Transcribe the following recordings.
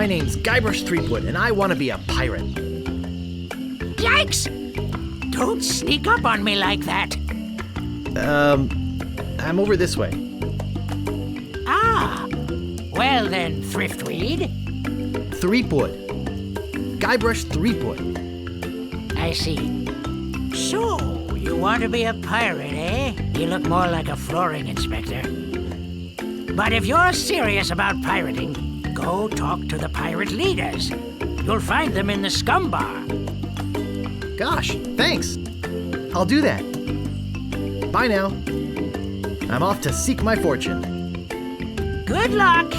My name's Guybrush Threepwood, and I want to be a pirate. Yikes! Don't sneak up on me like that. I'm over this way. Ah, well then, Thriftweed. Threepwood. Guybrush Threepwood. I see. So, you want to be a pirate, eh? You look more like a flooring inspector. But if you're serious about pirating, go talk to the pirate leaders. You'll find them in the scum bar. Gosh, thanks. I'll do that. Bye now. I'm off to seek my fortune. Good luck.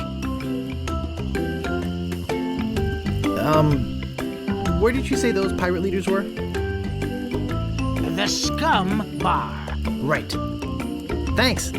Where did you say those pirate leaders were? The scum bar. Right. Thanks.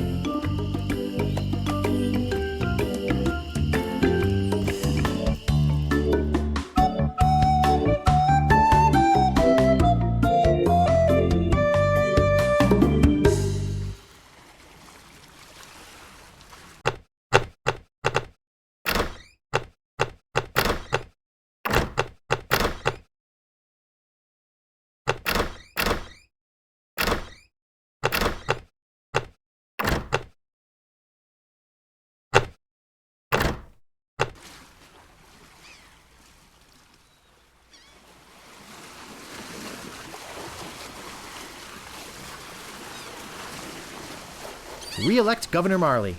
Re-elect Governor Marley.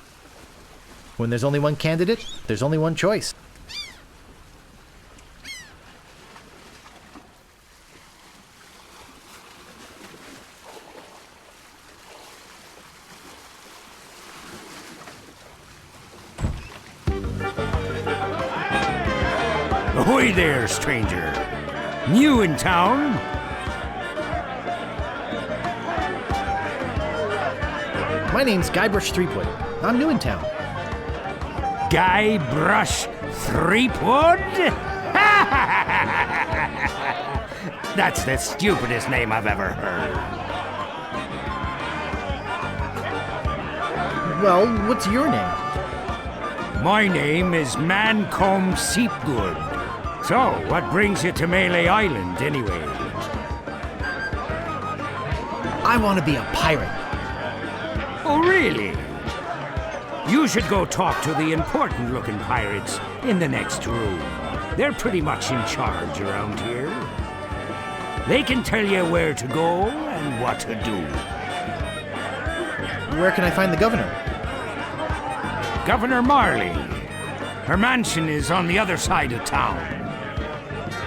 When there's only one candidate, there's only one choice. Ahoy there, stranger. New in town? My name's Guybrush Threepwood. I'm new in town. Guybrush Threepwood? That's the stupidest name I've ever heard. Well, what's your name? My name is Mancomb Seepgood. So, what brings you to Melee Island, anyway? I want to be a pirate. Oh, really? You should go talk to the important-looking pirates in the next room. They're pretty much in charge around here. They can tell you where to go and what to do. Where can I find the governor? Governor Marley. Her mansion is on the other side of town.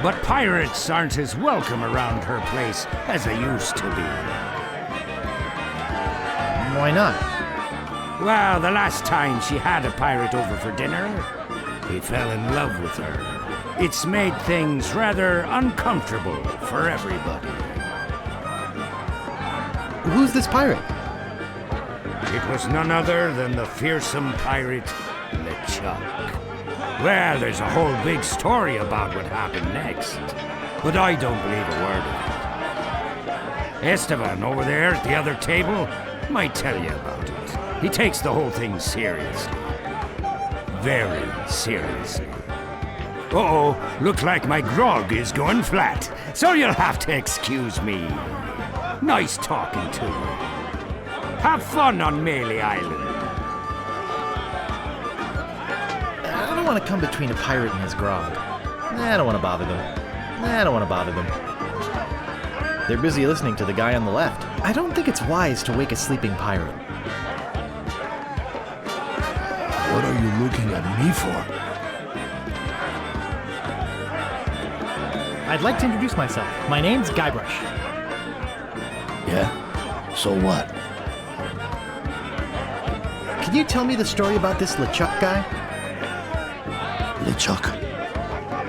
But pirates aren't as welcome around her place as they used to be. Why not? Well, the last time she had a pirate over for dinner, he fell in love with her. It's made things rather uncomfortable for everybody. Who's this pirate? It was none other than the fearsome pirate, LeChuck. Well, there's a whole big story about what happened next, but I don't believe a word of it. Esteban, over there at the other table, might tell you about it. He takes the whole thing seriously. Very seriously. Uh-oh, looks like my grog is going flat, so you'll have to excuse me. Nice talking to you. Have fun on Melee Island. I don't want to come between a pirate and his grog. I don't want to bother them. They're busy listening to the guy on the left. I don't think it's wise to wake a sleeping pirate. What are you looking at me for? I'd like to introduce myself. My name's Guybrush. Yeah? So what? Can you tell me the story about this LeChuck guy? LeChuck.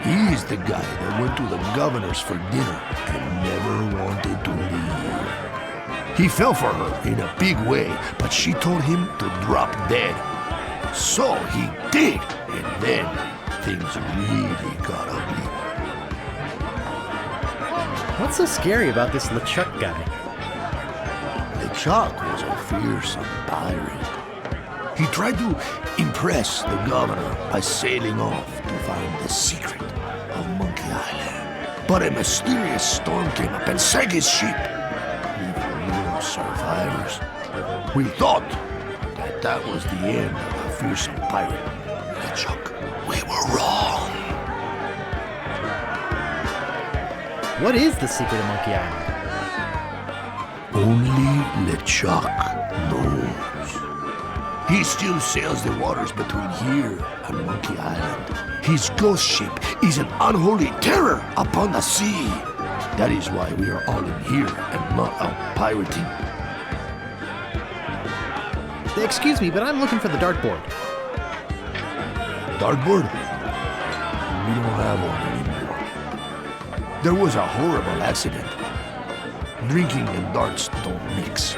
He's the guy that went to the governor's for dinner and never wanted to leave. He fell for her in a big way, but she told him to drop dead. So he did, and then things really got ugly. What's so scary about this LeChuck guy? LeChuck was a fearsome pirate. He tried to impress the governor by sailing off to find the secret of Monkey Island. But a mysterious storm came up and sank his ship, leaving no survivors. We thought that was the end of the fearsome pirate, LeChuck. We were wrong. What is the secret of Monkey Island? Only LeChuck knows. He still sails the waters between here and Monkey Island. His ghost ship is an unholy terror upon the sea. That is why we are all in here and not out pirating. Excuse me, but I'm looking for the dartboard. Dartboard? We don't have one anymore. There was a horrible accident. Drinking and darts don't mix.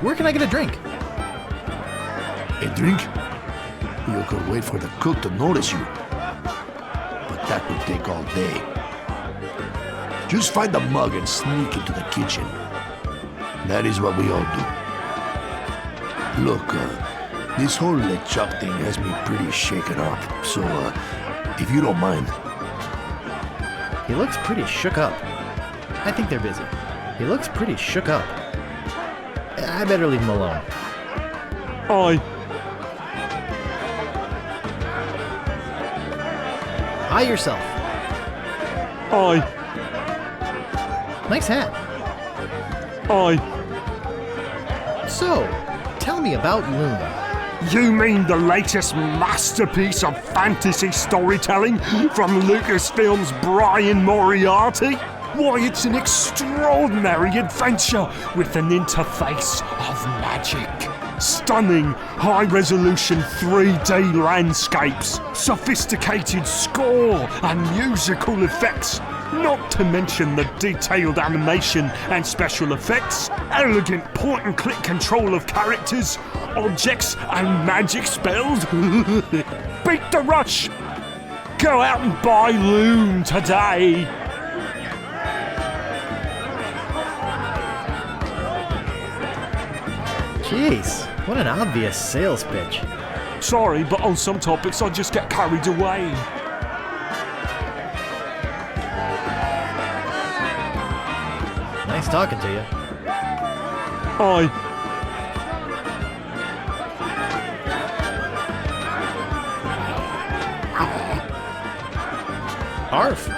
Where can I get a drink? A drink? You could wait for the cook to notice you. But that would take all day. Just find a mug and sneak into the kitchen. That is what we all do. Look, this whole LeChuck thing has me pretty shaken up, so, if you don't mind. He looks pretty shook up. I think they're busy. He looks pretty shook up. I better leave him alone. Oi. Hi yourself. Oi. Nice hat. Oi. So, tell me about Loon. You mean the latest masterpiece of fantasy storytelling from Lucasfilm's Brian Moriarty? Why, it's an extraordinary adventure with an interface of magic. Stunning, high-resolution 3D landscapes, sophisticated score and musical effects, not to mention the detailed animation and special effects, elegant point-and-click control of characters, objects and magic spells. Beat the rush! Go out and buy Loon today! Jeez, what an obvious sales pitch. Sorry, but on some topics I just get carried away. Nice talking to you. Oi. Arf.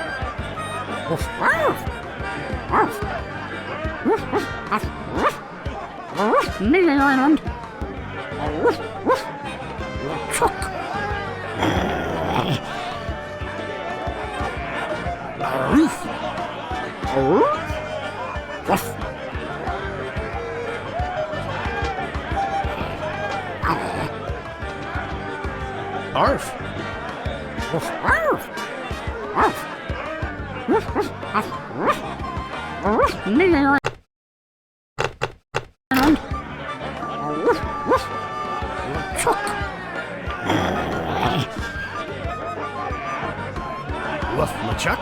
Island. Arf. Woof, LeChuck.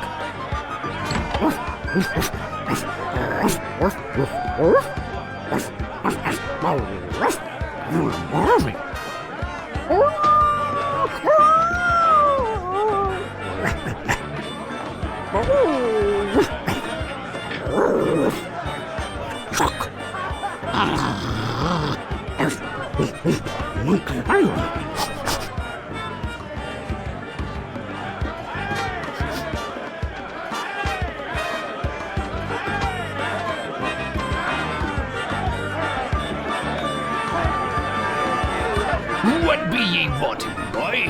What be ye wanting, boy?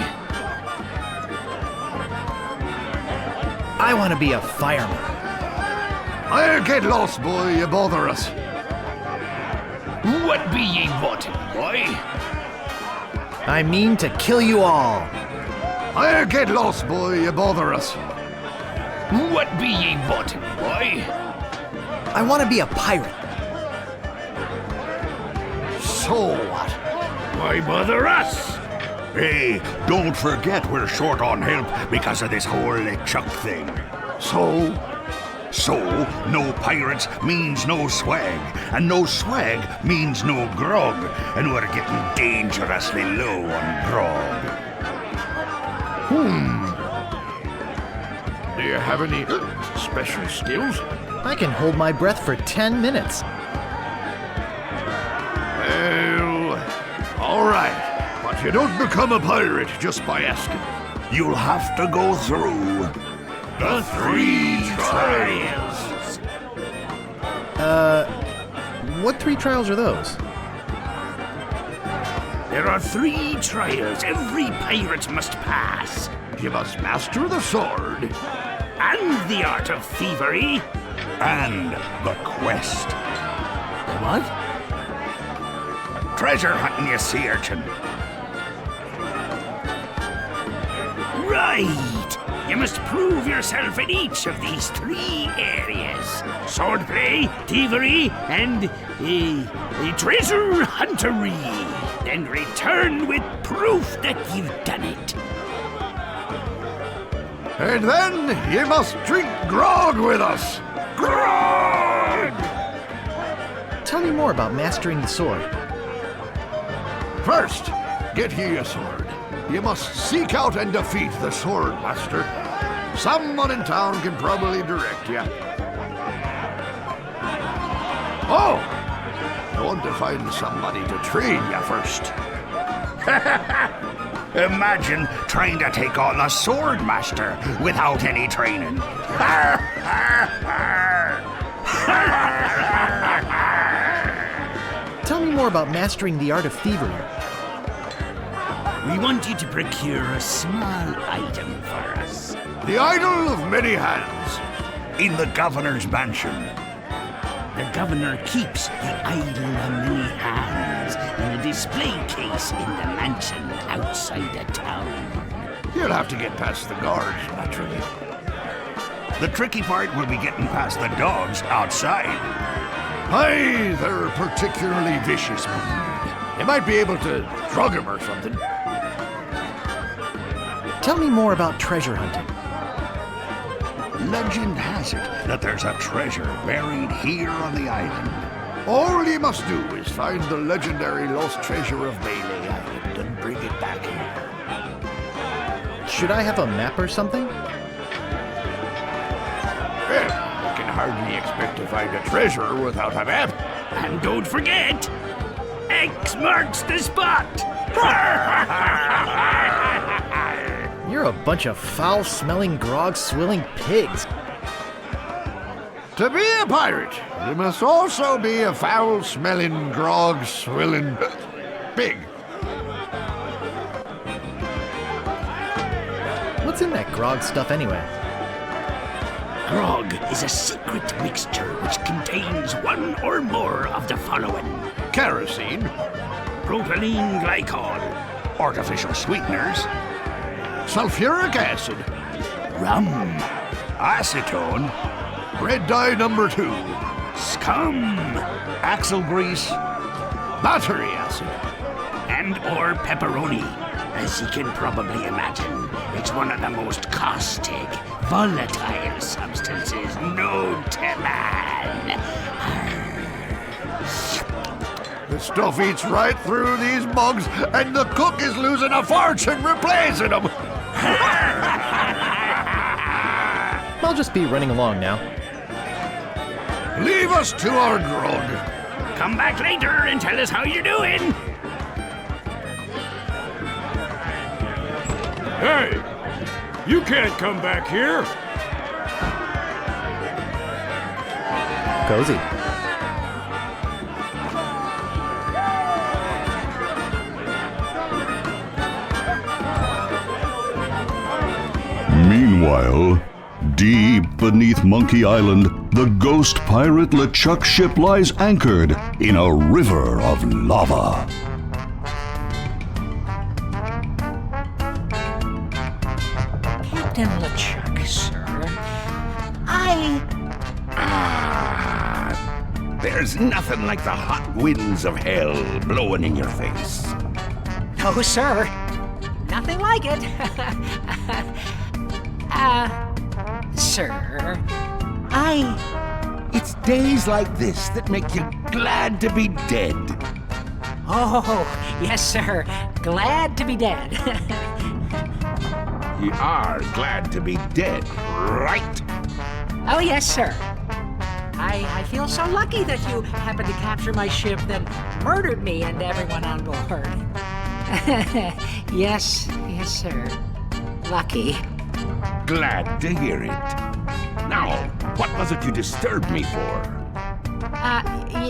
I want to be a fireman. I'll get lost, boy, you bother us. What be ye wanting, boy? I mean to kill you all. I'll get lost, boy, you bother us. What be ye wanting, boy? I want to be a pirate. So what? Why bother us? Hey, don't forget we're short on help because of this whole LeChuck thing. So, no pirates means no swag, and no swag means no grog, and we're getting dangerously low on grog. Do you have any special skills? I can hold my breath for 10 minutes. Well, all right. But you don't become a pirate just by asking. You'll have to go through the 3 trials. What 3 trials are those? There are 3 trials every pirate must pass. You must master the sword. And the art of thievery. And the quest. The what? Treasure hunting, you sea urchin. Right! You must prove yourself in each of these 3 areas. Swordplay, thievery, and treasure huntery. Then return with proof that you've done it. And then you must drink grog with us. Grog! Tell me more about mastering the sword. First, get ye a sword. You must seek out and defeat the sword master. Someone in town can probably direct you. Oh! You want to find somebody to train you first. Imagine trying to take on a sword master without any training. Tell me more about mastering the art of thievery. We want you to procure a small item for us. The idol of many hands. In the governor's mansion. The governor keeps the idol of many hands in a display case in the mansion outside the town. You'll have to get past the guards, naturally. The tricky part will be getting past the dogs outside. Aye, they're a particularly vicious breed. You might be able to drug him or something. Tell me more about treasure hunting. Legend has it that there's a treasure buried here on the island. All you must do is find the legendary lost treasure of Bailey Island and bring it back here. Should I have a map or something? Well, you can hardly expect to find a treasure without a map. And don't forget, X marks the spot. You're a bunch of foul-smelling, grog-swilling pigs. To be a pirate, you must also be a foul-smelling, grog-swilling pig. What's in that grog stuff anyway? Grog is a secret mixture which contains one or more of the following: Kerosene, propylene glycol, Artificial sweeteners, sulfuric acid, rum, acetone, red dye number 2, scum, axle grease, battery acid, and or pepperoni. As you can probably imagine, it's one of the most caustic, volatile substances known to man. The stuff eats right through these mugs, and the cook is losing a fortune replacing them. I'll just be running along now. Leave us to our grog. Come back later and tell us how you're doing. Hey! You can't come back here! Cozy. Meanwhile, deep beneath Monkey Island, the ghost pirate LeChuck ship lies anchored in a river of lava. Captain LeChuck, sir. There's nothing like the hot winds of hell blowing in your face. No, sir. Nothing like it. Sir, It's days like this that make you glad to be dead. Oh, yes, sir. Glad to be dead. You are glad to be dead, right? Oh, yes, sir. I feel so lucky that you happened to capture my ship, then murdered me and everyone on board. Yes, sir. Lucky. Glad to hear it. Now, what was it you disturbed me for?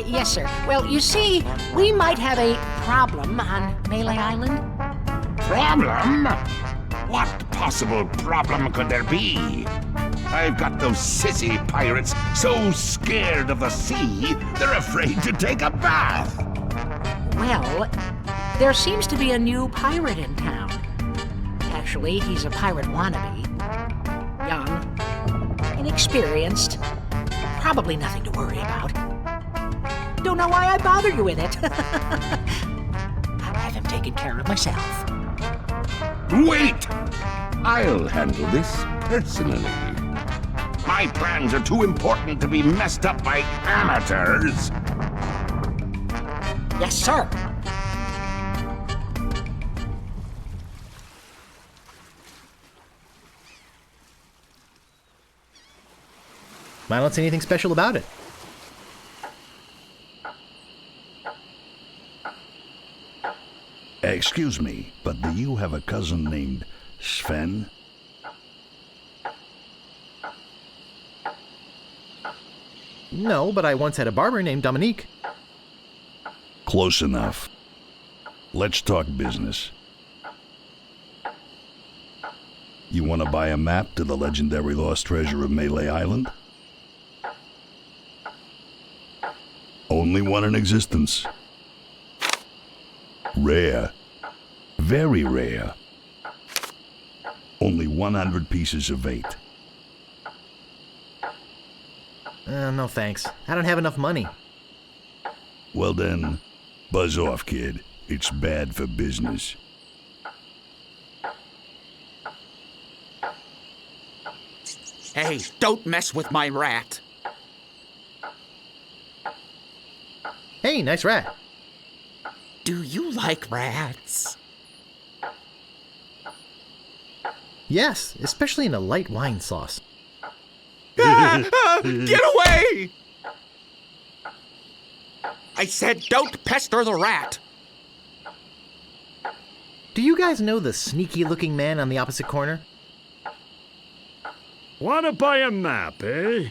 Yes, sir. Well, you see, we might have a problem on Melee Island. Problem? What possible problem could there be? I've got those sissy pirates so scared of the sea, they're afraid to take a bath. Well, there seems to be a new pirate in town. Actually, he's a pirate wannabe. Young, inexperienced, probably nothing to worry about. Don't know why I bother you with it. I'll have him taken care of myself. Wait! I'll handle this personally. My plans are too important to be messed up by amateurs. Yes, sir. I don't see anything special about it. Excuse me, but do you have a cousin named Sven? No, but I once had a barber named Dominic. Close enough. Let's talk business. You want to buy a map to the legendary lost treasure of Melee Island? Only one in existence. Rare. Very rare. Only 100 pieces of 8. No thanks. I don't have enough money. Well then, buzz off, kid. It's bad for business. Hey, don't mess with my rat. Hey, nice rat. Do you like rats? Yes, especially in a light wine sauce. Get away! I said don't pester the rat. Do you guys know the sneaky-looking man on the opposite corner? Wanna buy a map, eh?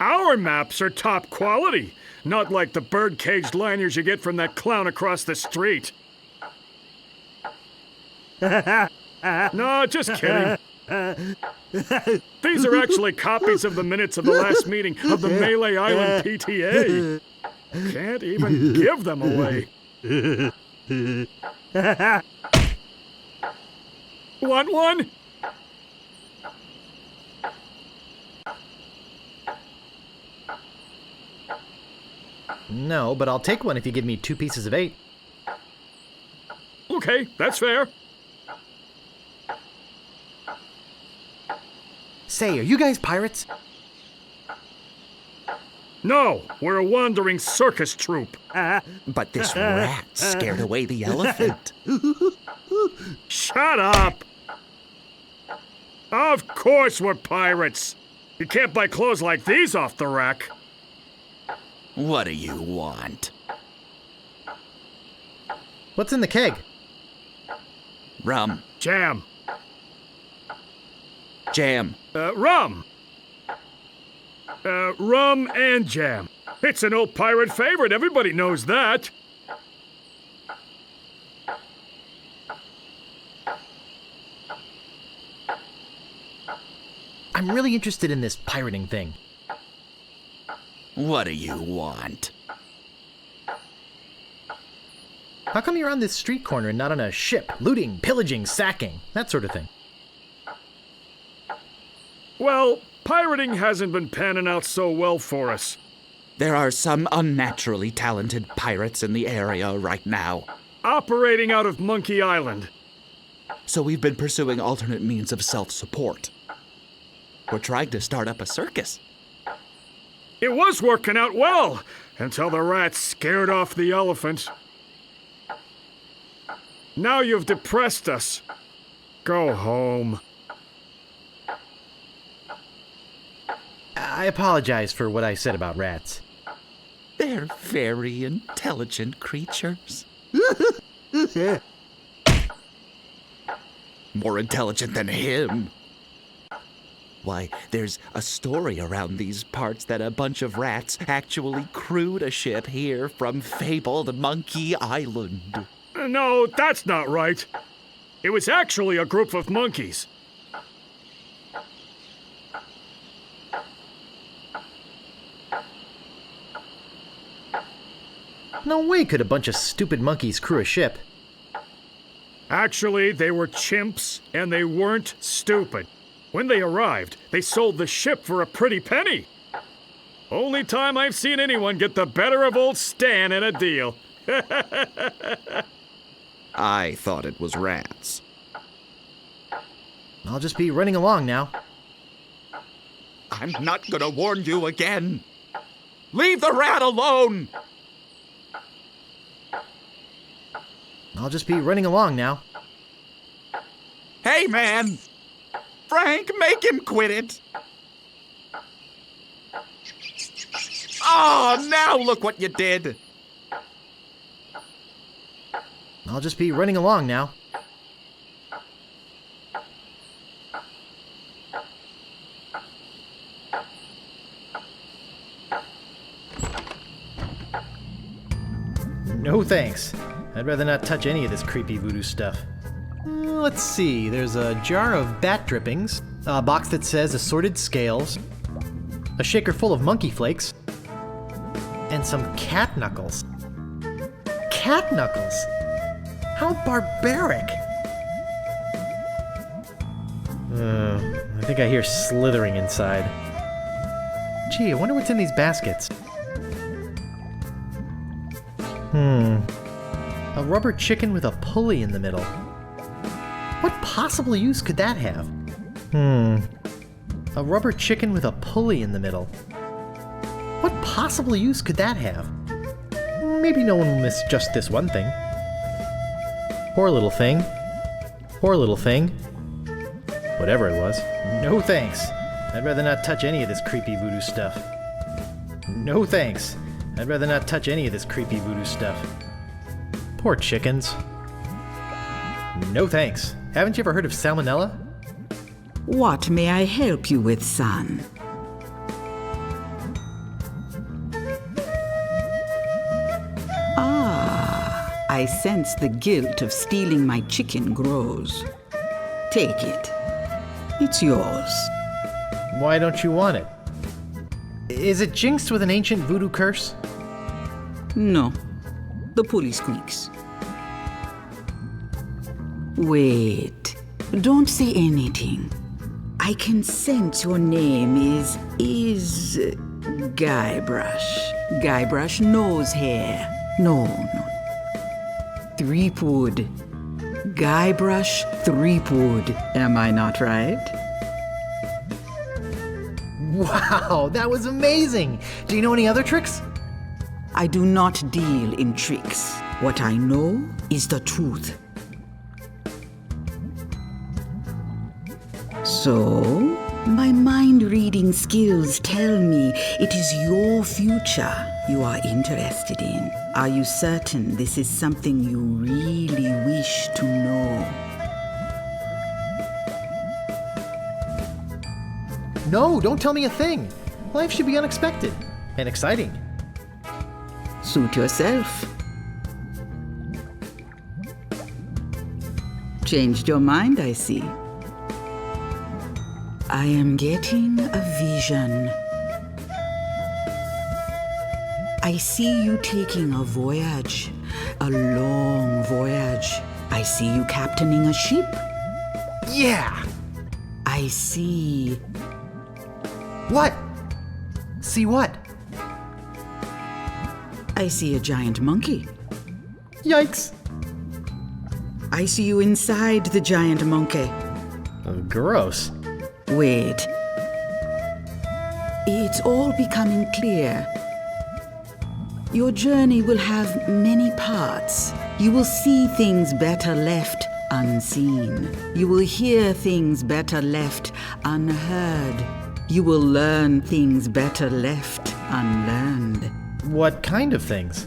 Our maps are top quality, not like the bird-caged liners you get from that clown across the street. No, just kidding. These are actually copies of the minutes of the last meeting of the Melee Island PTA. Can't even give them away. Want one? No, but I'll take one if you give me 2 pieces of 8. Okay, that's fair. Say, are you guys pirates? No, we're a wandering circus troupe. But this rat scared away the elephant. Shut up! Of course we're pirates. You can't buy clothes like these off the rack. What do you want? What's in the keg? Rum. Jam. Jam. Rum. Rum and jam. It's an old pirate favorite. Everybody knows that. I'm really interested in this pirating thing. What do you want? How come you're on this street corner and not on a ship? Looting, pillaging, sacking, that sort of thing. Well, pirating hasn't been panning out so well for us. There are some unnaturally talented pirates in the area right now. Operating out of Monkey Island. So we've been pursuing alternate means of self-support. We're trying to start up a circus. It was working out well, until the rats scared off the elephant. Now you've depressed us. Go home. I apologize for what I said about rats. They're very intelligent creatures. More intelligent than him. Why, there's a story around these parts that a bunch of rats actually crewed a ship here from fabled Monkey Island. No, that's not right. It was actually a group of monkeys. No way could a bunch of stupid monkeys crew a ship. Actually, they were chimps, and they weren't stupid. When they arrived, they sold the ship for a pretty penny. Only time I've seen anyone get the better of old Stan in a deal. I thought it was rats. I'll just be running along now. I'm not gonna warn you again. Leave the rat alone! I'll just be running along now. Hey, man! Frank, make him quit it! Oh, now look what you did! I'll just be running along now. No thanks. I'd rather not touch any of this creepy voodoo stuff. Let's see, there's a jar of bat drippings, a box that says assorted scales, a shaker full of monkey flakes, and some cat knuckles. Cat knuckles? How barbaric! I think I hear slithering inside. Gee, I wonder what's in these baskets. A rubber chicken with a pulley in the middle. What possible use could that have? A rubber chicken with a pulley in the middle. What possible use could that have? Maybe no one will miss just this one thing. Poor little thing. Poor little thing. Whatever it was. No thanks. I'd rather not touch any of this creepy voodoo stuff. No thanks. I'd rather not touch any of this creepy voodoo stuff. Poor chickens. No thanks. Haven't you ever heard of salmonella? What may I help you with, son? I sense the guilt of stealing my chicken grows. Take it. It's yours. Why don't you want it? Is it jinxed with an ancient voodoo curse? No. The pulley squeaks. Wait. Don't say anything. I can sense your name is Guybrush. Guybrush nose hair. No. Threepwood. Guybrush Threepwood. Am I not right? Wow, that was amazing! Do you know any other tricks? I do not deal in tricks. What I know is the truth. So, my mind-reading skills tell me it is your future you are interested in. Are you certain this is something you really wish to know? No, don't tell me a thing. Life should be unexpected and exciting. Suit yourself. Changed your mind, I see. I am getting a vision. I see you taking a voyage, a long voyage. I see you captaining a ship. Yeah! I see... What? See what? I see a giant monkey. Yikes! I see you inside the giant monkey. Gross. Wait, It's all becoming clear. Your journey will have many parts. You will see things better left unseen. You will hear things better left unheard. You will learn things better left unlearned. What kind of things?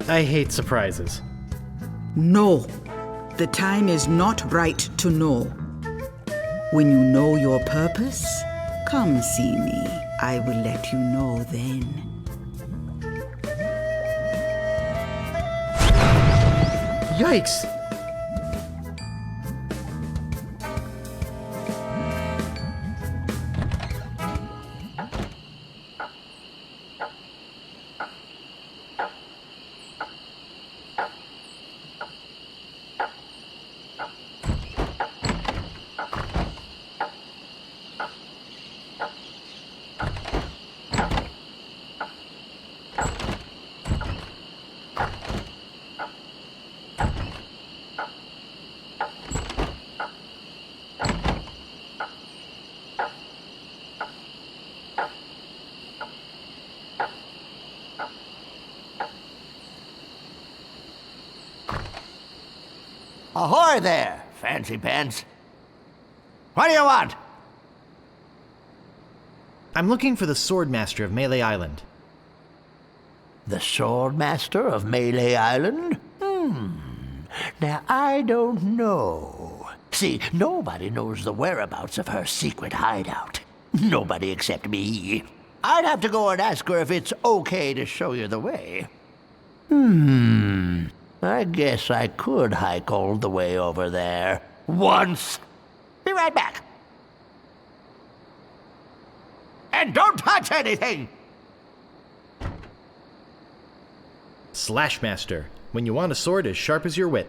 I hate surprises. No, the time is not right to know. When you know your purpose, come see me. I will let you know then. Yikes! Ahoy there, fancy pants. What do you want? I'm looking for the Swordmaster of Melee Island. The Swordmaster of Melee Island? Now, I don't know. See, nobody knows the whereabouts of her secret hideout. Nobody except me. I'd have to go and ask her if it's okay to show you the way. I guess I could hike all the way over there. Once. Be right back. And don't touch anything! Slashmaster. When you want a sword as sharp as your wit.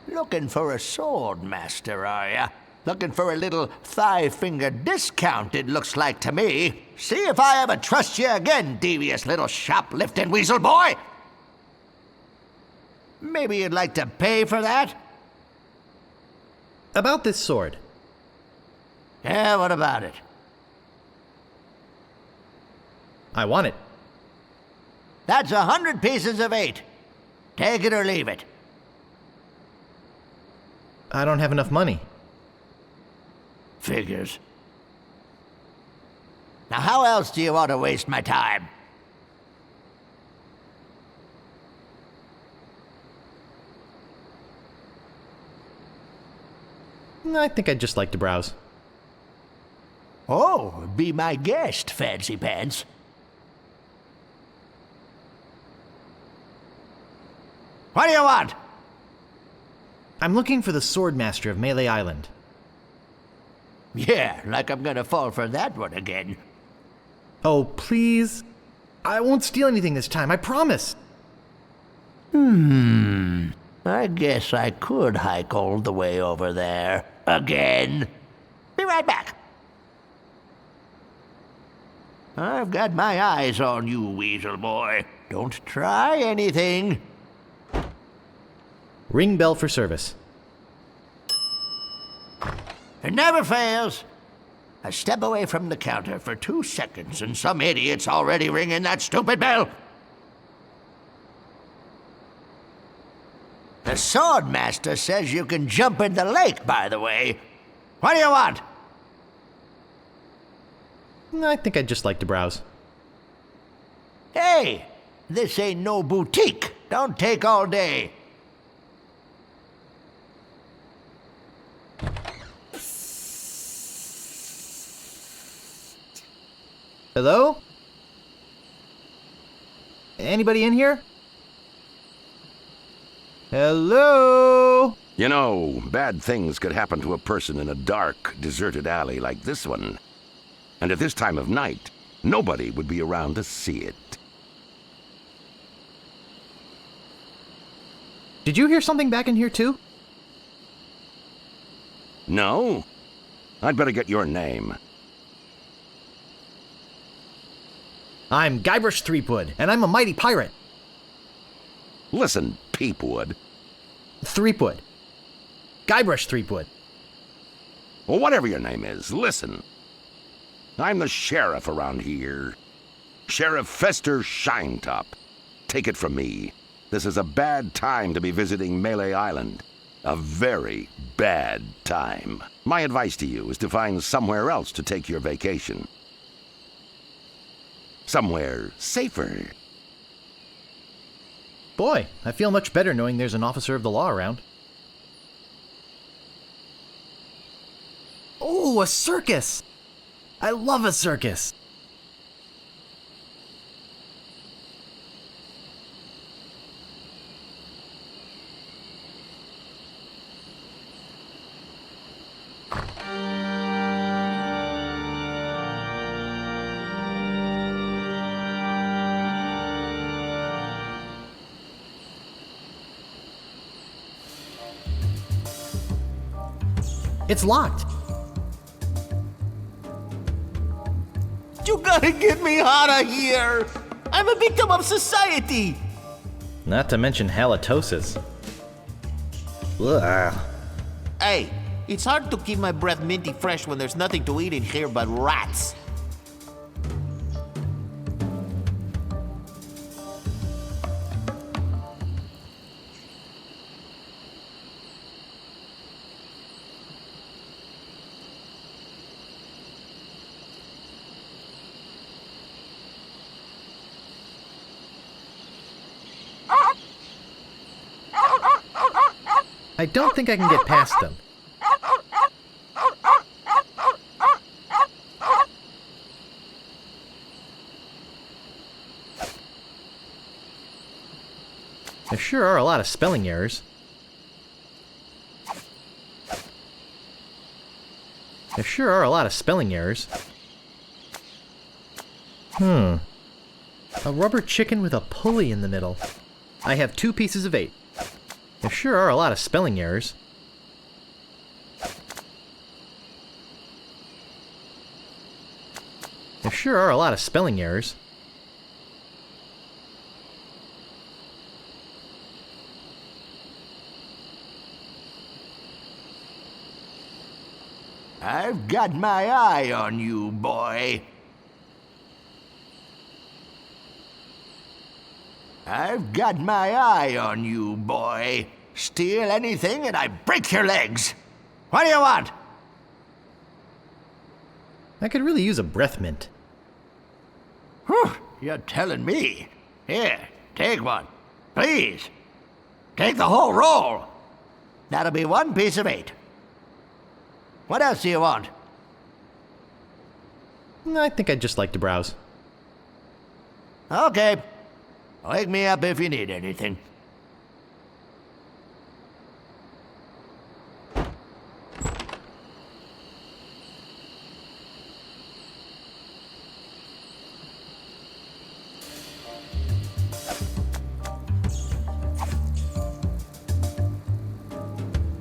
Looking for a sword master, are ya? Looking for a little thigh-finger discount, it looks like to me. See if I ever trust you again, devious little shoplifting weasel boy! Maybe you'd like to pay for that? About this sword. Yeah, what about it? I want it. That's 100 pieces of 8. Take it or leave it. I don't have enough money. Figures. Now, how else do you want to waste my time? I think I'd just like to browse. Oh, be my guest, fancy pants. What do you want? I'm looking for the Swordmaster of Melee Island. Yeah, like I'm gonna fall for that one again. Oh, please. I won't steal anything this time, I promise. I guess I could hike all the way over there. Again. Be right back. I've got my eyes on you, weasel boy. Don't try anything. Ring bell for service. It never fails. I step away from the counter for 2 seconds and some idiot's already ringing that stupid bell. The Swordmaster says you can jump in the lake, by the way. What do you want? I think I'd just like to browse. Hey, this ain't no boutique. Don't take all day. Hello? Anybody in here? Hello? You know, bad things could happen to a person in a dark, deserted alley like this one. And at this time of night, nobody would be around to see it. Did you hear something back in here too? No? I'd better get your name. I'm Guybrush Threepwood, and I'm a mighty pirate. Listen, Peepwood. Threepwood. Guybrush Threepwood. Well, whatever your name is, listen. I'm the sheriff around here. Sheriff Fester Shinetop. Take it from me. This is a bad time to be visiting Melee Island. A very bad time. My advice to you is to find somewhere else to take your vacation. Somewhere safer. Boy, I feel much better knowing there's an officer of the law around. Oh, a circus! I love a circus! It's locked. You gotta get me out of here! I'm a victim of society! Not to mention halitosis. Ugh. Hey, it's hard to keep my breath minty fresh when there's nothing to eat in here but rats. I don't think I can get past them. There sure are a lot of spelling errors. There sure are a lot of spelling errors. A rubber chicken with a pulley in the middle. I have 2 pieces of 8. There sure are a lot of spelling errors. There sure are a lot of spelling errors. I've got my eye on you, boy. I've got my eye on you, boy. Steal anything and I break your legs. What do you want? I could really use a breath mint. Whew, you're telling me. Here, take one. Please. Take the whole roll. That'll be 1 piece of 8. What else do you want? I think I'd just like to browse. Okay. Wake me up if you need anything.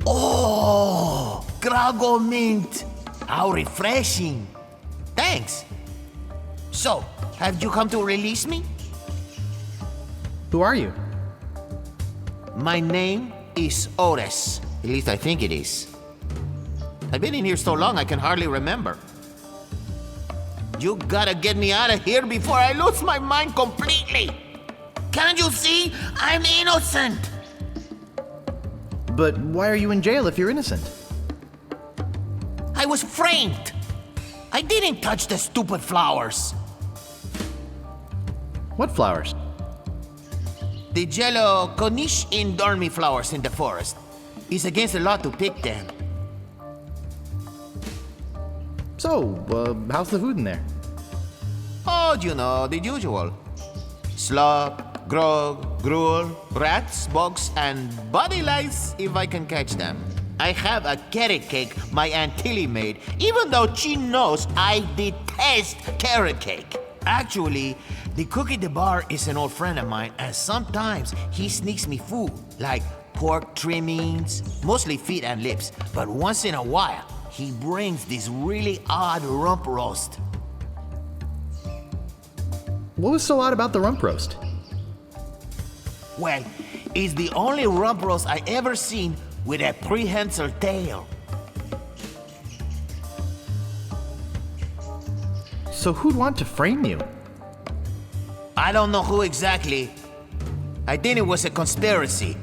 Oh, Grago mint. How refreshing. Thanks. So, have you come to release me? Who are you? My name is Ores. At least I think it is. I've been in here so long I can hardly remember. You gotta get me out of here before I lose my mind completely. Can't you see? I'm innocent. But why are you in jail if you're innocent? I was framed. I didn't touch the stupid flowers. What flowers? The yellow Corniche in dormy flowers in the forest. It's against the law to pick them. So, how's the food in there? Oh, you know, the usual. Slop, grog, gruel, rats, bugs, and body lice if I can catch them. I have a carrot cake my Aunt Tilly made, even though she knows I detest carrot cake. Actually, the cook at the bar is an old friend of mine, and sometimes he sneaks me food, like pork trimmings, mostly feet and lips. But once in a while, he brings this really odd rump roast. What was so odd about the rump roast? Well, is the only rumpros I ever seen with a prehensile tail. So who'd want to frame you? I don't know who exactly. I think it was a conspiracy.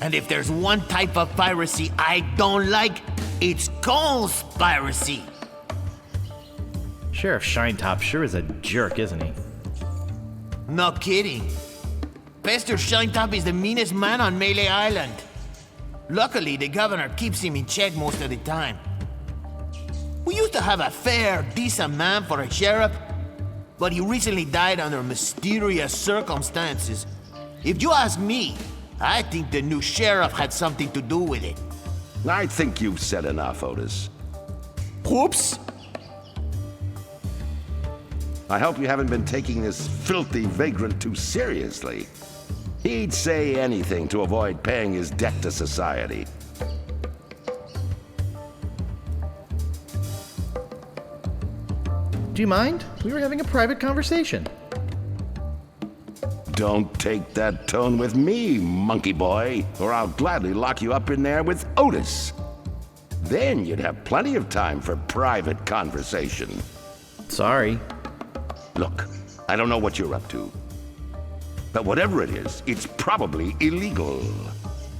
And if there's one type of piracy I don't like, it's conspiracy. Sheriff Shinetop sure is a jerk, isn't he? No kidding. Pastor Shinetop is the meanest man on Melee Island. Luckily, the governor keeps him in check most of the time. We used to have a fair, decent man for a sheriff, but he recently died under mysterious circumstances. If you ask me, I think the new sheriff had something to do with it. I think you've said enough, Otis. Whoops! I hope you haven't been taking this filthy vagrant too seriously. He'd say anything to avoid paying his debt to society. Do you mind? We were having a private conversation. Don't take that tone with me, monkey boy, or I'll gladly lock you up in there with Otis. Then you'd have plenty of time for private conversation. Sorry. Look, I don't know what you're up to. But whatever it is, it's probably illegal.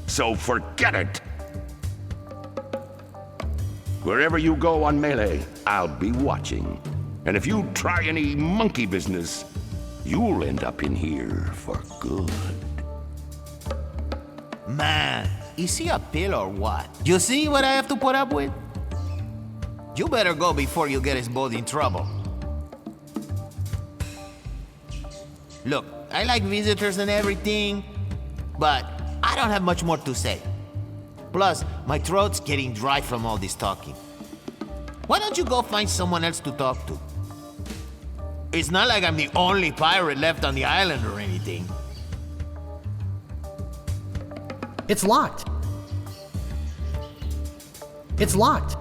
So forget it! Wherever you go on Melee, I'll be watching. And if you try any monkey business, you'll end up in here for good. Man, is he a pill or what? You see what I have to put up with? You better go before you get us both in trouble. Look, I like visitors and everything, but I don't have much more to say. Plus, my throat's getting dry from all this talking. Why don't you go find someone else to talk to? It's not like I'm the only pirate left on the island or anything. It's locked. It's locked.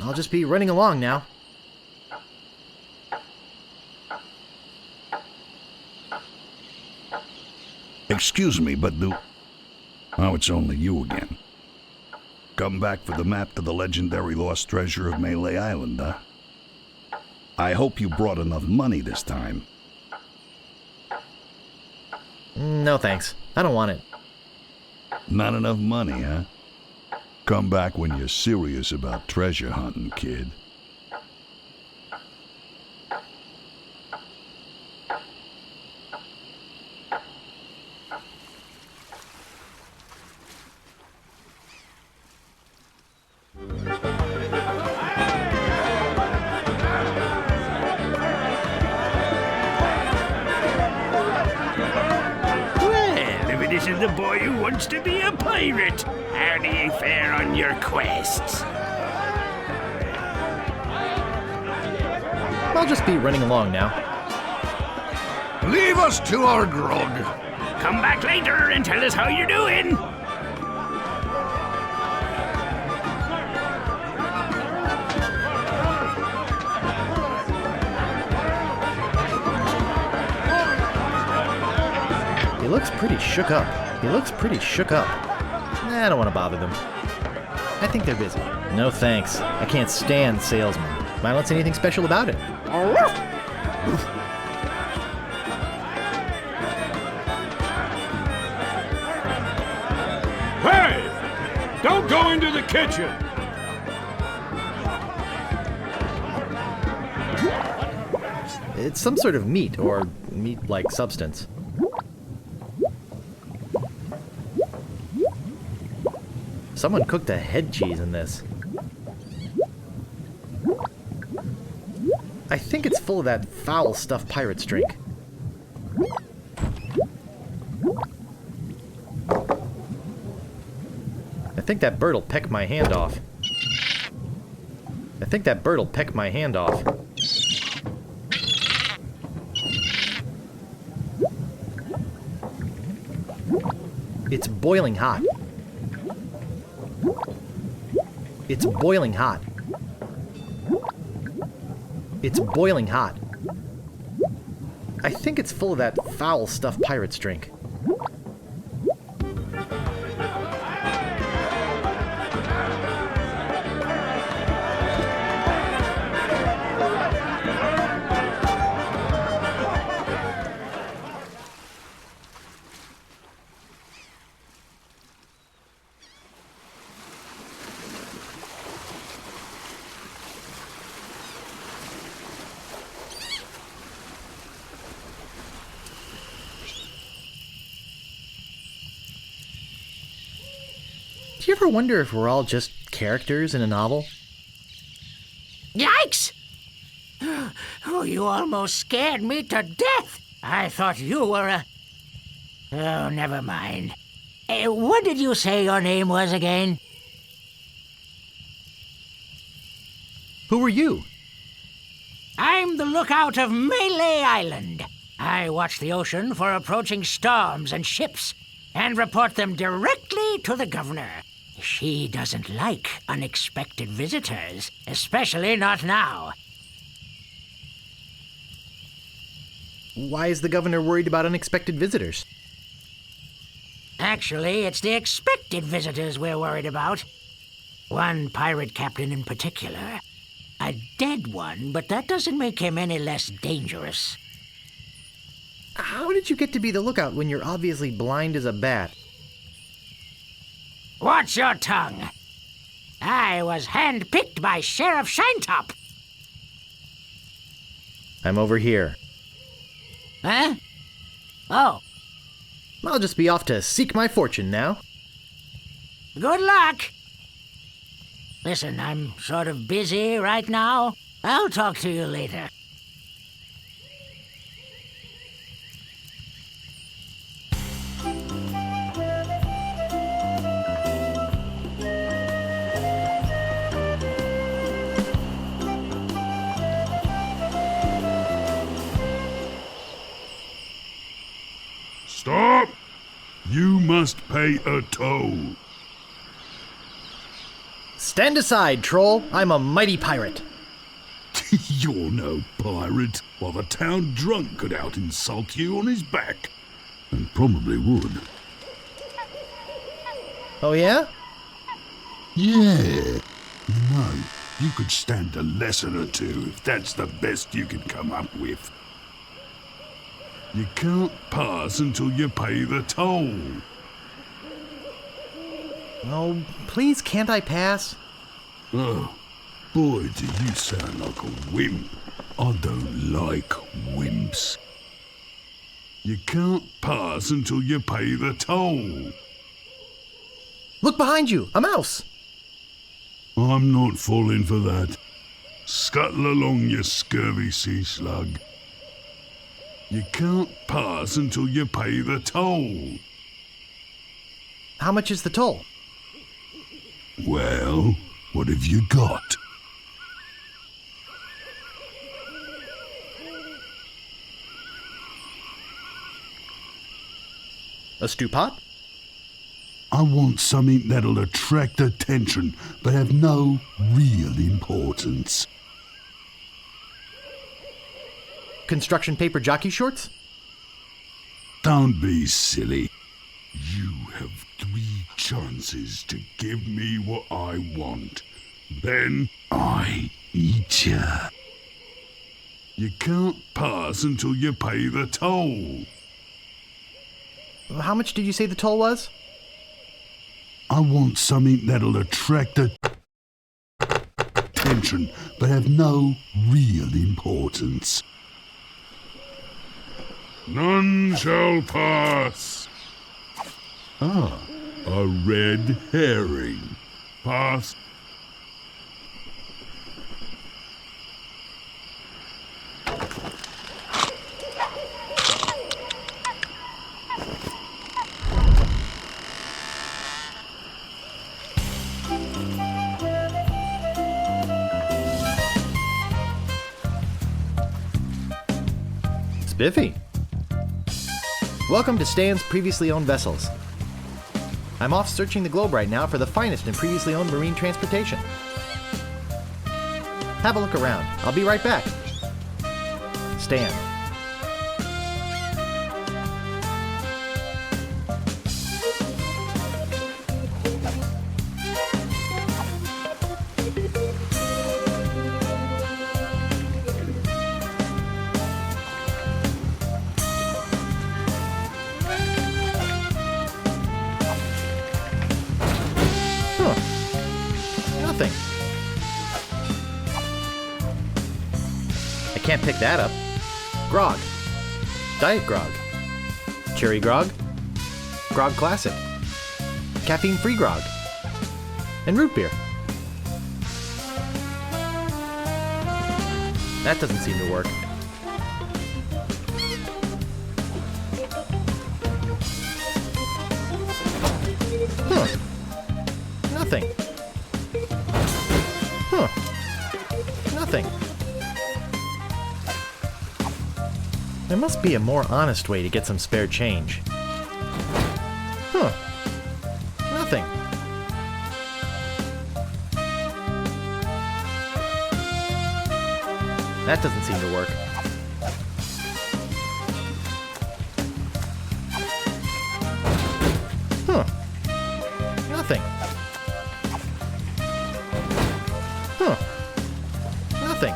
I'll just be running along now. Excuse me, but oh, it's only you again. Come back for the map to the legendary lost treasure of Melee Island, huh? I hope you brought enough money this time. No thanks. I don't want it. Not enough money, huh? Come back when you're serious about treasure hunting, kid. This is the boy who wants to be a pirate. How do you fare on your quests? I'll just be running along now. Leave us to our grog. Come back later and tell us how you're doing. He looks pretty shook up. I don't want to bother them. I think they're busy. No thanks. I can't stand salesmen. I don't see anything special about it. Hey! Don't go into the kitchen! It's some sort of meat, or meat-like substance. Someone cooked a head cheese in this. I think it's full of that foul stuff pirates drink. I think that bird'll peck my hand off. It's boiling hot. It's boiling hot. It's boiling hot. I think it's full of that foul stuff pirates drink. Do you ever wonder if we're all just characters in a novel? Yikes! Oh, you almost scared me to death. I thought you were a... Oh, never mind. What did you say your name was again? Who are you? I'm the lookout of Melee Island. I watch the ocean for approaching storms and ships and report them directly to the governor. She doesn't like unexpected visitors, especially not now. Why is the governor worried about unexpected visitors? Actually, it's the expected visitors we're worried about. One pirate captain in particular. A dead one, but that doesn't make him any less dangerous. How did you get to be the lookout when you're obviously blind as a bat? Watch your tongue. I was handpicked by Sheriff Shinetop. I'm over here. Huh? Oh, I'll just be off to seek my fortune now. good luck. Listen, I'm sort of busy right now. I'll talk to you later. Stop! You must pay a toll. Stand aside, troll. I'm a mighty pirate. You're no pirate. While the town drunk could out-insult you on his back. And probably would. Oh yeah? Yeah. No, you could stand a lesson or two if that's the best you can come up with. You can't pass until you pay the toll. Oh, please can't I pass? Oh, boy, do you sound like a wimp. I don't like wimps. You can't pass until you pay the toll. Look behind you, a mouse! I'm not falling for that. Scuttle along, you scurvy sea slug. You can't pass until you pay the toll. How much is the toll? Well, what have you got? A stew pot? I want something that'll attract attention, but have no real importance. Construction paper jockey shorts? Don't be silly. You have 3 chances to give me what I want. Then I eat ya. You can't pass until you pay the toll. How much did you say the toll was? I want something that'll attract attention, but have no real importance. None shall pass. Ah, a red herring. Pass. Spiffy. Welcome to Stan's Previously Owned Vessels. I'm off searching the globe right now for the finest in previously owned marine transportation. Have a look around. I'll be right back. Stan. Nothing. I can't pick that up. Grog. Diet Grog. Cherry Grog. Grog Classic. Caffeine-free Grog. And root beer. That doesn't seem to work. Huh. Nothing. Huh. Nothing. There must be a more honest way to get some spare change. Huh. Nothing. That doesn't seem to work. Huh. Nothing. Huh. Nothing.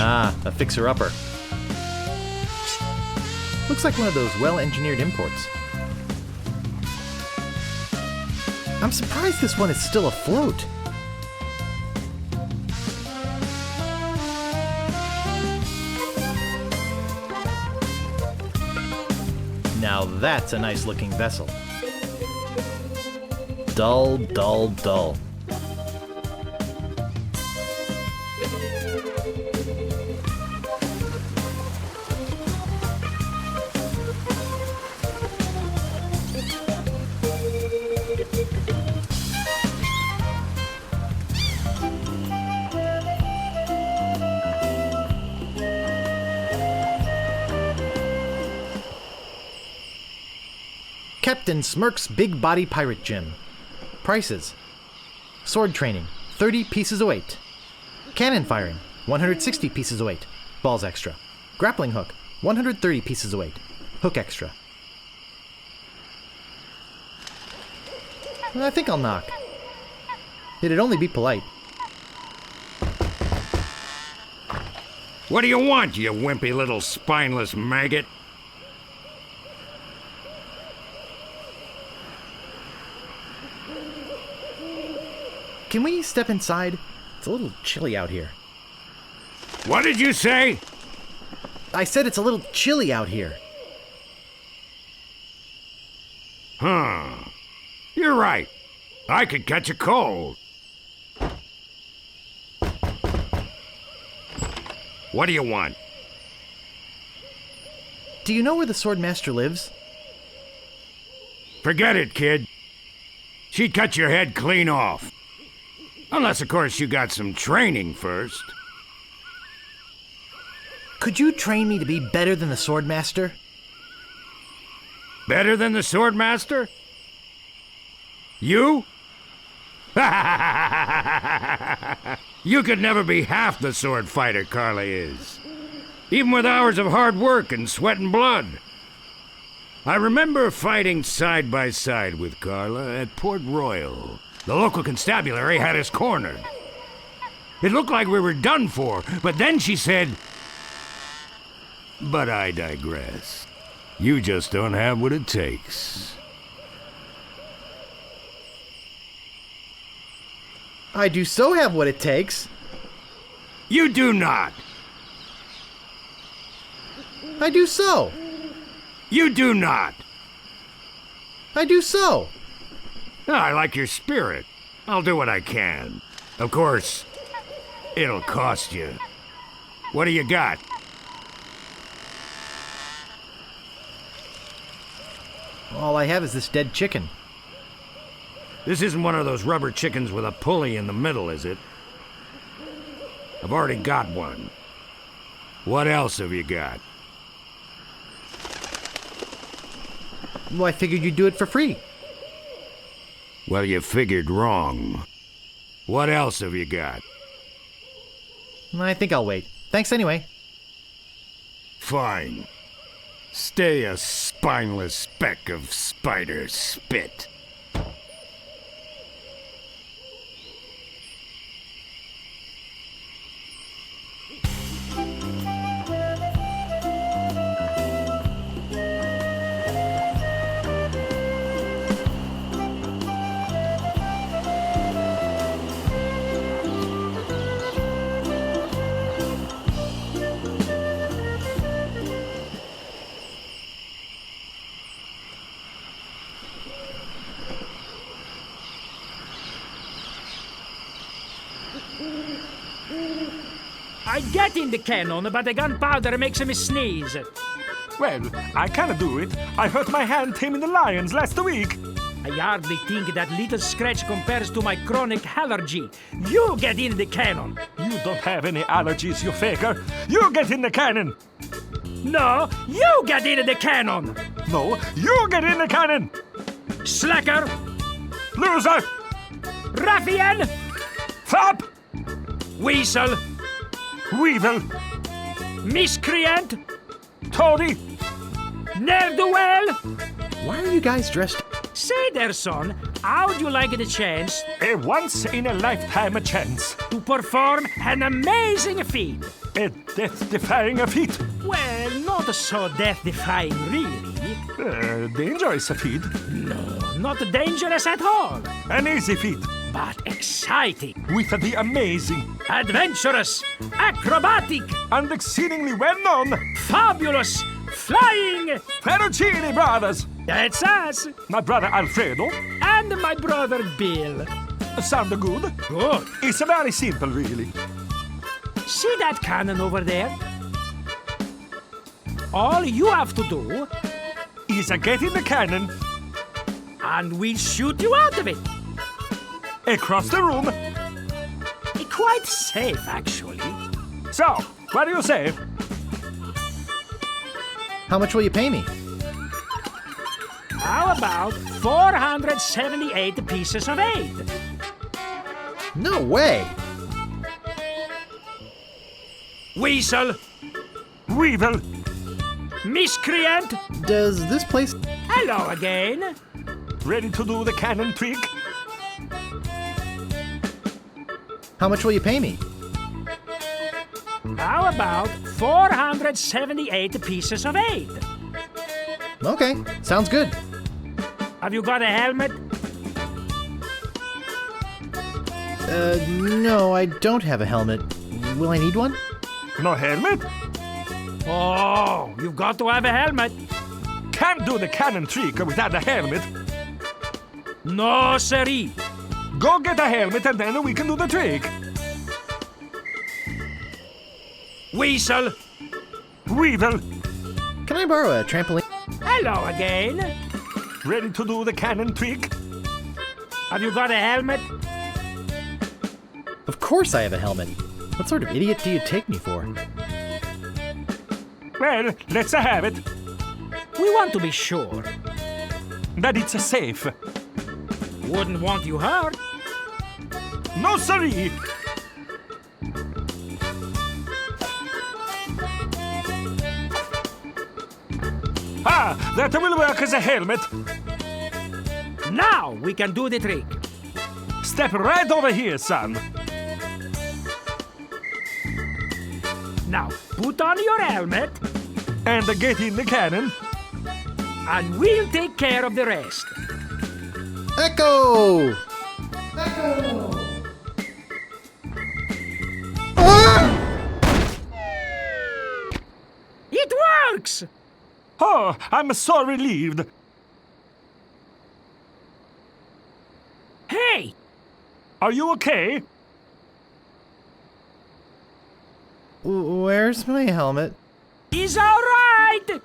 Ah, a fixer-upper. Looks like one of those well-engineered imports. I'm surprised this one is still afloat. Now that's a nice-looking vessel. Dull, dull, dull. Captain Smirk's Big Body Pirate Gym. Prices: sword training, 30 pieces of weight. Cannon firing, 160 pieces of weight, balls extra. Grappling hook, 130 pieces of weight, hook extra. I think I'll knock. It'd only be polite. What do you want, you wimpy little spineless maggot? Can we step inside? It's a little chilly out here. What did you say? I said it's a little chilly out here. Huh. You're right. I could catch a cold. What do you want? Do you know where the Swordmaster lives? Forget it, kid. She'd cut your head clean off. Unless, of course, you got some training first. Could you train me to be better than the Swordmaster? Better than the Swordmaster? You? You could never be half the sword fighter Carla is. Even with hours of hard work and sweat and blood. I remember fighting side by side with Carla at Port Royal. The local constabulary had us cornered. It looked like we were done for, but then she said... But I digress. You just don't have what it takes. I do so have what it takes. You do not. I do so. You do not. I do so. I like your spirit. I'll do what I can. Of course, it'll cost you. What do you got? All I have is this dead chicken. This isn't one of those rubber chickens with a pulley in the middle, is it? I've already got one. What else have you got? Well, I figured you'd do it for free. Well, you figured wrong. What else have you got? I think I'll wait. Thanks anyway. Fine. Stay a spineless speck of spider spit. I get in the cannon, but the gunpowder makes me sneeze. Well, I cannot do it. I hurt my hand taming the lions last week. I hardly think that little scratch compares to my chronic allergy. You get in the cannon. You don't have any allergies, you faker. You get in the cannon. No, you get in the cannon. No, you get in the cannon. Slacker. Loser. Ruffian. Fop. Weasel. Weevil. Miscreant. Toady. Ne'er-do-well. Why are you guys dressed? Say there, son, how'd you like the chance? A once-in-a-lifetime chance. To perform an amazing feat. A death-defying feat. Well, not so death-defying, really. Dangerous feat. No, not dangerous at all. An easy feat. But exciting. With the amazing. Adventurous. Acrobatic. And exceedingly well-known. Fabulous. Flying. Ferrucini brothers. That's us. My brother Alfredo. And my brother Bill. Sound good? Good. It's very simple, really. See that cannon over there? All you have to do is get in the cannon. And we'll shoot you out of it. Across the room. Quite safe, actually. So, what do you say? How much will you pay me? How about 478 pieces of 8? No way! Weasel. Weevil. Miscreant. Does this place... Hello again. Ready to do the cannon trick? How much will you pay me? How about 478 pieces of 8? Okay, sounds good. Have you got a helmet? No, I don't have a helmet. Will I need one? No helmet? Oh, you've got to have a helmet. Can't do the cannon trick without a helmet. No, siree. Go get a helmet and then we can do the trick. Weasel. Weevil. Can I borrow a trampoline? Hello again. Ready to do the cannon trick? Have you got a helmet? Of course I have a helmet. What sort of idiot do you take me for? Well, let's have it. We want to be sure that it's safe. Wouldn't want you hurt. No, siree. Ah, that will work as a helmet. Now we can do the trick. Step right over here, son. Now, put on your helmet. And get in the cannon. And we'll take care of the rest. Echo! Echo! Ah! It works! Oh, I'm so relieved. Hey! Are you okay? Where's my helmet? He's all right!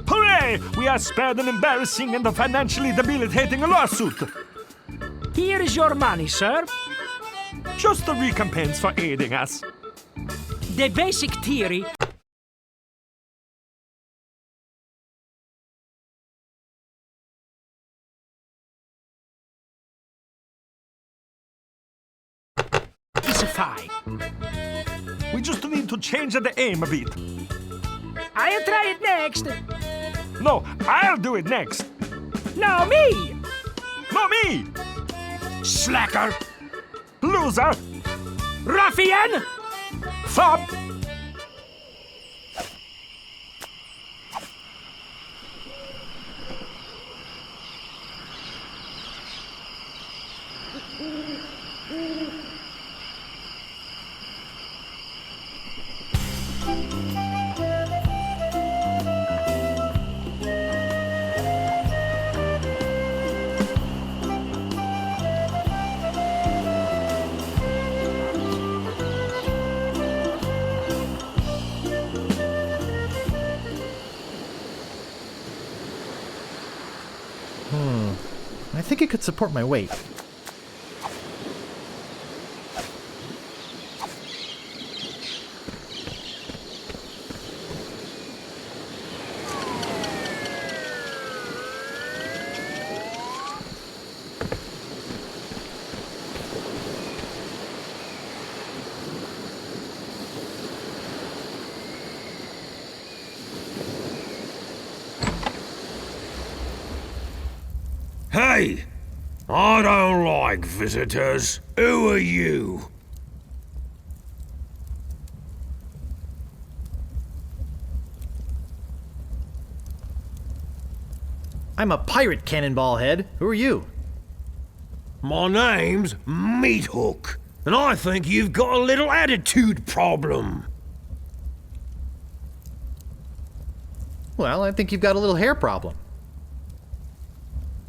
Hooray! We are spared an embarrassing and financially debilitating lawsuit. Here is your money, sir. Just a recompense for aiding us. The basic theory is fine. We just need to change the aim a bit. I'll try it next. No, I'll do it next. No, me! No, me! Slacker! Loser! Ruffian! Fop! I think it could support my weight. Hey! I don't like visitors. Who are you? I'm a pirate, Cannonball Head. Who are you? My name's Meathook, and I think you've got a little attitude problem. Well, I think you've got a little hair problem.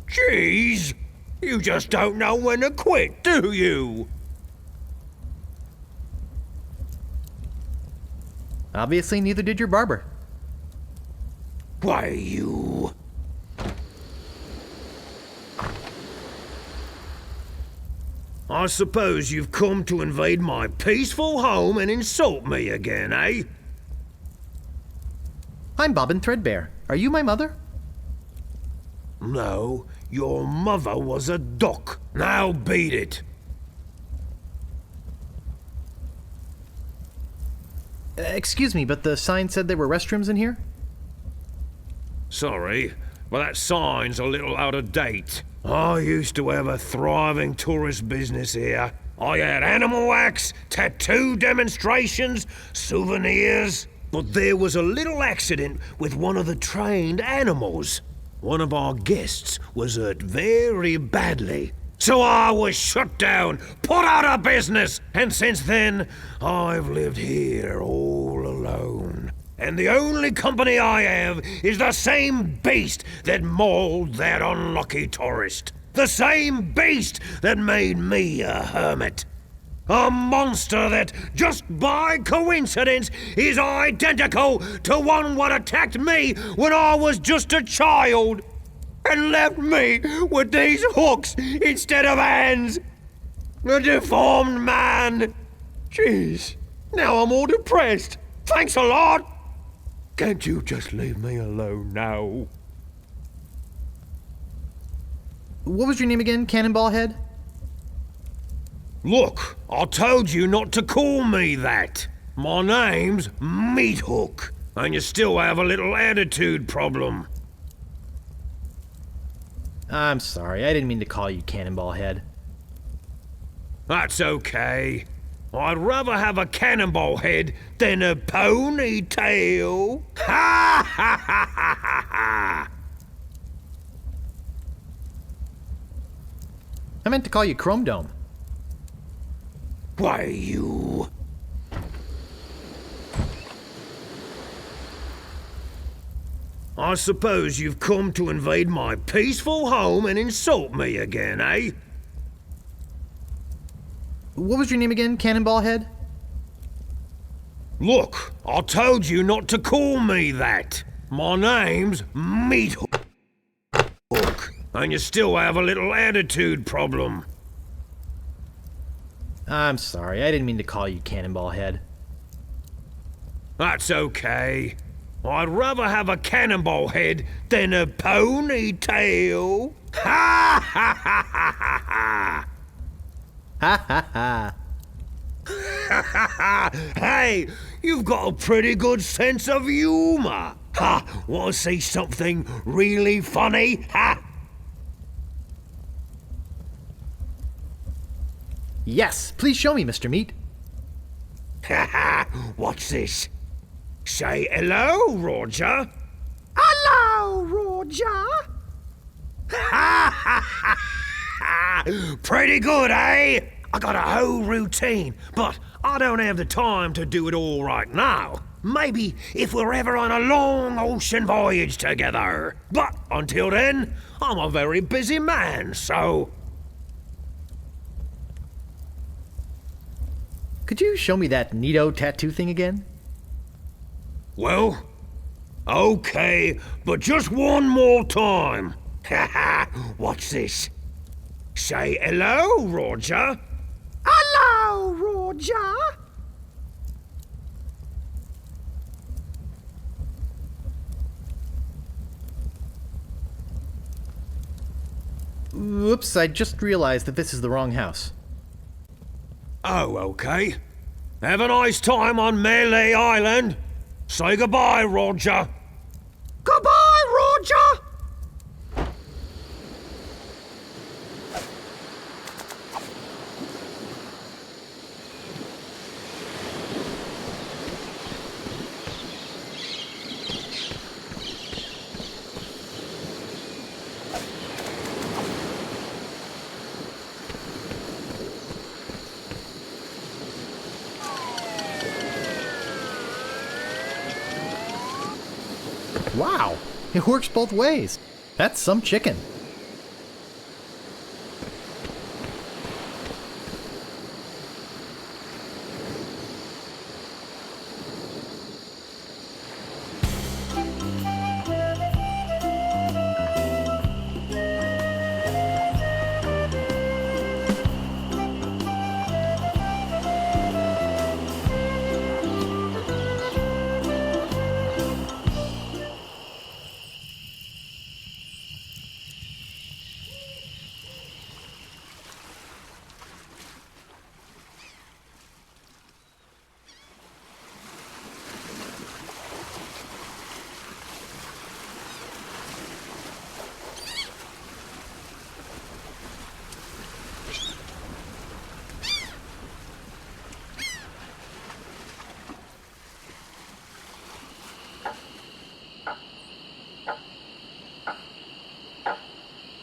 Jeez, you just don't know when to quit, do you? Obviously, neither did your barber. Why, you... I suppose you've come to invade my peaceful home and insult me again, eh? I'm Bobbin Threadbare. Are you my mother? No, your mother was a duck. Now beat it. Excuse me, but the sign said there were restrooms in here? Sorry, but that sign's a little out of date. I used to have a thriving tourist business here. I had animal wax, tattoo demonstrations, souvenirs. But there was a little accident with one of the trained animals. One of our guests was hurt very badly. So I was shut down, put out of business, and since then, I've lived here all alone. And the only company I have is the same beast that mauled that unlucky tourist. The same beast that made me a hermit. A monster that, just by coincidence, is identical to one what attacked me when I was just a child and left me with these hooks instead of hands. A deformed man. Jeez, now I'm all depressed. Thanks a lot. Can't you just leave me alone now? What was your name again, Cannonball Head? Look, I told you not to call me that. My name's Meathook, and you still have a little attitude problem. I'm sorry, I didn't mean to call you Cannonball Head. That's okay. I'd rather have a cannonball head than a ponytail. Ha ha ha ha ha ha! I meant to call you Chrome Dome. Why, you... I suppose you've come to invade my peaceful home and insult me again, eh? What was your name again, Cannonball Head? Look, I told you not to call me that. My name's Meathook, and you still have a little attitude problem. I'm sorry, I didn't mean to call you Cannonball Head. That's okay. I'd rather have a cannonball head than a ponytail. Ha ha ha ha ha ha! Ha ha ha. Hey, you've got a pretty good sense of humor. Ha! Want to see something really funny? Ha! Yes, please show me, Mr. Meat. Ha ha! What's this? Say hello, Roger. Hello, Roger. Ha ha ha ha! Pretty good, eh? I got a whole routine, but I don't have the time to do it all right now. Maybe if we're ever on a long ocean voyage together. But until then, I'm a very busy man, so... Could you show me that neato tattoo thing again? Well, okay, but just one more time. Ha ha! What's this? Say hello, Roger. Hello, Roger. Oops, I just realized that this is the wrong house. Oh, okay. Have a nice time on Melee Island. Say goodbye, Roger. Goodbye, Roger! Wow, it works both ways. That's some chicken.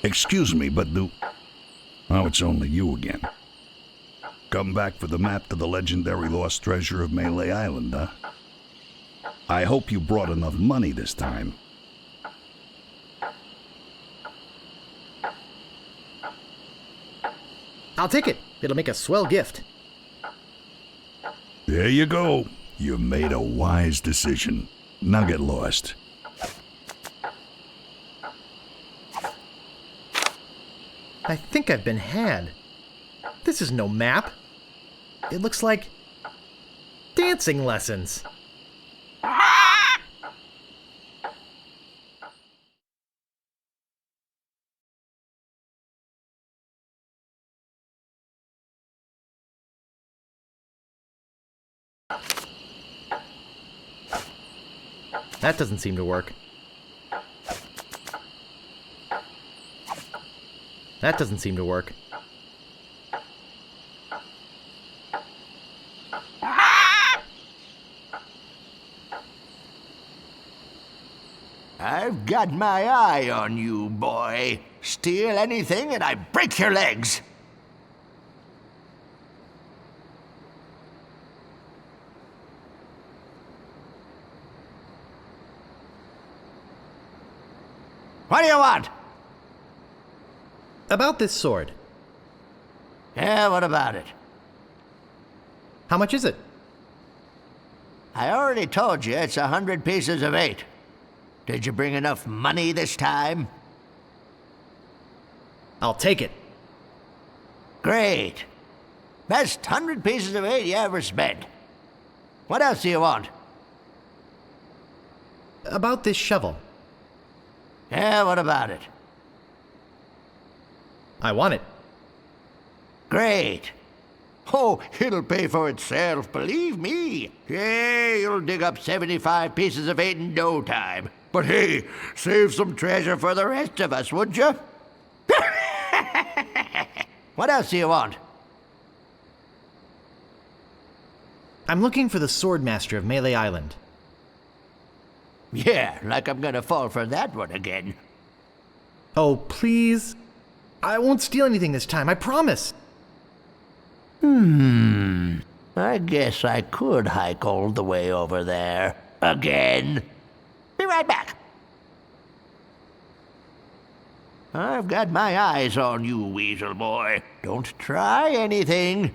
Excuse me, but Oh, it's only you again. Come back for the map to the legendary lost treasure of Melee Island, huh? I hope you brought enough money this time. I'll take it. It'll make a swell gift. There you go. You made a wise decision. Now get lost. I think I've been had. This is no map. It looks like dancing lessons. That doesn't seem to work. That doesn't seem to work. I've got my eye on you, boy. Steal anything and I break your legs. What do you want? About this sword. Yeah, what about it? How much is it? I already told you it's 100 pieces of 8. Did you bring enough money this time? I'll take it. Great. Best 100 pieces of 8 you ever spent. What else do you want? About this shovel. Yeah, what about it? I want it. Great. Oh, it'll pay for itself, believe me. Yeah, you'll dig up 75 pieces of it in no time. But hey, save some treasure for the rest of us, would you? What else do you want? I'm looking for the Swordmaster of Melee Island. Yeah, like I'm gonna fall for that one again. Oh, please. I won't steal anything this time, I promise. I guess I could hike all the way over there. Again. Be right back. I've got my eyes on you, Weasel Boy. Don't try anything.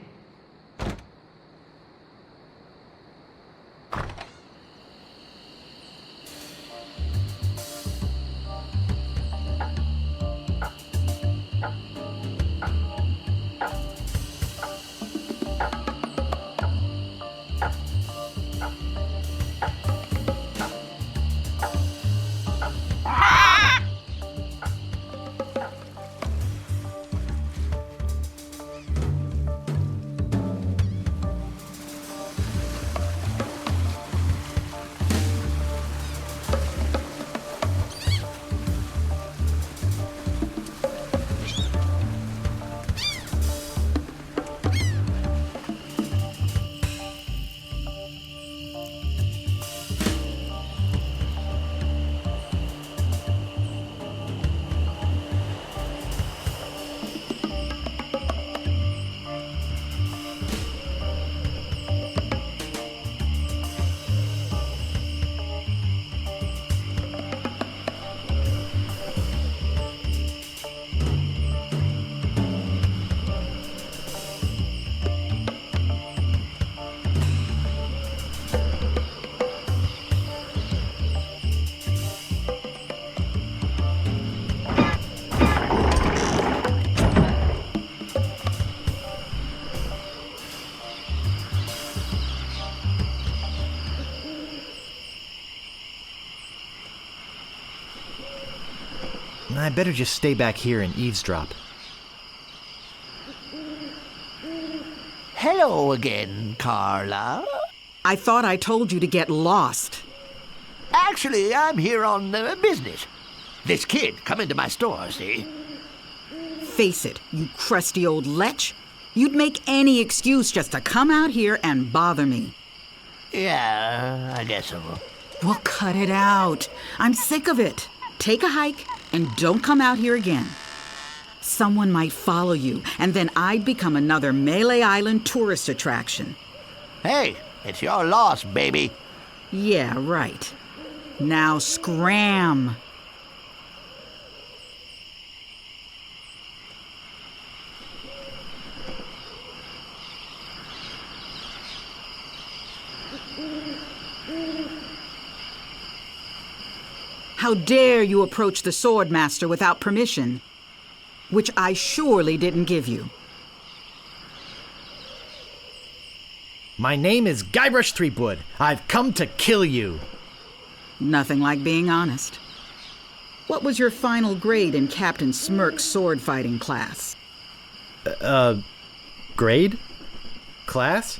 I better just stay back here and eavesdrop. Hello again, Carla. I thought I told you to get lost. Actually, I'm here on business. This kid come into my store, see? Face it, you crusty old lech. You'd make any excuse just to come out here and bother me. Yeah, I guess so. Well, cut it out. I'm sick of it. Take a hike and don't come out here again. Someone might follow you, and then I'd become another Melee Island tourist attraction. Hey, it's your loss, baby. Yeah, right. Now scram. How dare you approach the Swordmaster without permission? Which I surely didn't give you. My name is Guybrush Threepwood. I've come to kill you. Nothing like being honest. What was your final grade in Captain Smirk's sword fighting class? Grade? Class?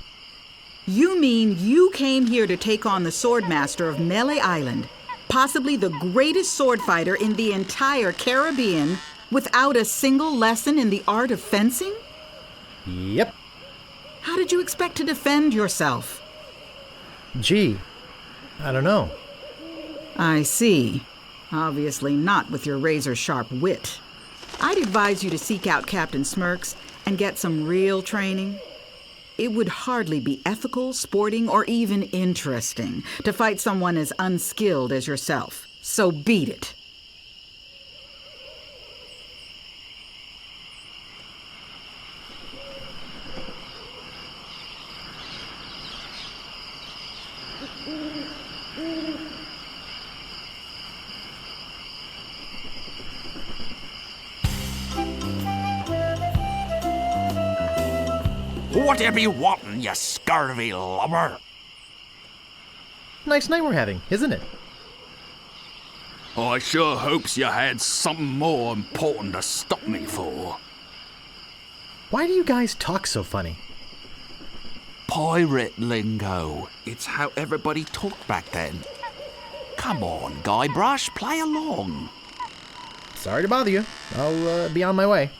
You mean you came here to take on the Swordmaster of Melee Island, possibly the greatest sword fighter in the entire Caribbean, without a single lesson in the art of fencing? Yep. How did you expect to defend yourself? Gee, I don't know. I see. Obviously not with your razor-sharp wit. I'd advise you to seek out Captain Smirk's and get some real training. It would hardly be ethical, sporting, or even interesting to fight someone as unskilled as yourself. So beat it. Whatever you wantin', you scurvy lubber? Nice night we're having, isn't it? I sure hopes you had something more important to stop me for. Why do you guys talk so funny? Pirate lingo. It's how everybody talked back then. Come on, Guybrush, play along. Sorry to bother you. I'll be on my way.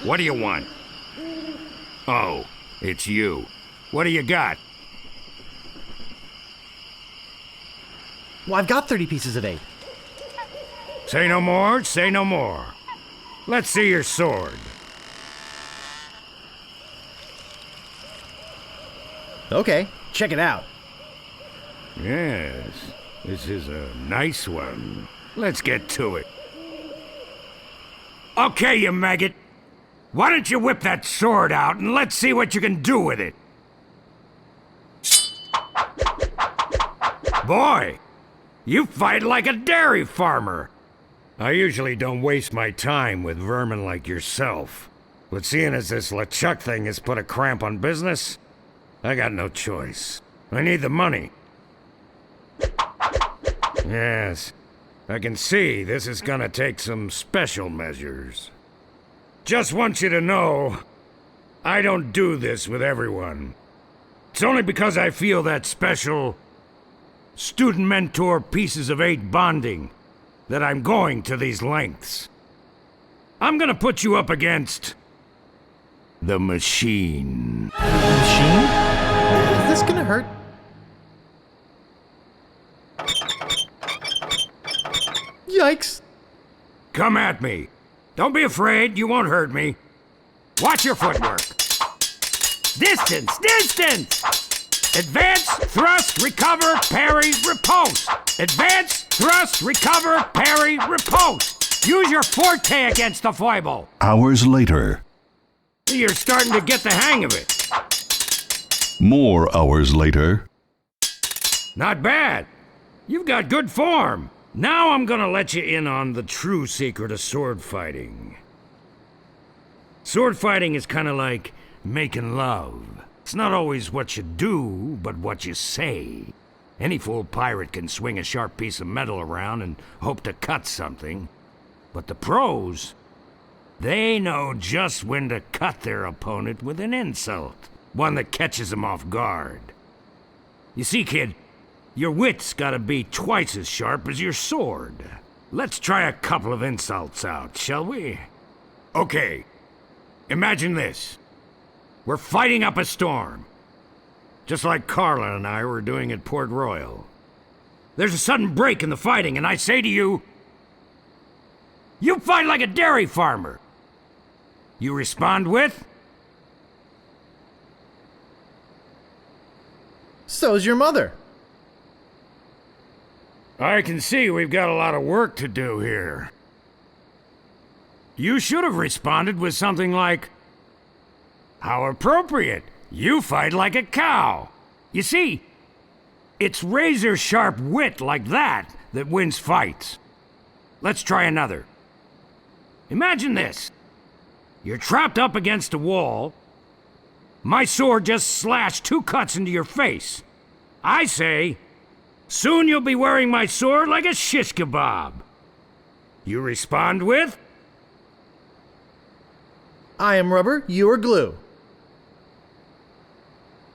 What do you want? Oh, it's you. What do you got? Well, I've got 30 pieces of 8. Say no more, say no more. Let's see your sword. Okay, check it out. Yes, this is a nice one. Let's get to it. Okay, you maggot. Why don't you whip that sword out and let's see what you can do with it? Boy, you fight like a dairy farmer. I usually don't waste my time with vermin like yourself. But seeing as this LeChuck thing has put a cramp on business, I got no choice. I need the money. Yes, I can see this is gonna take some special measures. Just want you to know, I don't do this with everyone. It's only because I feel that special student-mentor pieces of 8 bonding that I'm going to these lengths. I'm gonna put you up against the machine. The machine? Is this gonna hurt? Yikes! Come at me. Don't be afraid, you won't hurt me. Watch your footwork. Distance, distance! Advance, thrust, recover, parry, riposte. Advance, thrust, recover, parry, riposte. Use your forte against the foible. Hours later. You're starting to get the hang of it. More hours later. Not bad. You've got good form. Now I'm gonna let you in on the true secret of sword fighting. Sword fighting is kinda like making love. It's not always what you do, but what you say. Any fool pirate can swing a sharp piece of metal around and hope to cut something. But the pros, they know just when to cut their opponent with an insult. One that catches them off guard. You see, kid, your wit's gotta be twice as sharp as your sword. Let's try a couple of insults out, shall we? Okay, imagine this. We're fighting up a storm. Just like Carla and I were doing at Port Royal. There's a sudden break in the fighting, and I say to you, you fight like a dairy farmer. You respond with, So's your mother. I can see we've got a lot of work to do here. You should have responded with something like, how appropriate. You fight like a cow. You see, it's razor-sharp wit like that that wins fights. Let's try another. Imagine this. You're trapped up against a wall. My sword just slashed 2 cuts into your face. I say, soon you'll be wearing my sword like a shish kebab. You respond with, I am rubber, you are glue.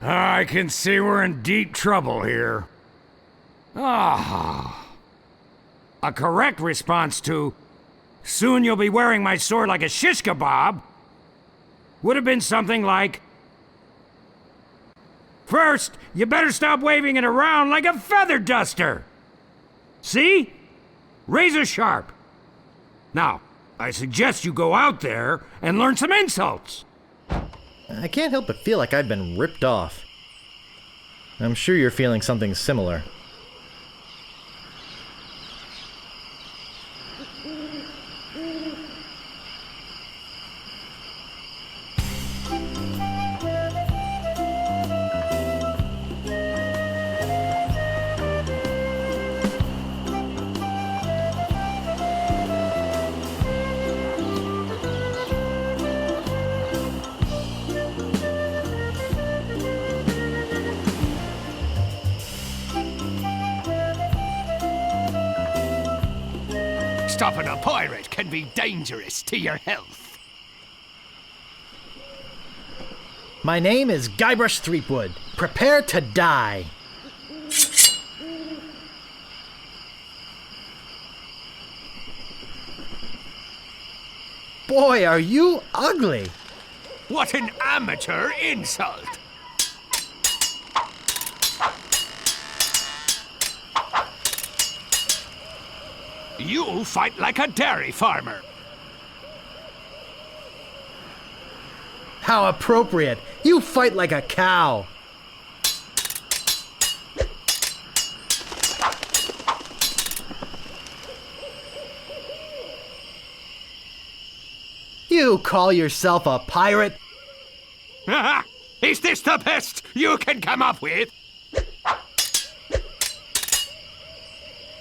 I can see we're in deep trouble here. Ah. A correct response to, soon you'll be wearing my sword like a shish kebab, would have been something like, first, you better stop waving it around like a feather duster. See? Razor sharp. Now, I suggest you go out there and learn some insults. I can't help but feel like I've been ripped off. I'm sure you're feeling something similar. Stopping a pirate can be dangerous to your health. My name is Guybrush Threepwood. Prepare to die. Boy, are you ugly! What an amateur insult! You fight like a dairy farmer. How appropriate! You fight like a cow! You call yourself a pirate? Is this the best you can come up with?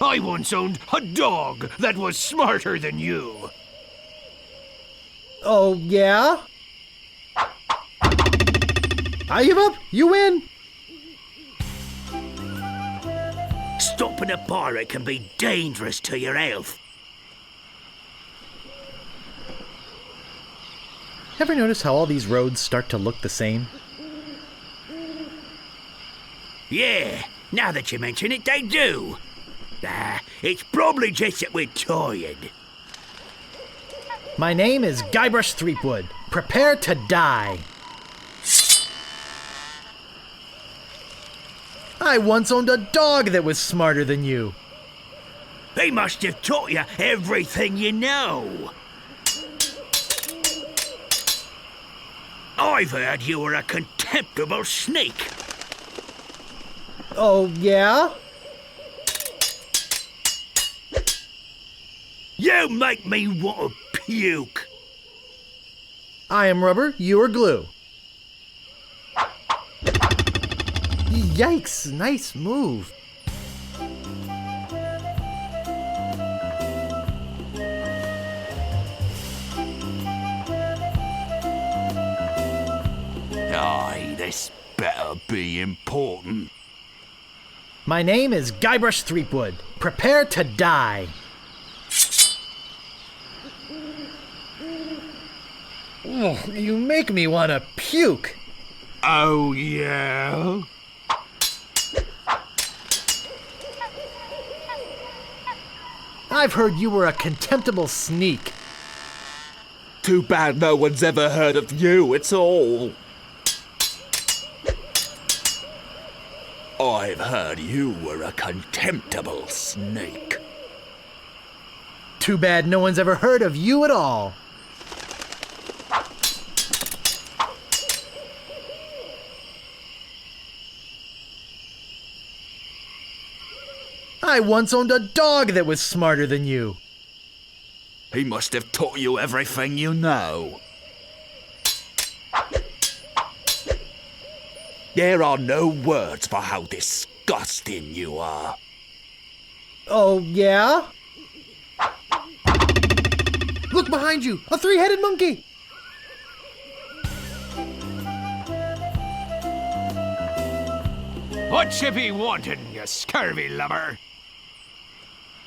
I once owned a dog that was smarter than you. Oh, yeah? I give up. You win. Stopping a pirate can be dangerous to your health. Ever notice how all these roads start to look the same? Yeah, now that you mention it, they do. It's probably just that we're tired. My name is Guybrush Threepwood. Prepare to die. I once owned a dog that was smarter than you. He must have taught you everything you know. I've heard you were a contemptible sneak. Oh, yeah? You make me want to puke. I am rubber, you are glue. Yikes, nice move. Aye, this better be important. My name is Guybrush Threepwood. Prepare to die. Oh, you make me want to puke. Oh, yeah? I've heard you were a contemptible sneak. Too bad no one's ever heard of you at all. I've heard you were a contemptible snake. Too bad no one's ever heard of you at all. I once owned a dog that was smarter than you. He must have taught you everything you know. There are no words for how disgusting you are. Oh, yeah? Look behind you! A three-headed monkey! What you be wanting, you scurvy lubber?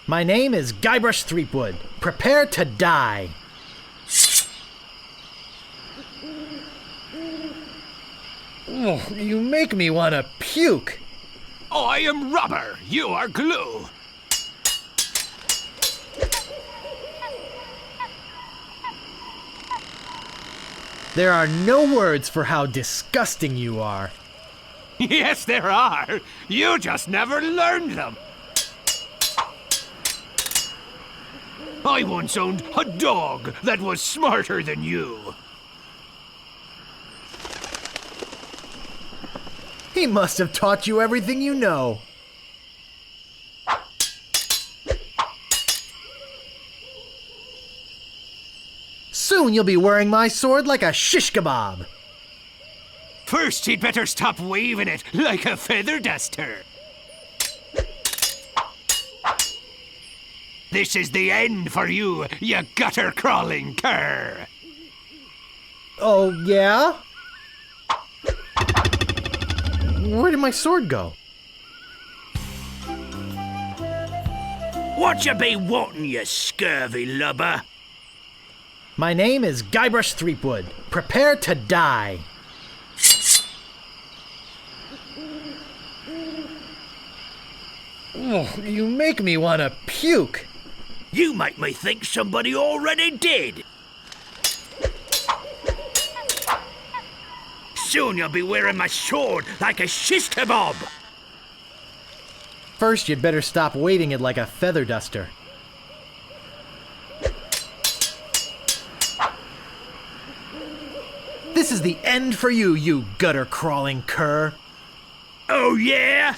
My name is Guybrush Threepwood. Prepare to die. Oh, you make me want to puke. I am rubber, you are glue. There are no words for how disgusting you are. Yes, there are. You just never learned them. I once owned a dog that was smarter than you. He must have taught you everything you know. Soon you'll be wearing my sword like a shish kebab. First, he'd better stop waving it like a feather duster. This is the end for you, you gutter-crawling cur. Oh, yeah? Where did my sword go? What you be wantin', you scurvy lubber? My name is Guybrush Threepwood. Prepare to die. Oh, you make me want to puke. You make me think somebody already did. Soon you'll be wearing my sword like a shish kebab. First, you'd better stop weighting it like a feather duster. This is the end for you, you gutter-crawling cur. Oh, yeah?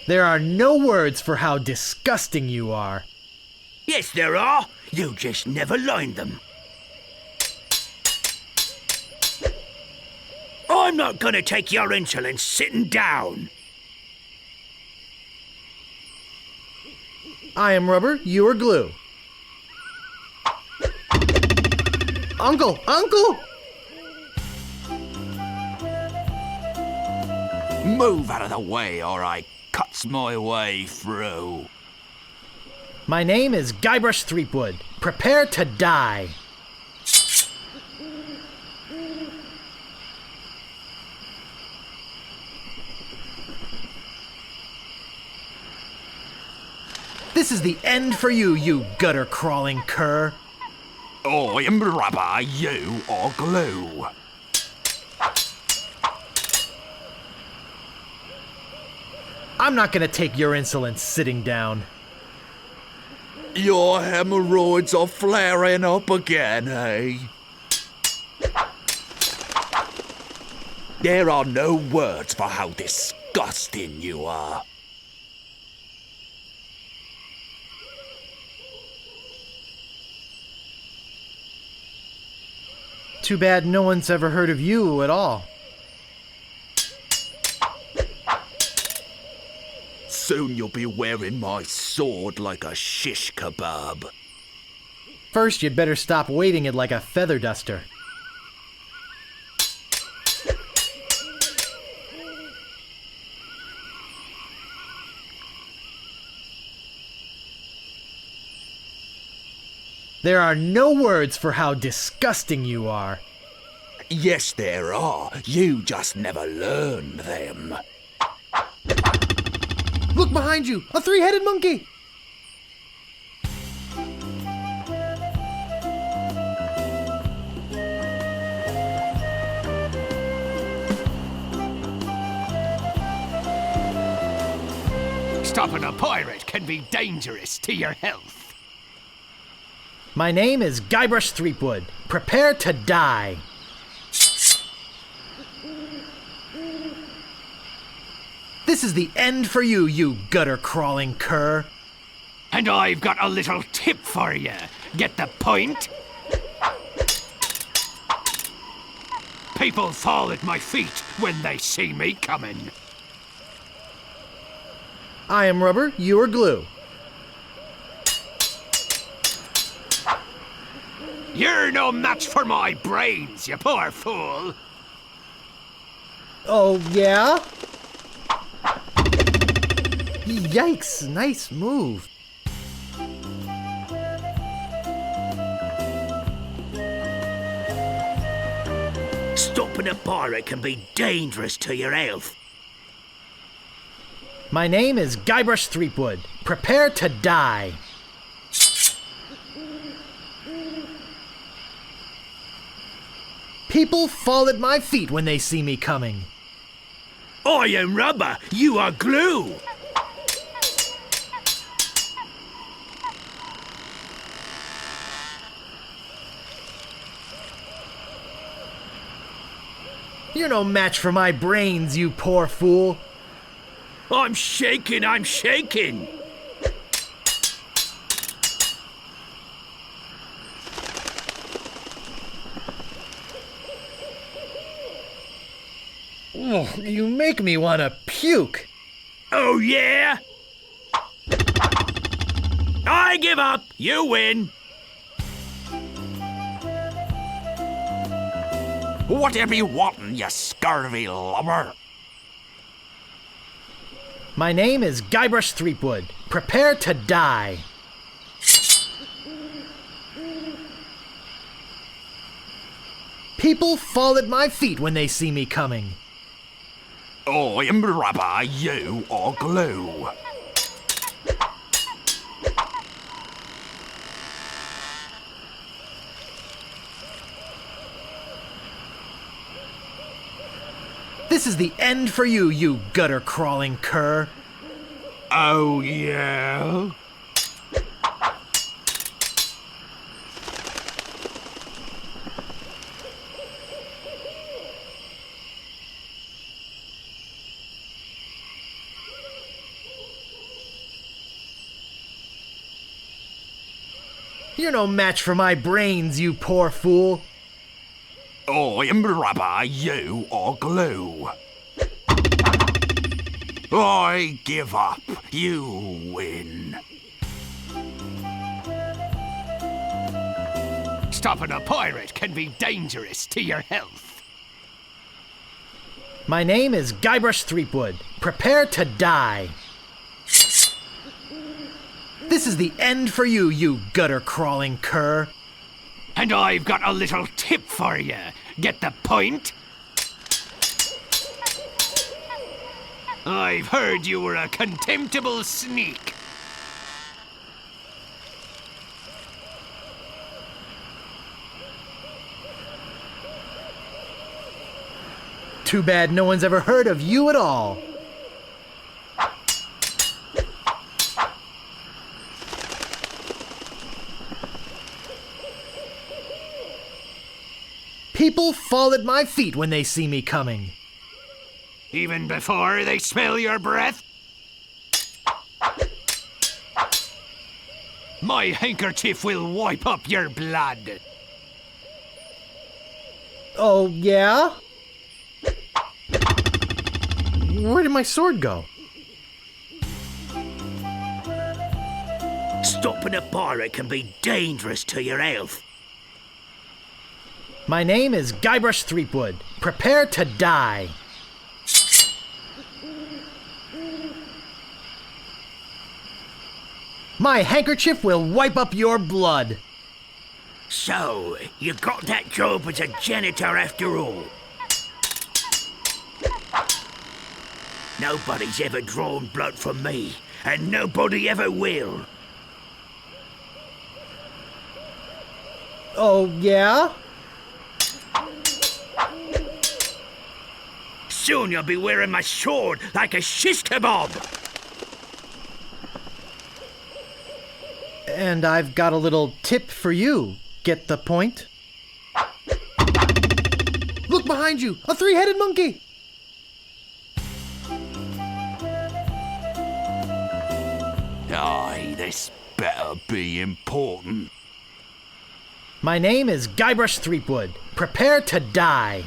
There are no words for how disgusting you are. Yes, there are. You just never learned them. I'm not gonna take your insolence sitting down. I am rubber, you are glue. Uncle! Uncle! Move out of the way or I cuts my way through. My name is Guybrush Threepwood. Prepare to die. This is the end for you, you gutter-crawling cur. I am rubber, you are glue. I'm not gonna take your insolence sitting down. Your hemorrhoids are flaring up again, eh? There are no words for how disgusting you are. Too bad no one's ever heard of you at all. Soon you'll be wearing my sword like a shish kebab. First, you'd better stop weighting it like a feather duster. There are no words for how disgusting you are. Yes, there are. You just never learned them. Look behind you! A three-headed monkey! Stopping a pirate can be dangerous to your health. My name is Guybrush Threepwood. Prepare to die. This is the end for you, you gutter-crawling cur. And I've got a little tip for you. Get the point? People fall at my feet when they see me coming. I am rubber, you are glue. You're no match for my brains, you poor fool. Oh, yeah? Yikes, nice move. Stopping a pirate can be dangerous to your health. My name is Guybrush Threepwood. Prepare to die. People fall at my feet when they see me coming. I am rubber, you are glue. You're no match for my brains, you poor fool. I'm shaking, I'm shaking. Oh, you make me want to puke. Oh, yeah? I give up. You win. Whatever you wantin', you scurvy lubber? My name is Guybrush Threepwood. Prepare to die. People fall at my feet when they see me coming. I'm rubber, you are glue. This is the end for you, you gutter-crawling cur. Oh, yeah? You're no match for my brains, you poor fool. I'm rubber, you are glue. I give up. You win. Stopping a pirate can be dangerous to your health. My name is Guybrush Threepwood. Prepare to die. This is the end for you, you gutter-crawling cur. And I've got a little tip for you. Get the point? I've heard you were a contemptible sneak. Too bad no one's ever heard of you at all. People fall at my feet when they see me coming. Even before they smell your breath? My handkerchief will wipe up your blood. Oh, yeah? Where did my sword go? Stopping a pirate can be dangerous to your health. My name is Guybrush Threepwood. Prepare to die. My handkerchief will wipe up your blood. So, you got that job as a janitor after all. Nobody's ever drawn blood from me, and nobody ever will. Oh, yeah? Soon you'll be wearing my sword like a shish kebab. And I've got a little tip for you. Get the point? Look behind you! A three-headed monkey! Aye, this better be important. My name is Guybrush Threepwood. Prepare to die.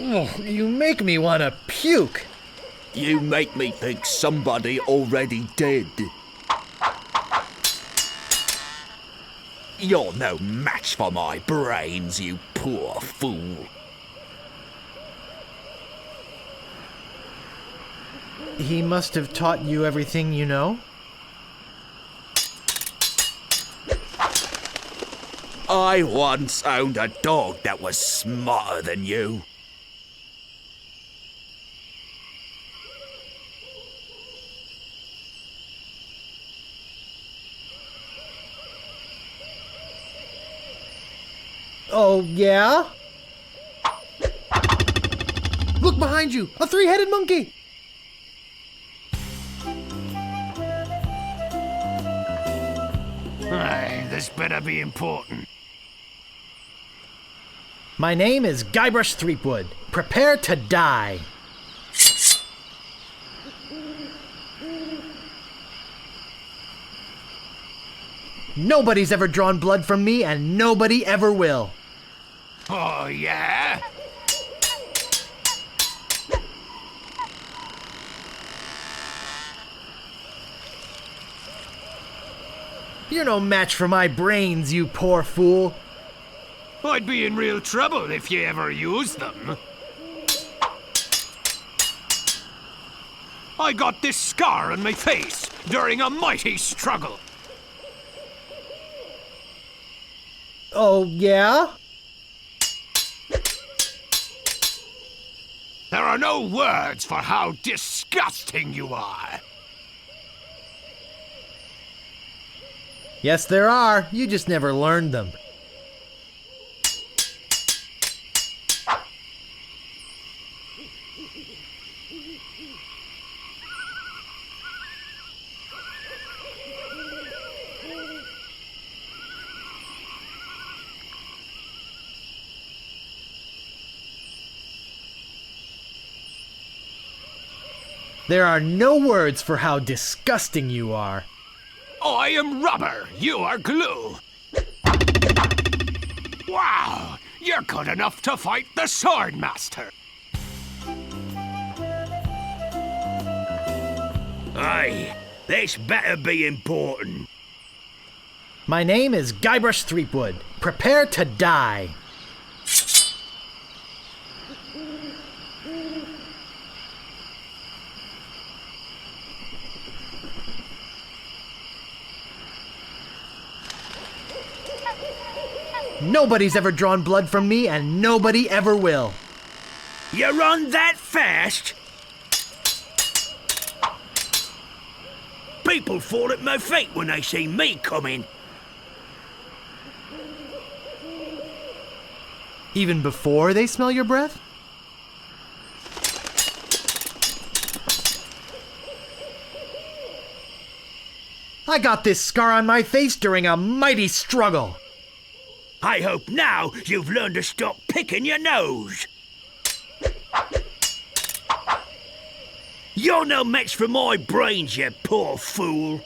Oh, you make me want to puke. You make me think somebody already did. You're no match for my brains, you poor fool. He must have taught you everything you know? I once owned a dog that was smarter than you. Oh, yeah? Look behind you! A three-headed monkey! Aye, this better be important. My name is Guybrush Threepwood. Prepare to die. Nobody's ever drawn blood from me, and nobody ever will. Oh, yeah? You're no match for my brains, you poor fool. I'd be in real trouble if you ever used them. I got this scar on my face during a mighty struggle. Oh, yeah? There are no words for how disgusting you are. Yes, there are. You just never learned them. There are no words for how disgusting you are. I am rubber, you are glue. Wow, you're good enough to fight the Sword Master. Aye, this better be important. My name is Guybrush Threepwood. Prepare to die. Nobody's ever drawn blood from me, and nobody ever will. You run that fast? People fall at my feet when they see me coming. Even before they smell your breath? I got this scar on my face during a mighty struggle. I hope now you've learned to stop picking your nose. You're no match for my brains, you poor fool.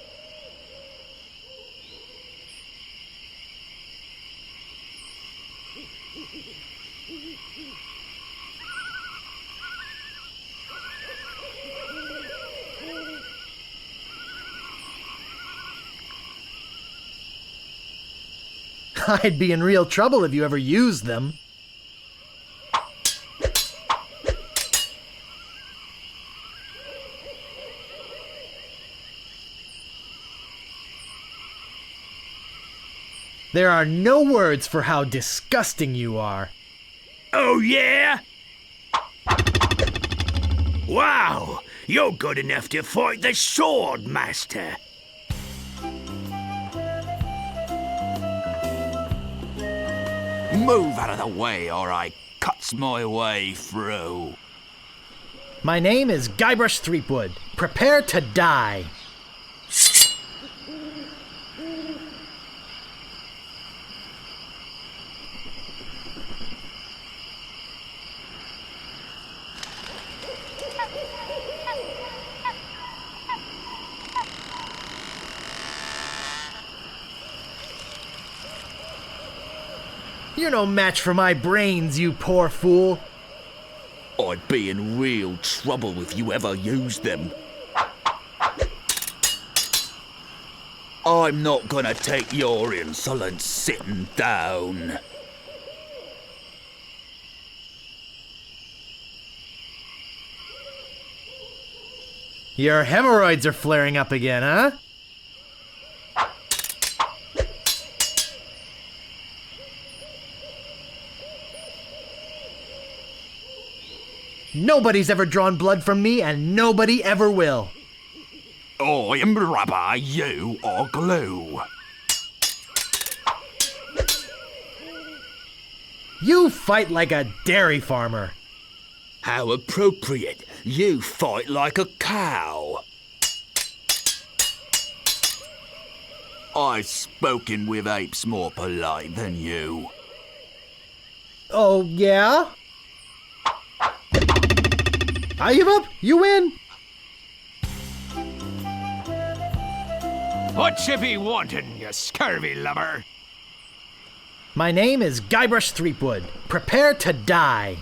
I'd be in real trouble if you ever used them. There are no words for how disgusting you are. Oh, yeah? Wow, you're good enough to fight the Sword Master. Move out of the way or I cuts my way through. My name is Guybrush Threepwood. Prepare to die. You're no match for my brains, you poor fool. I'd be in real trouble if you ever used them. I'm not gonna take your insolence sitting down. Your hemorrhoids are flaring up again, huh? Nobody's ever drawn blood from me, and nobody ever will. I am rubber, you are glue. You fight like a dairy farmer. How appropriate. You fight like a cow. I've spoken with apes more polite than you. Oh, yeah? I give up. You win. What you be wanting, you scurvy lubber? My name is Guybrush Threepwood. Prepare to die.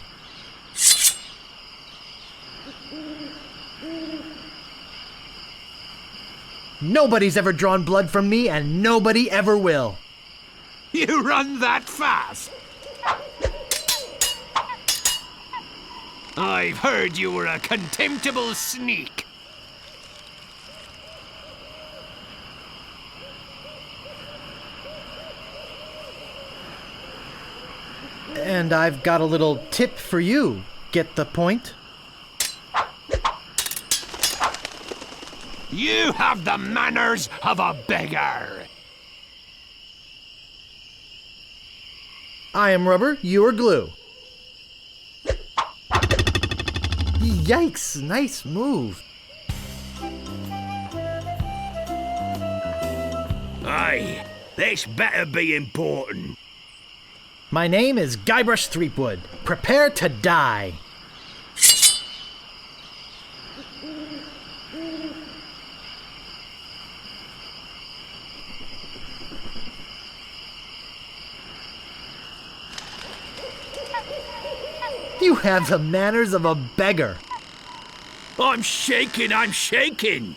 Nobody's ever drawn blood from me, and nobody ever will. You run that fast? I've heard you were a contemptible sneak. And I've got a little tip for you. Get the point? You have the manners of a beggar. I am rubber, you are glue. Yikes, nice move. Aye, this better be important. My name is Guybrush Threepwood. Prepare to die. You have the manners of a beggar. I'm shaking, I'm shaking.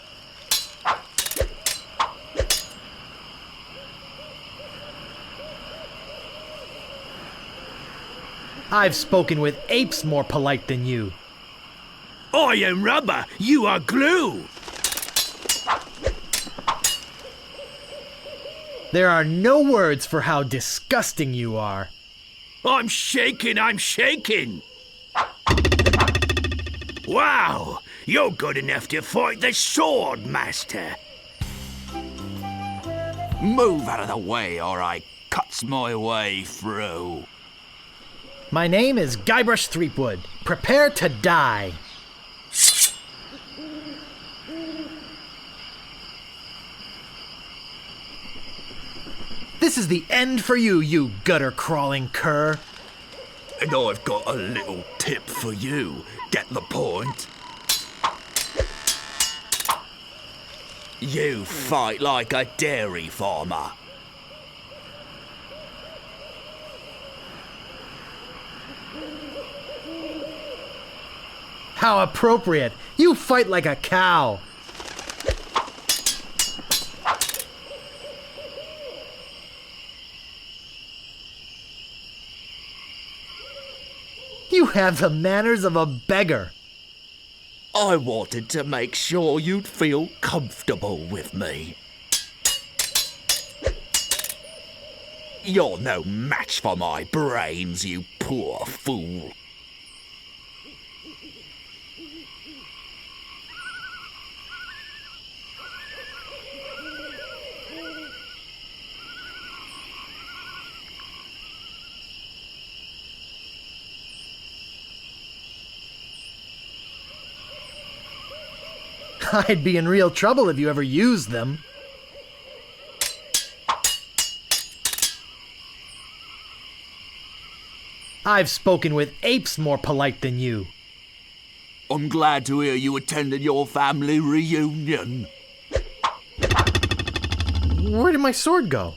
I've spoken with apes more polite than you. I am rubber, you are glue. There are no words for how disgusting you are. I'm shaking, I'm shaking. Wow, you're good enough to fight the sword, master. Move out of the way or I cuts my way through. My name is Guybrush Threepwood. Prepare to die. This is the end for you, you gutter-crawling cur. And I've got a little tip for you. Get the point? You fight like a dairy farmer. How appropriate. You fight like a cow. You have the manners of a beggar. I wanted to make sure you'd feel comfortable with me. You're no match for my brains, you poor fool. I'd be in real trouble if you ever used them. I've spoken with apes more polite than you. I'm glad to hear you attended your family reunion. Where did my sword go?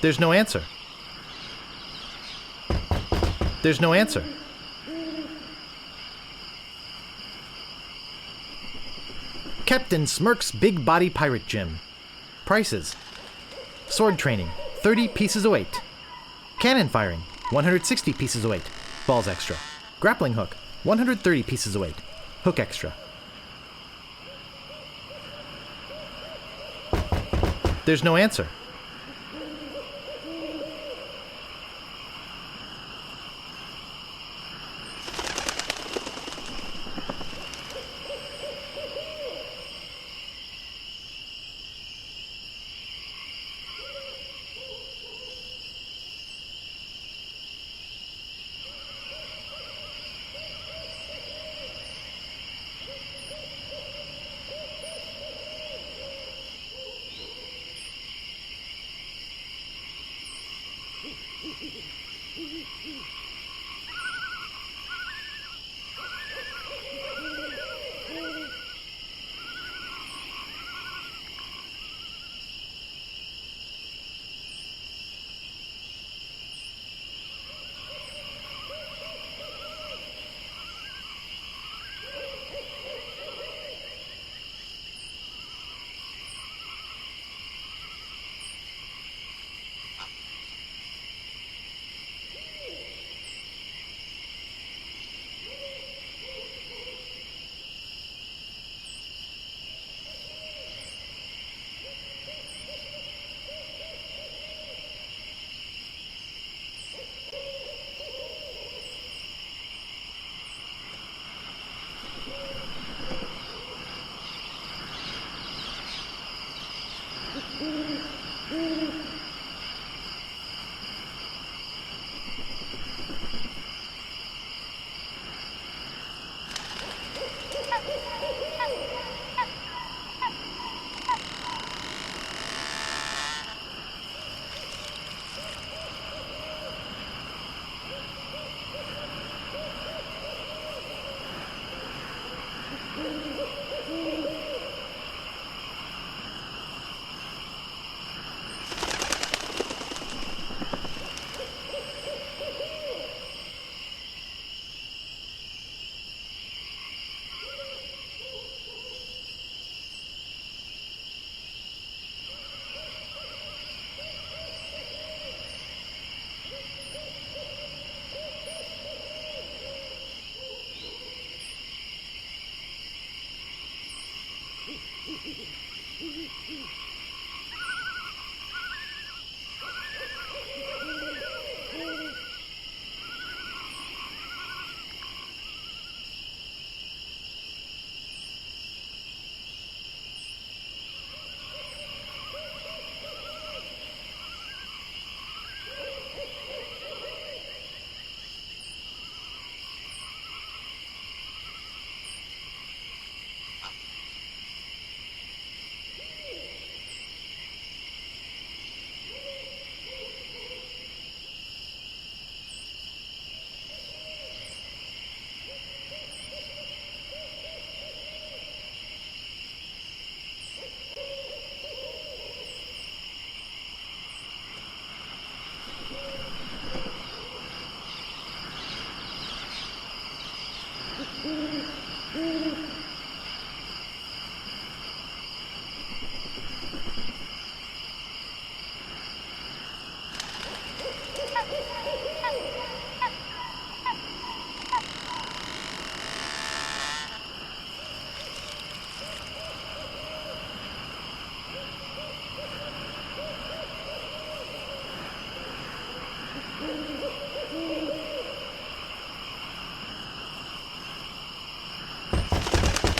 There's no answer. There's no answer. Captain Smirk's Big Body Pirate Gym. Prices. Sword training, 30 pieces of weight. Cannon firing, 160 pieces of weight. Balls extra. Grappling hook, 130 pieces of weight. Hook extra. There's no answer.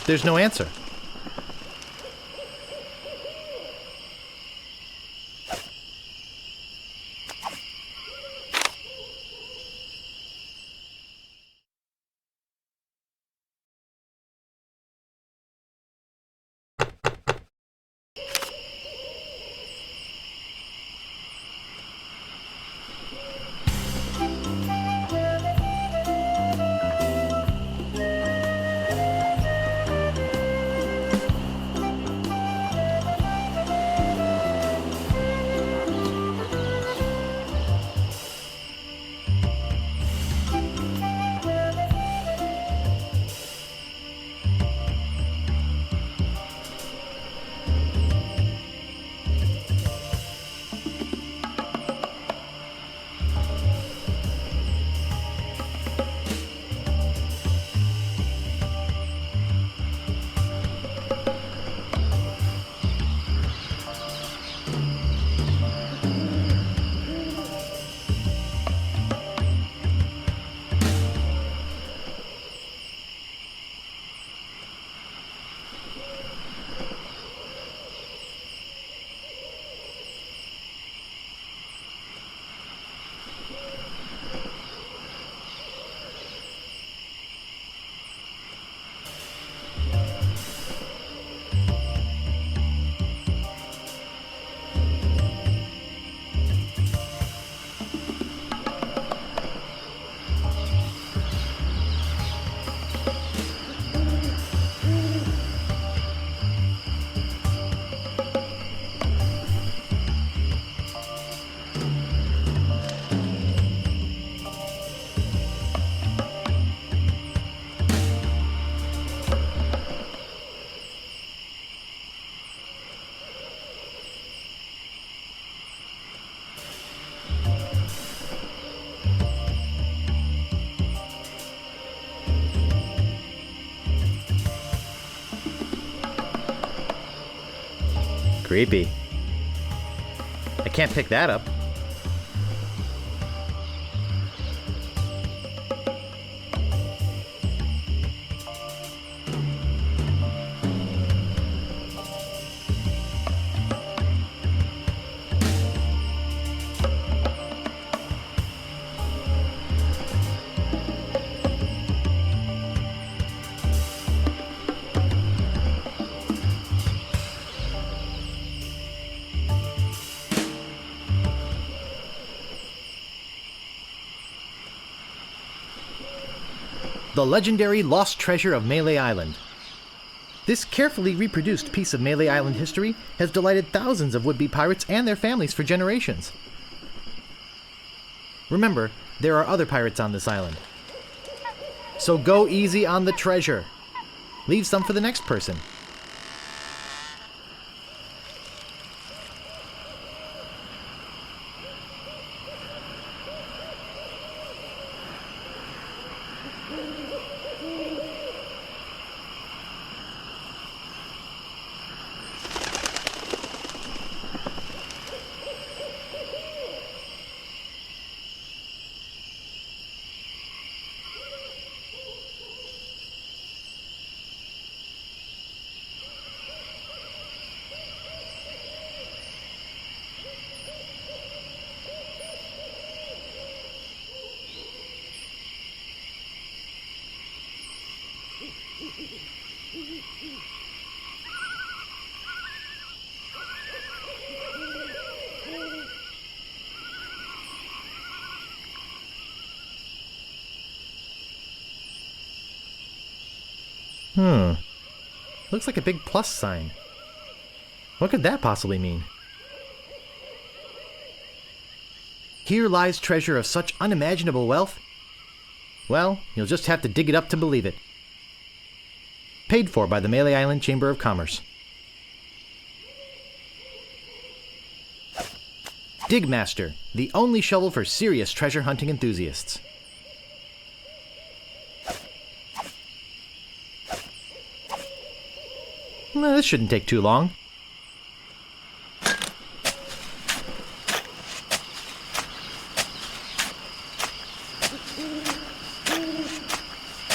There's no answer. Creepy. I can't pick that up. the legendary lost treasure of Melee Island. This carefully reproduced piece of Melee Island history has delighted thousands of would-be pirates and their families for generations. Remember, there are other pirates on this island. So go easy on the treasure. Leave some for the next person. Looks like a big plus sign. What could that possibly mean? Here lies treasure of such unimaginable wealth? Well, you'll just have to dig it up to believe it. Paid for by the Melee Island Chamber of Commerce. Digmaster, the only shovel for serious treasure hunting enthusiasts. Well, this shouldn't take too long.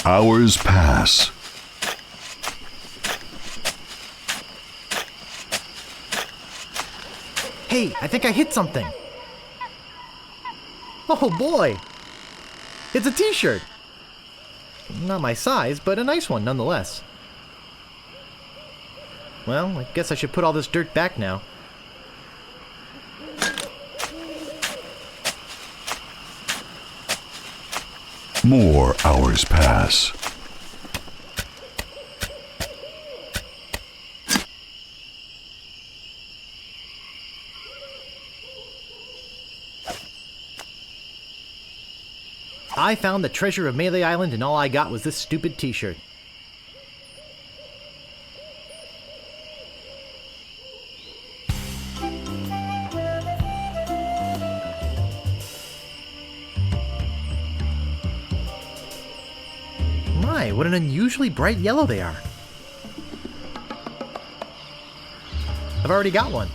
Hours pass. Hey, I think I hit something. Oh boy! It's a t-shirt! Not my size, but a nice one nonetheless. Well, I guess I should put all this dirt back now. More hours pass. I found the treasure of Melee Island and all I got was this stupid t-shirt. My, what an unusually bright yellow they are. I've already got one.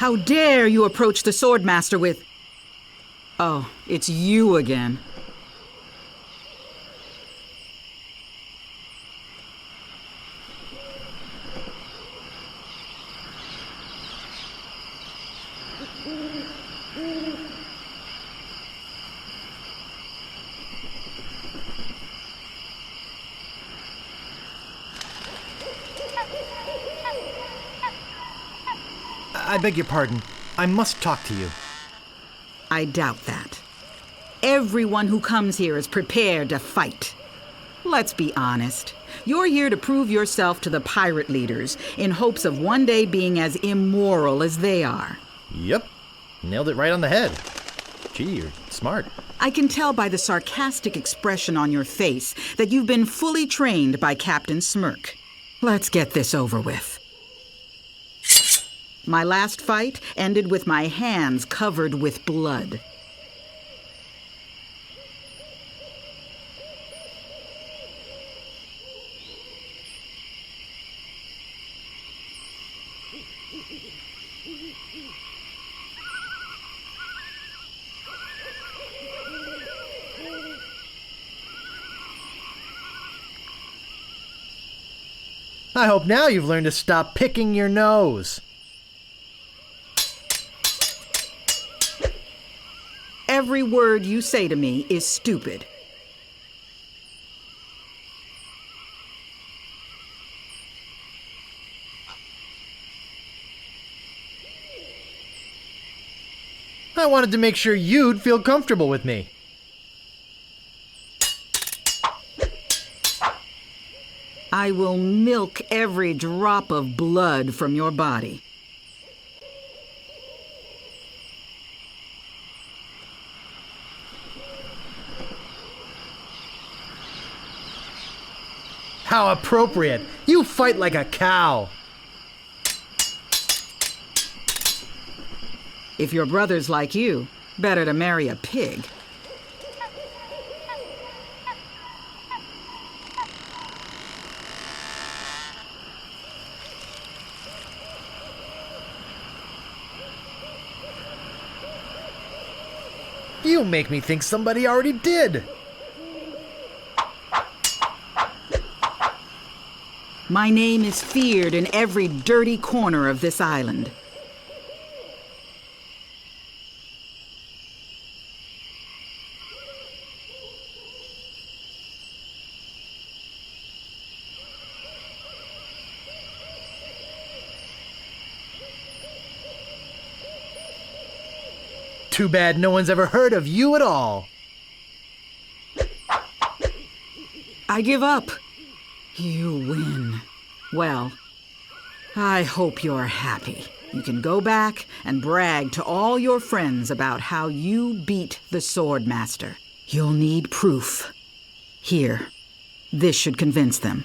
How dare you approach the Swordmaster with... Oh, it's you again. I beg your pardon. I must talk to you. I doubt that. Everyone who comes here is prepared to fight. Let's be honest. You're here to prove yourself to the pirate leaders in hopes of one day being as immoral as they are. Yep. Nailed it right on the head. Gee, you're smart. I can tell by the sarcastic expression on your face that you've been fully trained by Captain Smirk. Let's get this over with. My last fight ended with my hands covered with blood. I hope now you've learned to stop picking your nose. Every word you say to me is stupid. I wanted to make sure you'd feel comfortable with me. I will milk every drop of blood from your body. How appropriate! You fight like a cow! If your brother's like you, better to marry a pig. You make me think somebody already did! My name is feared in every dirty corner of this island. Too bad no one's ever heard of you at all. I give up. You win. Well, I hope you're happy. You can go back and brag to all your friends about how you beat the Swordmaster. You'll need proof. Here, this should convince them.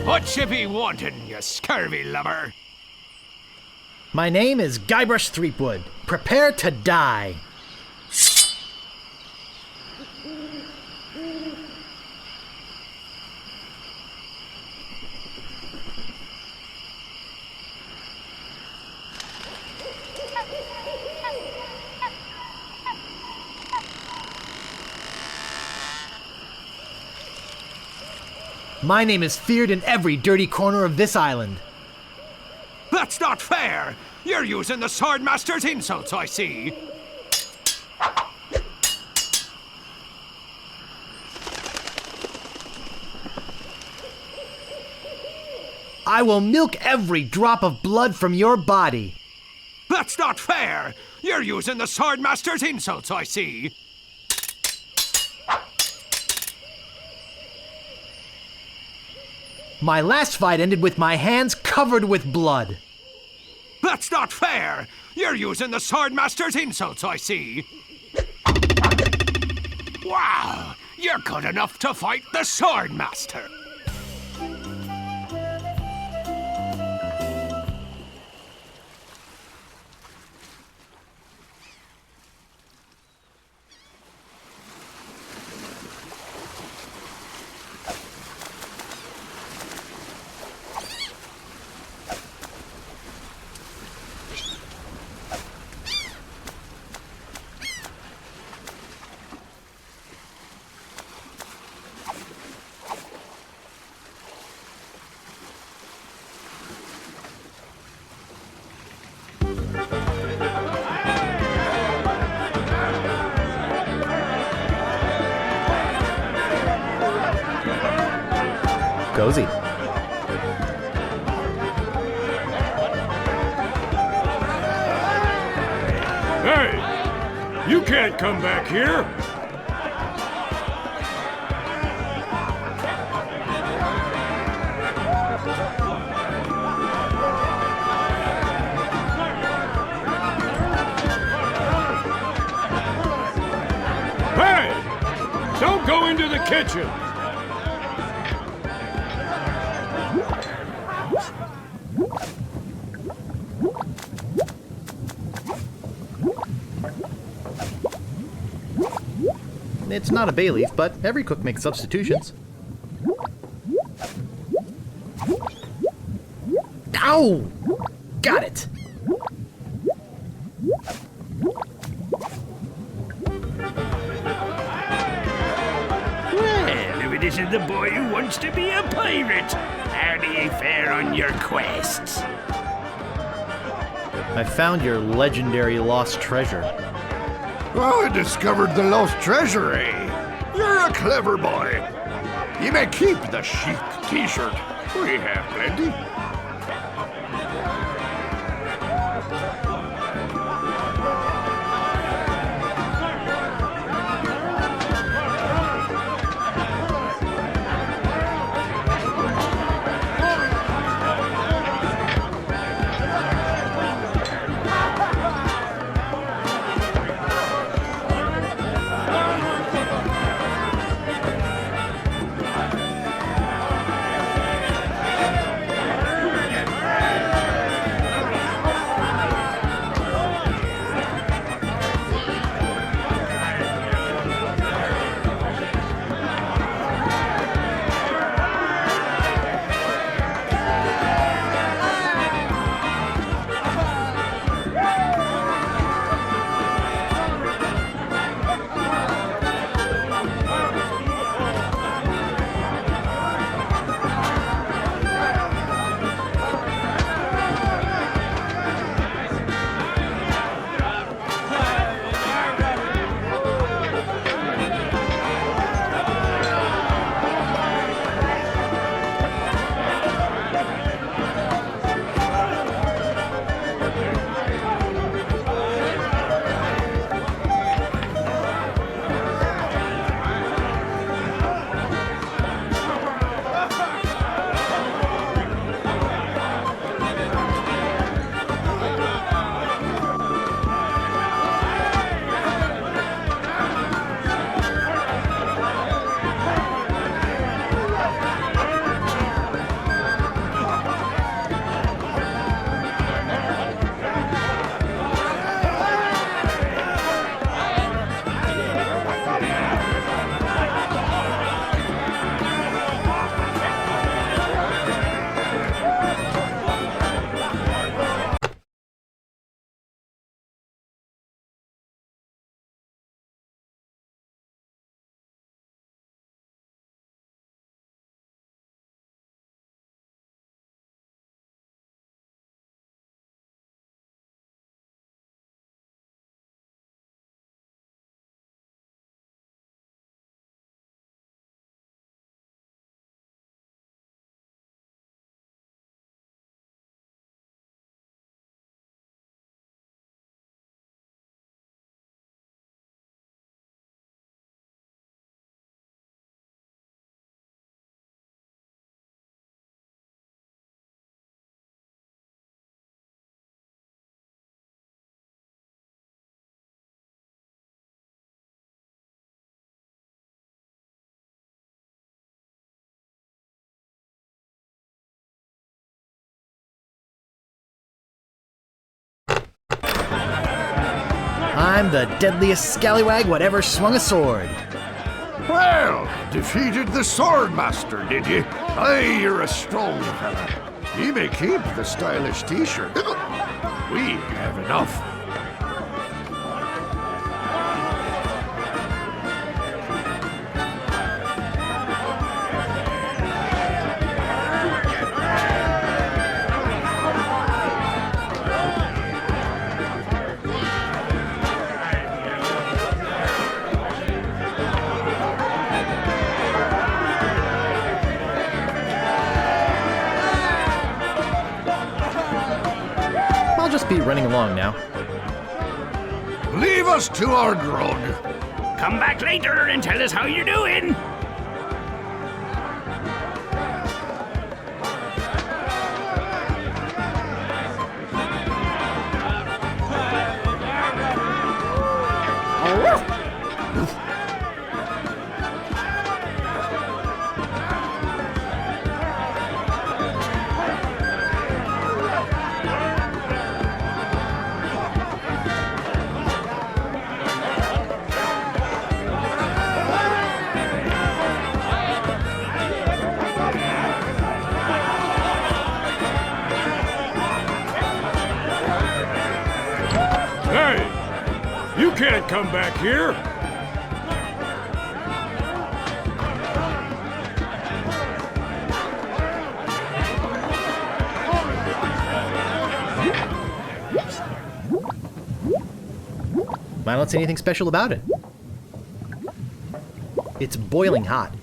What you be wanting, you scurvy lubber? My name is Guybrush Threepwood. Prepare to die. My name is feared in every dirty corner of this island. That's not fair! You're using the Swordmaster's insults, I see. I will milk every drop of blood from your body. That's not fair! You're using the Swordmaster's insults, I see. My last fight ended with my hands covered with blood. That's not fair! You're using the Swordmaster's insults, I see. Wow! You're good enough to fight the Swordmaster! Cozy. Hey! You can't come back here! kitchen! It's not a bay leaf, but every cook makes substitutions. Ow! Got it! Well, if it isn't the boy who wants to be a pirate, how do you fare on your quests? I found your legendary lost treasure. Oh, I discovered the lost treasure, eh? You're a clever boy. You may keep the chic t-shirt. We have plenty. I'm the deadliest scallywag whatever swung a sword. Well, defeated the Swordmaster, did you? Aye, you're a strong fella. You may keep the stylish t-shirt. We have enough. Just be running along now. Leave us to our grog. Come back later and tell us how you're doing. You can't come back here! I don't see anything special about it. It's boiling hot.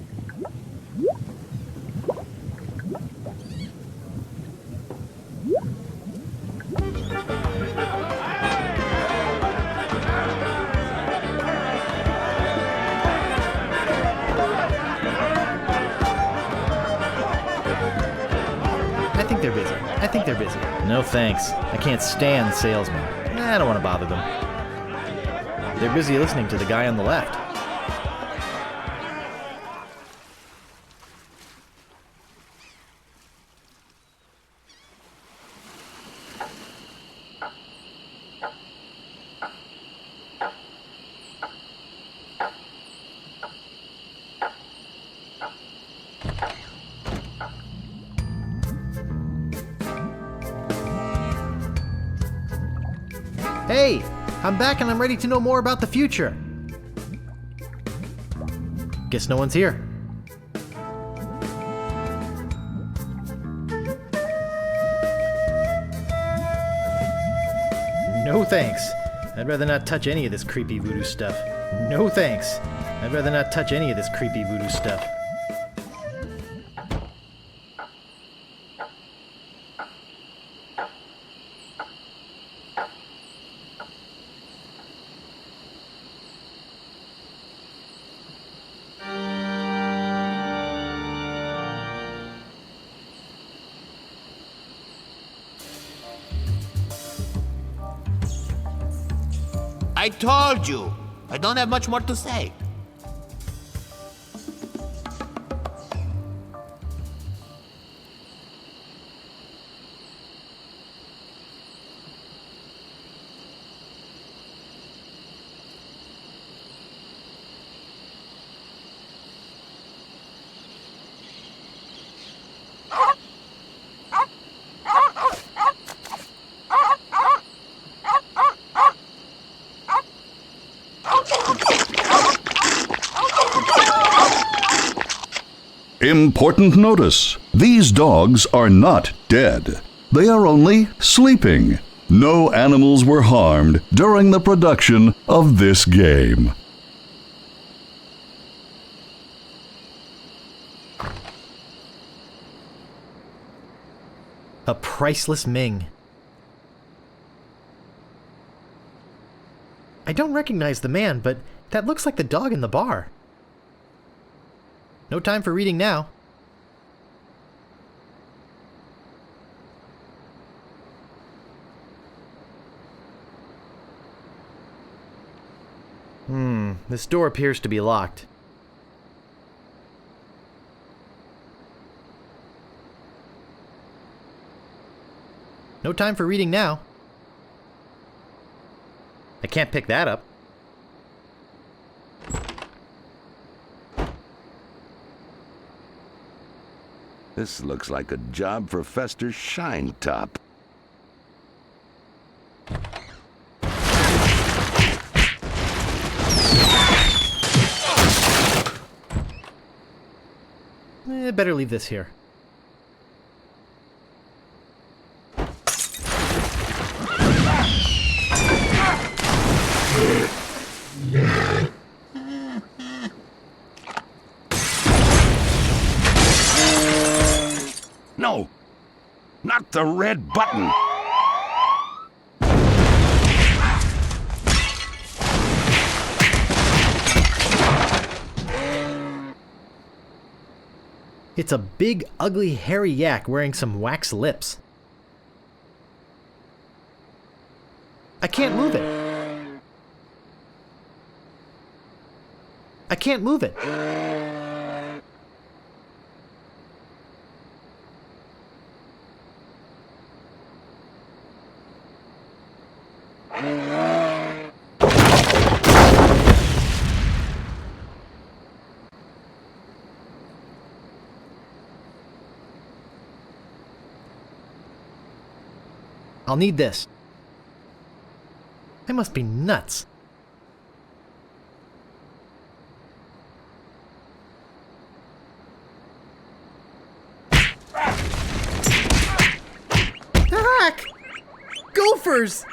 I think they're busy. No thanks. I can't stand salesmen. I don't want to bother them. They're busy listening to the guy on the left. Hey, I'm back and I'm ready to know more about the future. Guess no one's here. No thanks. I'd rather not touch any of this creepy voodoo stuff. No thanks. I'd rather not touch any of this creepy voodoo stuff. I told you! I don't have much more to say. Important notice. These dogs are not dead. They are only sleeping. No animals were harmed during the production of this game. A priceless Ming. I don't recognize the man, but that looks like the dog in the bar. No time for reading now. This door appears to be locked. No time for reading now. I can't pick that up. This looks like a job for Fester Shinetop. Better leave this here. No, not the red button. It's a big, ugly, hairy yak wearing some wax lips. I can't move it. I can't move it. I'll need this. I must be nuts. back! Gophers!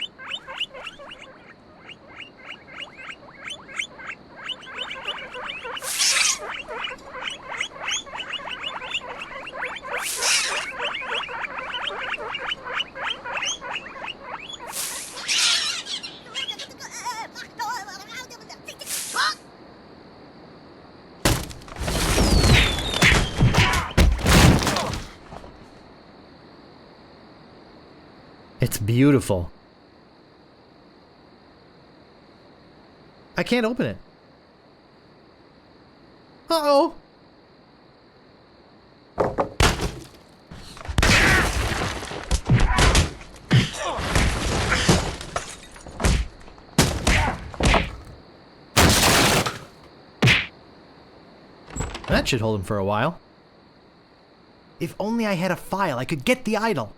It's beautiful. I can't open it. Uh-oh! That should hold him for a while. If only I had a file, I could get the idol.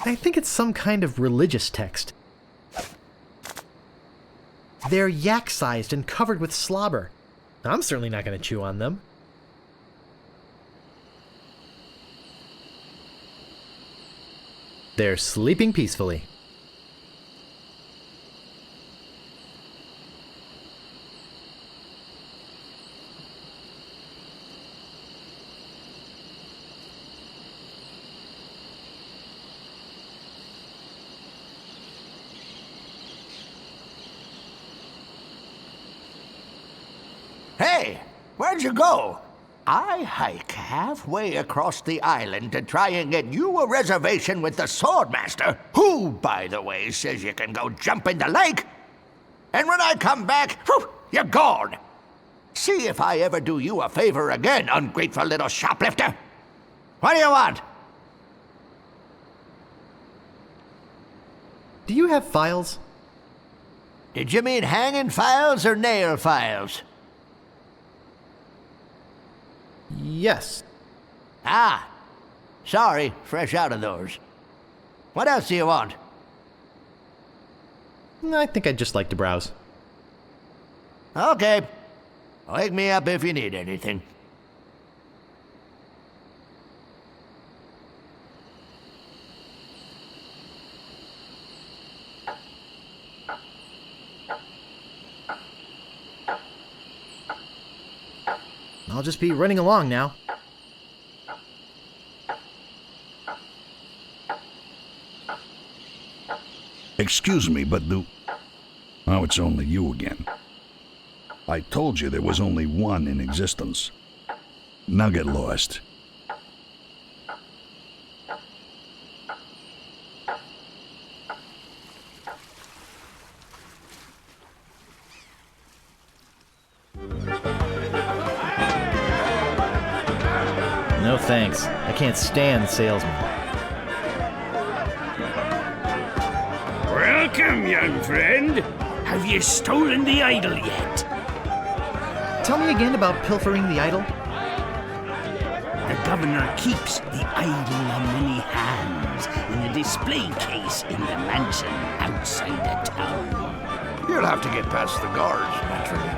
I think it's some kind of religious text. They're yak-sized and covered with slobber. I'm certainly not going to chew on them. They're sleeping peacefully. Hey, where'd you go? I hike halfway across the island to try and get you a reservation with the Swordmaster, who, by the way, says you can go jump in the lake. And when I come back, whew, you're gone. See if I ever do you a favor again, ungrateful little shoplifter. What do you want? Do you have files? Did you mean hanging files or nail files? Yes. Ah, sorry, fresh out of those. What else do you want? I think I'd just like to browse. Okay. Wake me up if you need anything. I'll just be running along now. Excuse me, but Oh, it's only you again. I told you there was only one in existence. Now get lost. No thanks. I can't stand salesmen. Welcome, young friend. Have you stolen the idol yet? Tell me again about pilfering the idol. The governor keeps the idol on many hands in a display case in the mansion outside the town. You'll have to get past the guards, naturally.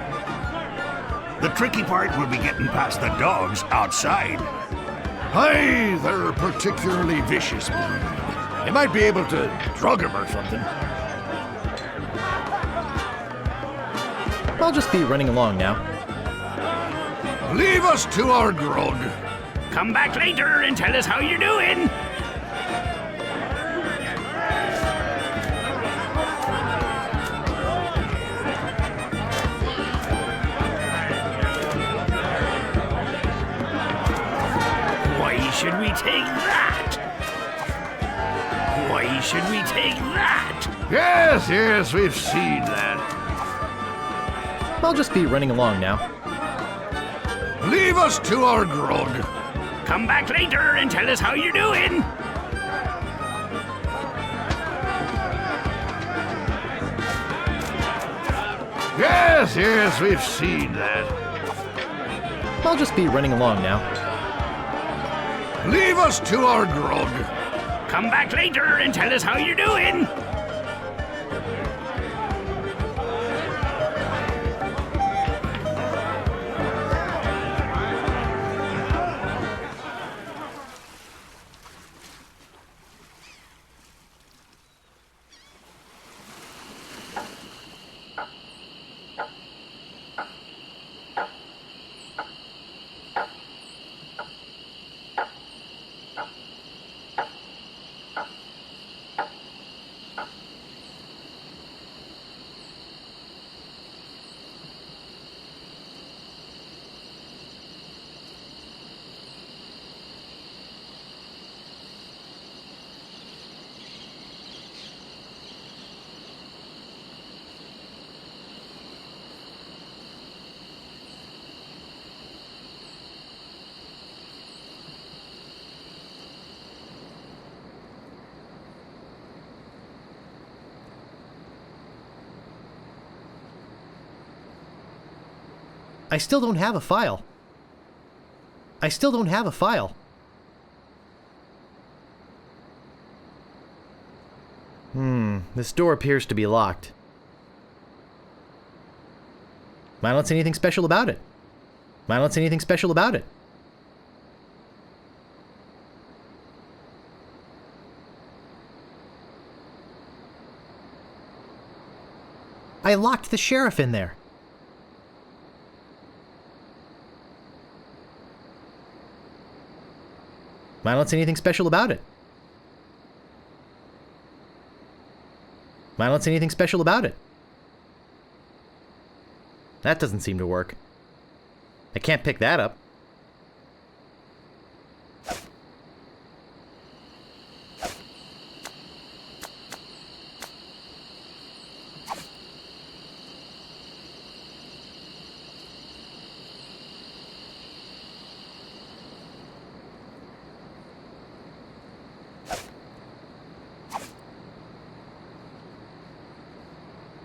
The tricky part will be getting past the dogs outside. Hey, they're a particularly vicious breed. You might be able to drug him or something. I'll just be running along now. Leave us to our grog. Come back later and tell us how you're doing. Why should we take that? Why should we take that? Yes, we've seen that. I'll just be running along now. Leave us to our grog. Come back later and tell us how you're doing. Yes, we've seen that. I'll just be running along now. Leave us to our grog. Come back later and tell us how you're doing. I still don't have a file. I still don't have a file. This door appears to be locked. I don't see anything special about it. I don't see anything special about it. I locked the sheriff in there. I don't see anything special about it. I don't see anything special about it. That doesn't seem to work. I can't pick that up.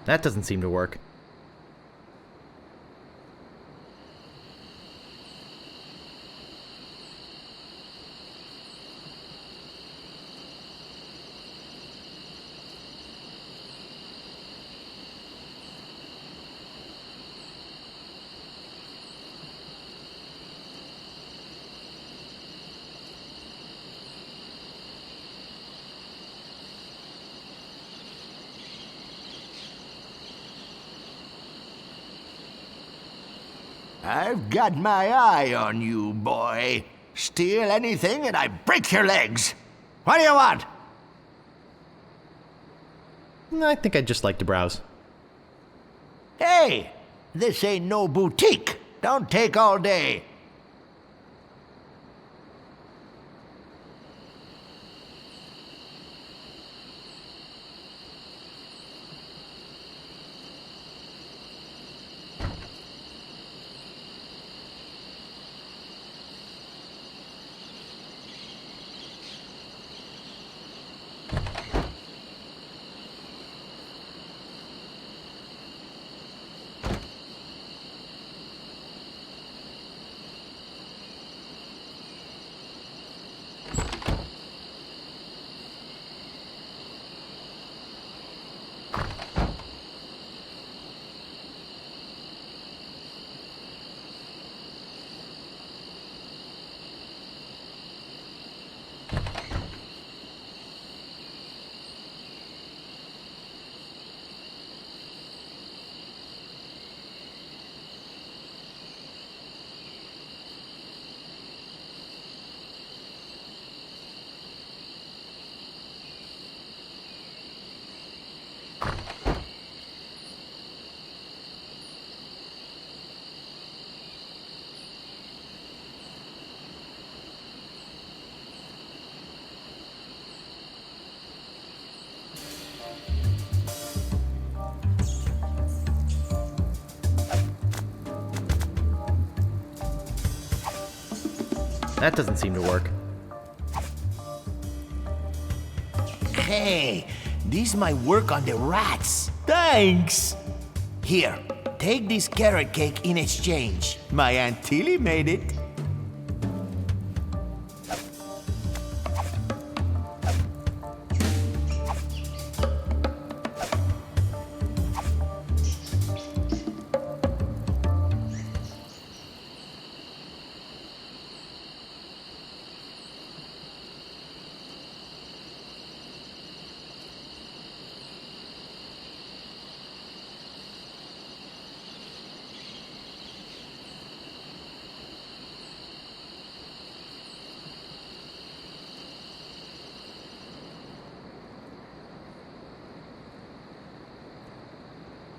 That doesn't seem to work. I've got my eye on you, boy. Steal anything and I break your legs. What do you want? I think I'd just like to browse. Hey, this ain't no boutique. Don't take all day. That doesn't seem to work. Hey, this might work on the rats. Thanks. Here, take this carrot cake in exchange. My Aunt Tilly made it.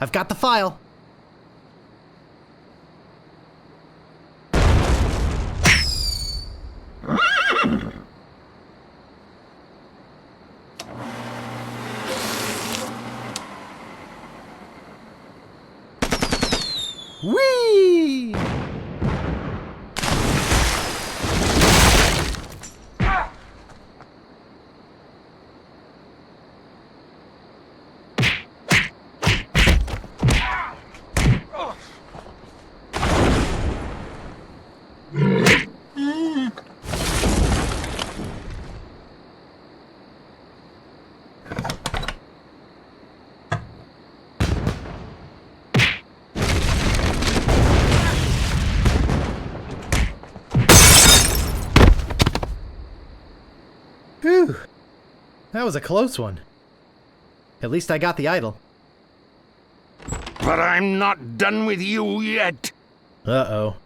I've got the file. Whee! That was a close one. At least I got the idol. But I'm not done with you yet. Uh-oh.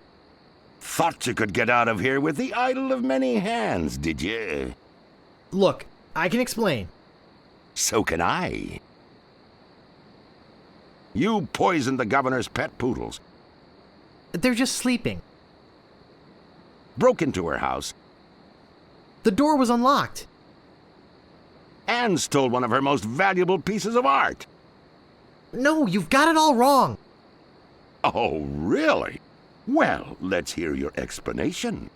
Thought you could get out of here with the idol of many hands, did you? Look, I can explain. So can I. You poisoned the governor's pet poodles. They're just sleeping. Broke into her house. The door was unlocked. And stole one of her most valuable pieces of art. No, you've got it all wrong. Oh, really? Well, let's hear your explanation.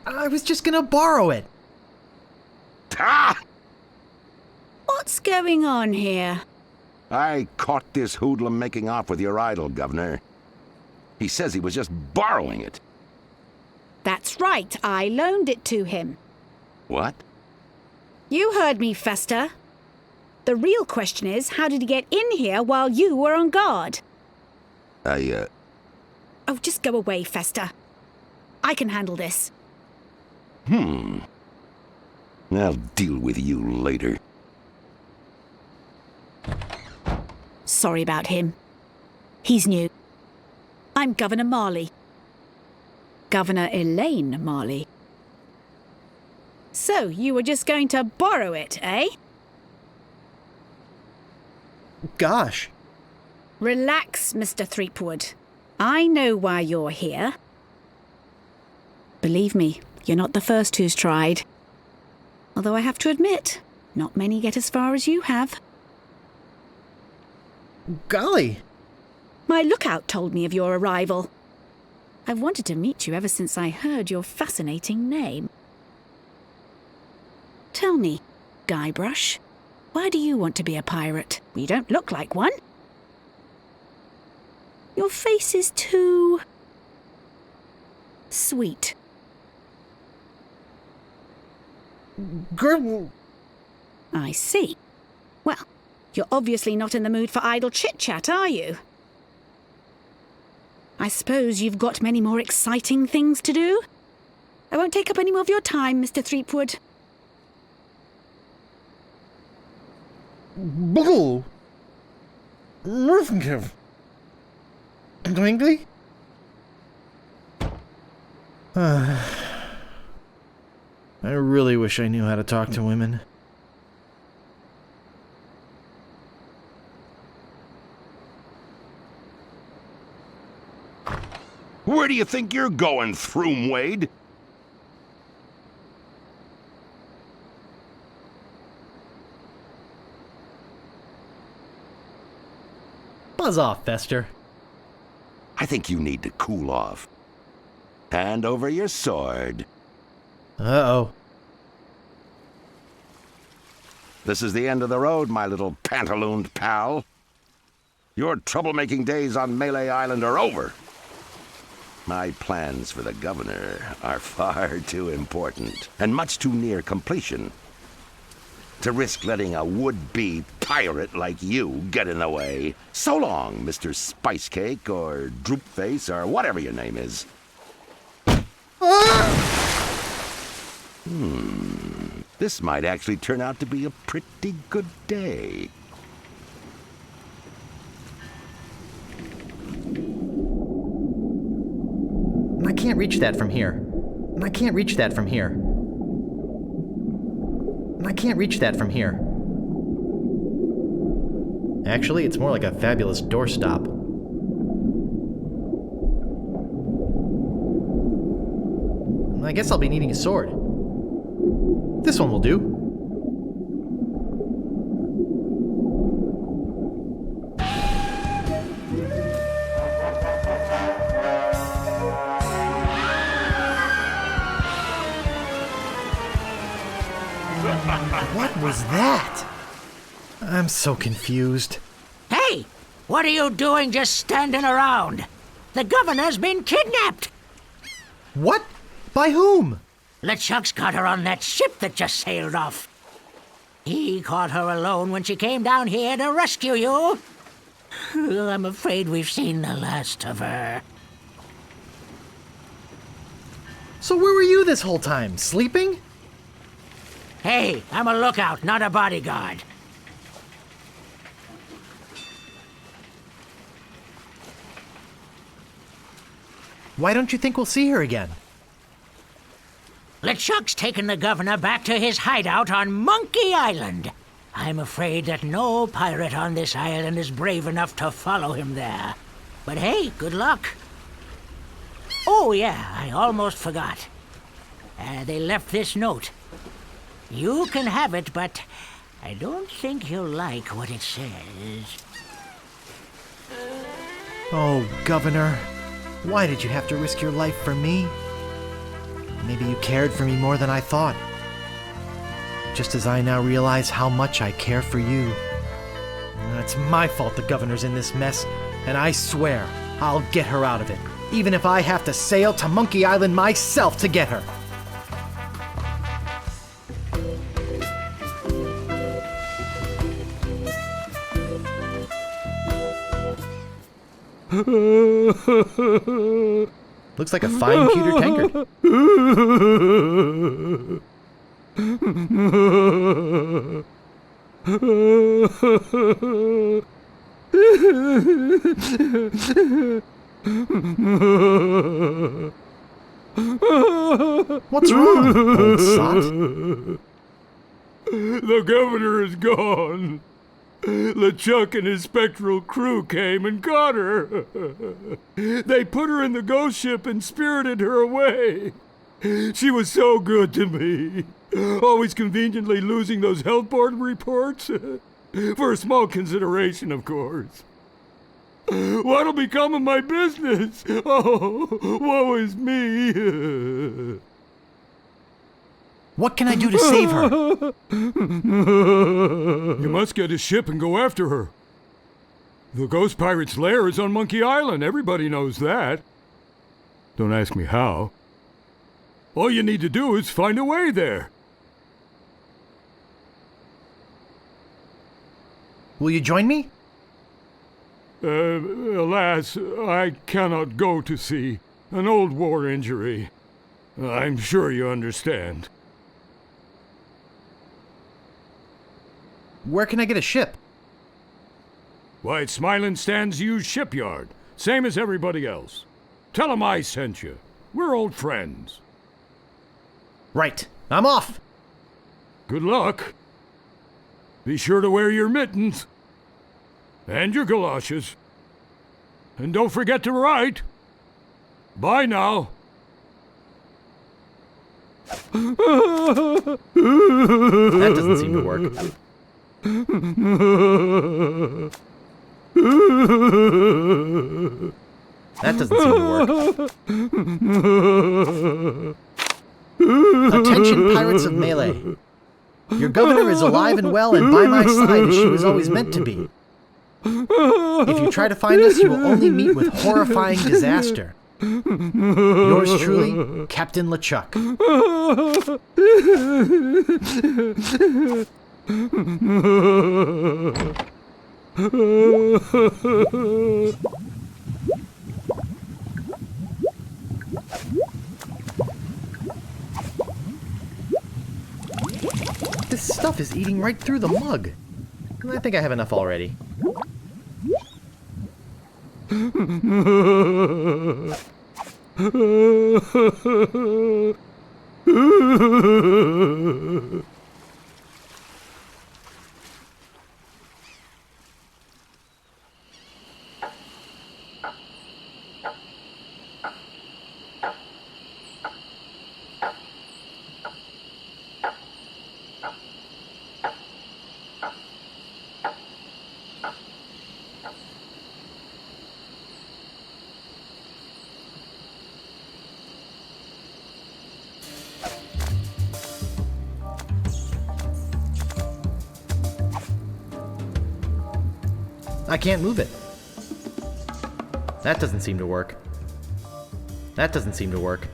I was just gonna borrow it. Ah! What's going on here? I caught this hoodlum making off with your idol, Governor. He says he was just borrowing it. That's right, I loaned it to him. What? You heard me, Fester. The real question is, how did he get in here while you were on guard? Oh, just go away, Fester. I can handle this. I'll deal with you later. Sorry about him. He's new. I'm Governor Marley. Governor Elaine Marley. So, you were just going to borrow it, eh? Gosh. Relax, Mr. Threepwood. I know why you're here. Believe me, you're not the first who's tried. Although I have to admit, not many get as far as you have. Golly. My lookout told me of your arrival. I've wanted to meet you ever since I heard your fascinating name. Tell me, Guybrush, why do you want to be a pirate? You don't look like one. Your face is too... sweet. Girl. I see. Well, you're obviously not in the mood for idle chit-chat, are you? I suppose you've got many more exciting things to do? I won't take up any more of your time, Mr. Threepwood. Bull. Twinkly? I really wish I knew how to talk to women. Where do you think you're going, Throomwade? Buzz off, Fester. I think you need to cool off. Hand over your sword. Uh-oh. This is the end of the road, my little pantalooned pal. Your troublemaking days on Melee Island are over. My plans for the governor are far too important and much too near completion to risk letting a would-be pirate like you get in the way. So long, Mr. Spicecake or Droopface or whatever your name is. This might actually turn out to be a pretty good day. I can't reach that from here. I can't reach that from here. I can't reach that from here. Actually, it's more like a fabulous doorstop. I guess I'll be needing a sword. This one will do. What was that? I'm so confused. Hey! What are you doing just standing around? The governor's been kidnapped! What? By whom? LeChuck's got her on that ship that just sailed off. He caught her alone when she came down here to rescue you. I'm afraid we've seen the last of her. So where were you this whole time? Sleeping? Hey, I'm a lookout, not a bodyguard. Why don't you think we'll see her again? LeChuck's taken the governor back to his hideout on Monkey Island. I'm afraid that no pirate on this island is brave enough to follow him there. But hey, good luck. Oh yeah, I almost forgot. They left this note. You can have it, but I don't think you'll like what it says. Oh, Governor. Why did you have to risk your life for me? Maybe you cared for me more than I thought. Just as I now realize how much I care for you. It's my fault the Governor's in this mess, and I swear I'll get her out of it, even if I have to sail to Monkey Island myself to get her. Looks like a fine pewter tankard. What's wrong, old sot? The governor is gone. LeChuck and his spectral crew came and got her. They put her in the ghost ship and spirited her away. She was so good to me, always conveniently losing those health board reports. For a small consideration, of course. What'll become of my business? Oh, woe is me. What can I do to save her? You must get a ship and go after her. The ghost pirate's lair is on Monkey Island. Everybody knows that. Don't ask me how. All you need to do is find a way there. Will you join me? Alas, I cannot go to sea. An old war injury. I'm sure you understand. Where can I get a ship? Why, it's Smilin' Stan's used shipyard. Same as everybody else. Tell 'em I sent you. We're old friends. Right. I'm off. Good luck. Be sure to wear your mittens. And your galoshes. And don't forget to write. Bye now. That doesn't seem to work. That doesn't seem to work. Attention, pirates of Melee. Your governor is alive and well and by my side as she was always meant to be. If you try to find us, you will only meet with horrifying disaster. Yours truly, Captain LeChuck. This stuff is eating right through the mug. I think I have enough already. I can't move it. That doesn't seem to work. That doesn't seem to work.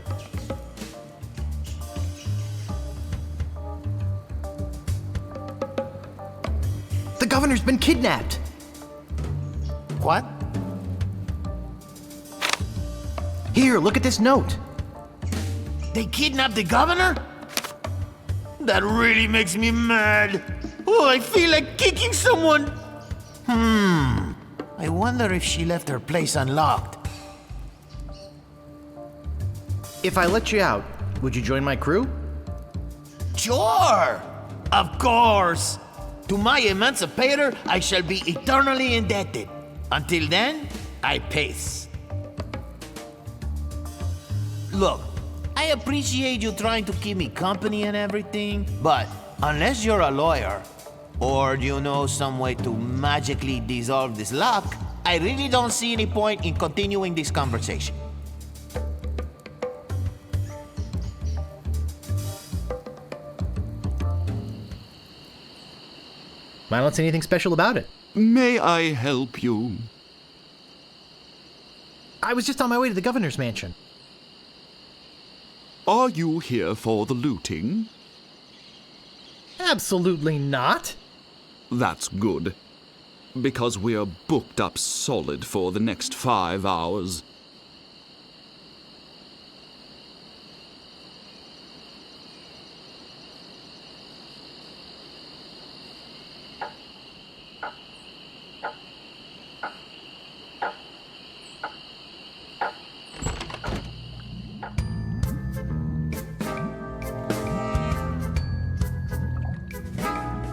The governor's been kidnapped! What? Here, look at this note. They kidnapped the governor? That really makes me mad. Oh, I feel like kicking someone. I wonder if she left her place unlocked. If I let you out, would you join my crew? Sure! Of course! To my emancipator, I shall be eternally indebted. Until then, I pace. Look, I appreciate you trying to keep me company and everything, but unless you're a lawyer, or you know some way to magically dissolve this lock, I really don't see any point in continuing this conversation. I don't see anything special about it. May I help you? I was just on my way to the governor's mansion. Are you here for the looting? Absolutely not. That's good. Because we're booked up solid for the next 5 hours.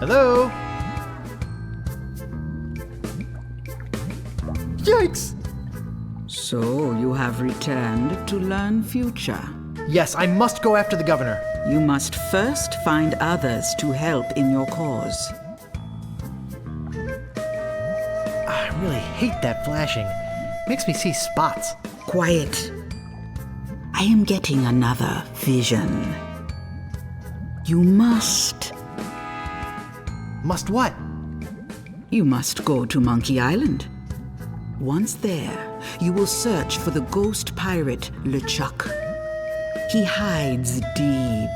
Hello? Yikes! So you have returned to learn future. Yes, I must go after the governor. You must first find others to help in your cause. I really hate that flashing. Makes me see spots. Quiet. I am getting another vision. You must... Must what? You must go to Monkey Island. Once there, you will search for the ghost pirate LeChuck. He hides deep,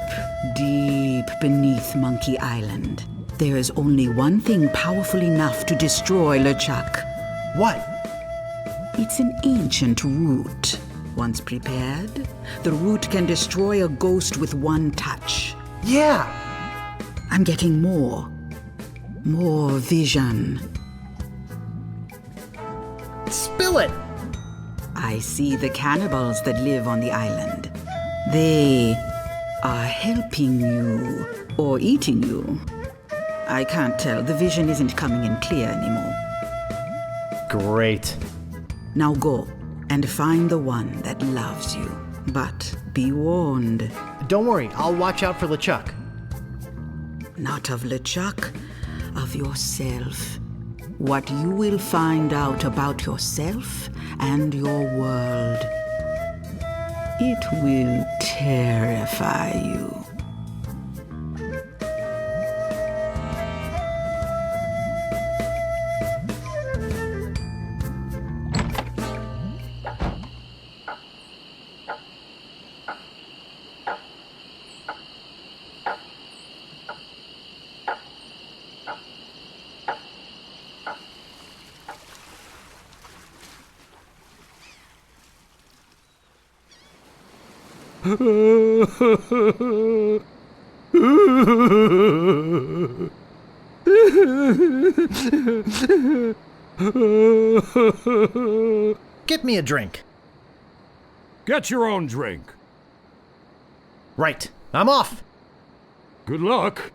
deep beneath Monkey Island. There is only one thing powerful enough to destroy LeChuck. What? It's an ancient root. Once prepared, the root can destroy a ghost with one touch. Yeah! I'm getting more vision. Spill it! I see the cannibals that live on the island. They are helping you or eating you. I can't tell. The vision isn't coming in clear anymore. Great. Now go and find the one that loves you. But be warned. Don't worry, I'll watch out for LeChuck. Not of LeChuck, of yourself. What you will find out about yourself and your world. It will terrify you. Get me a drink. Get your own drink. Right, I'm off. Good luck.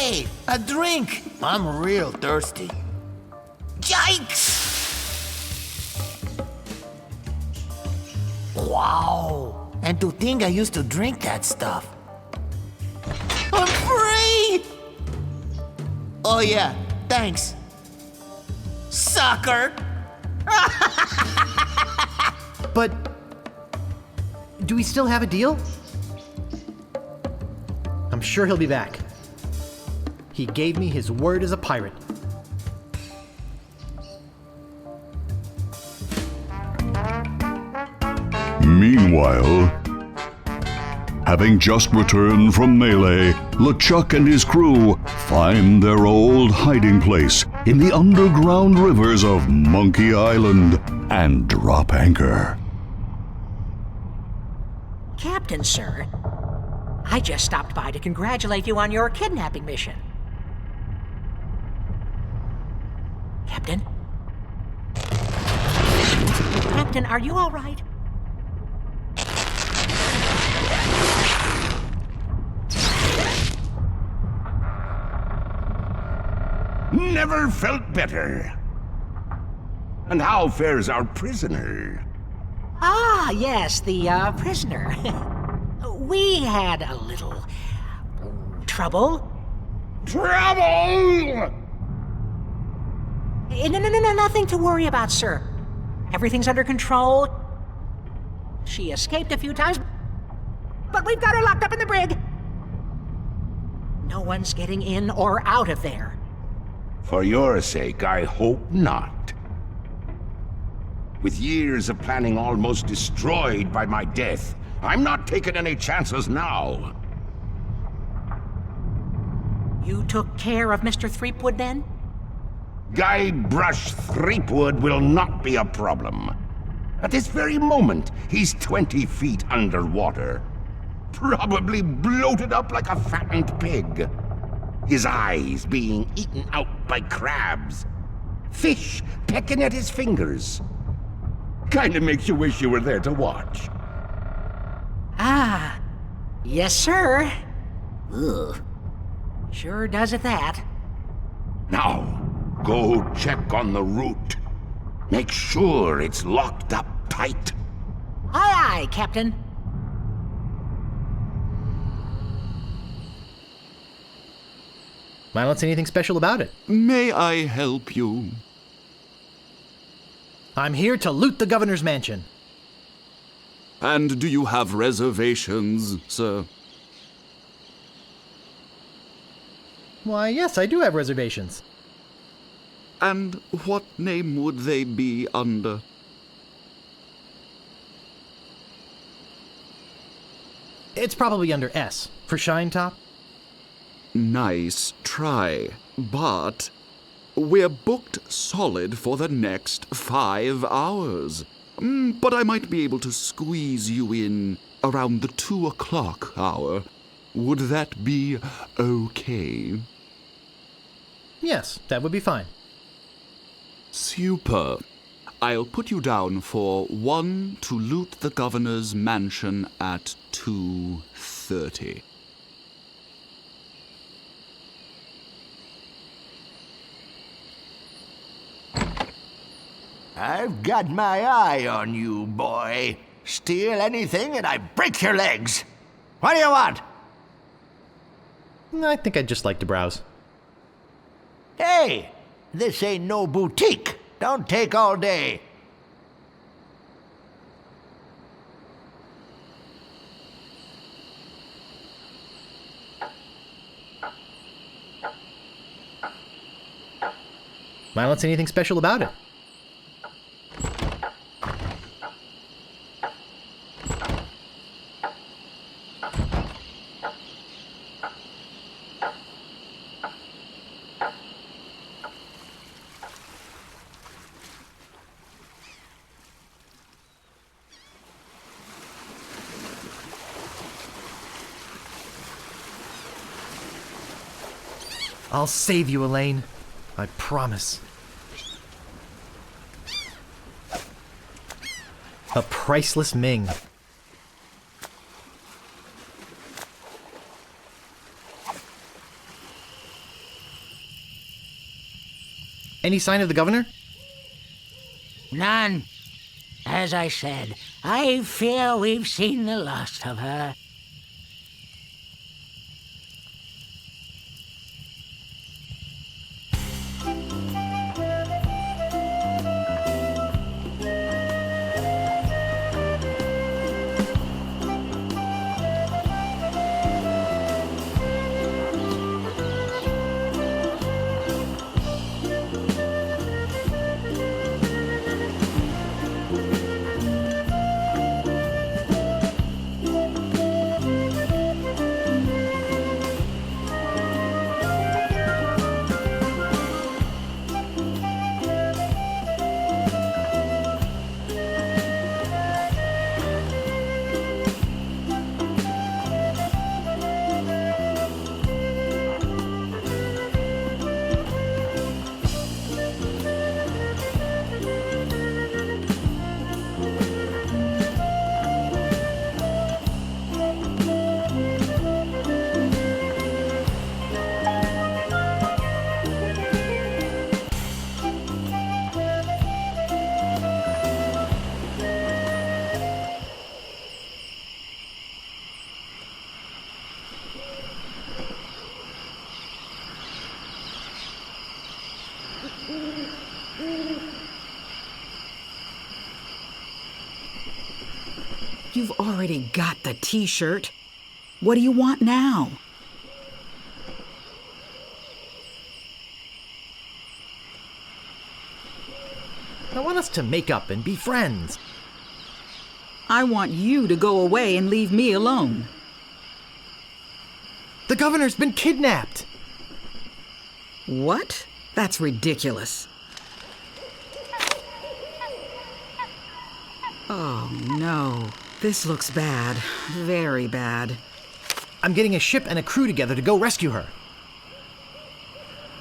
Hey, a drink! I'm real thirsty. Yikes! Wow! And to think I used to drink that stuff. I'm free! Oh yeah, thanks. Sucker! But do we still have a deal? I'm sure he'll be back. He gave me his word as a pirate. Meanwhile, having just returned from Melee, LeChuck and his crew find their old hiding place in the underground rivers of Monkey Island and drop anchor. Captain, sir, I just stopped by to congratulate you on your kidnapping mission. Captain? Captain, are you all right? Never felt better. And how fares our prisoner? Ah, yes, the prisoner. We had a little trouble. Trouble! No, nothing to worry about, sir. Everything's under control. She escaped a few times, but we've got her locked up in the brig. No one's getting in or out of there. For your sake, I hope not. With years of planning almost destroyed by my death, I'm not taking any chances now. You took care of Mr. Threepwood then? Guybrush Threepwood will not be a problem. At this very moment, he's 20 feet underwater. Probably bloated up like a fattened pig. His eyes being eaten out by crabs. Fish pecking at his fingers. Kinda makes you wish you were there to watch. Ah, yes, sir. Ugh. Sure does at that. Now, go check on the route. Make sure it's locked up tight. Aye, aye, Captain. I don't see anything special about it. May I help you? I'm here to loot the governor's mansion. And do you have reservations, sir? Why, yes, I do have reservations. And what name would they be under? It's probably under S, for Shine Top. Nice try, but we're booked solid for the next 5 hours. But I might be able to squeeze you in around the 2 o'clock hour. Would that be okay? Yes, that would be fine. Super. I'll put you down for 1 to loot the governor's mansion at 2:30. I've got my eye on you, boy. Steal anything and I break your legs. What do you want? I think I'd just like to browse. Hey, this ain't no boutique. Don't take all day. I don't see anything special about it. I'll save you, Elaine. I promise. A priceless Ming. Any sign of the governor? None. As I said, I fear we've seen the last of her. You've already got the t-shirt. What do you want now? I want us to make up and be friends. I want you to go away and leave me alone. The governor's been kidnapped! What? That's ridiculous. Oh, no. This looks bad. Very bad. I'm getting a ship and a crew together to go rescue her.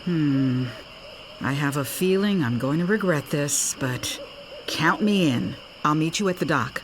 I have a feeling I'm going to regret this, but count me in. I'll meet you at the dock.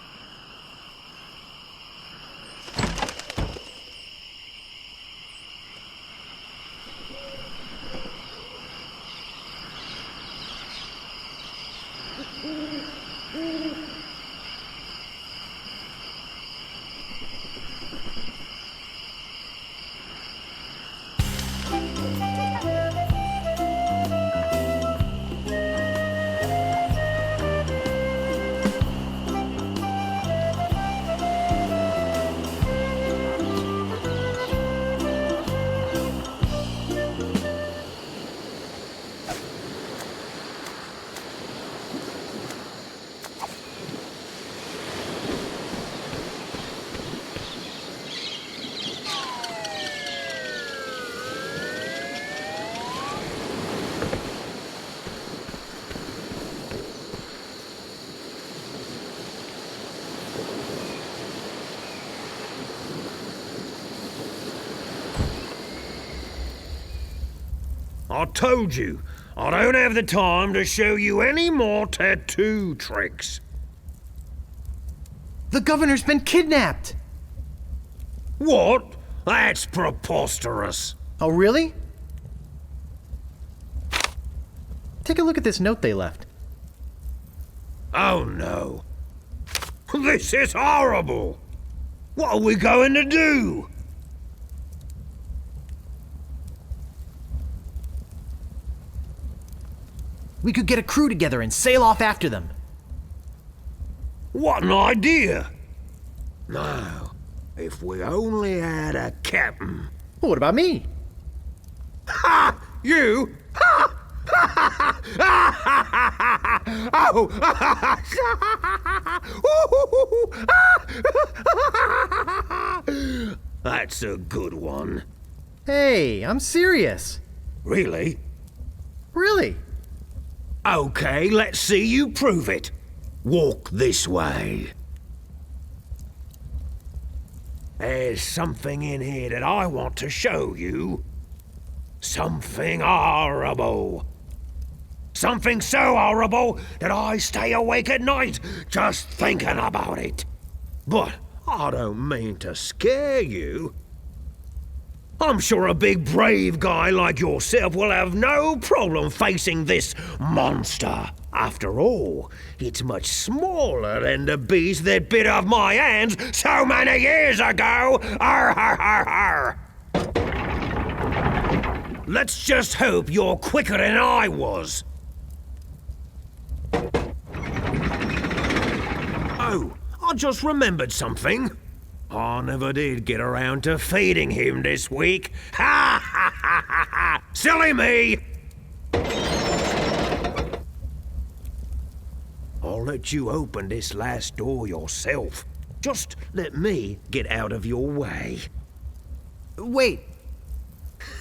I told you, I don't have the time to show you any more tattoo tricks. The governor's been kidnapped! What? That's preposterous. Oh, really? Take a look at this note they left. Oh no. This is horrible. What are we going to do? We could get a crew together and sail off after them. What an idea! Now, if we only had a captain. Well, what about me? Ha! You? Ha! Oh! That's a good one. Hey, I'm serious. Really? Really? Okay, let's see you prove it. Walk this way. There's something in here that I want to show you. Something horrible. Something so horrible that I stay awake at night just thinking about it. But I don't mean to scare you. I'm sure a big brave guy like yourself will have no problem facing this monster. After all, it's much smaller than the beast that bit off my hands so many years ago. Arr, har, har, har. Let's just hope you're quicker than I was. Oh, I just remembered something. I never did get around to feeding him this week. Ha ha ha ha ha! Silly me! I'll let you open this last door yourself. Just let me get out of your way. Wait.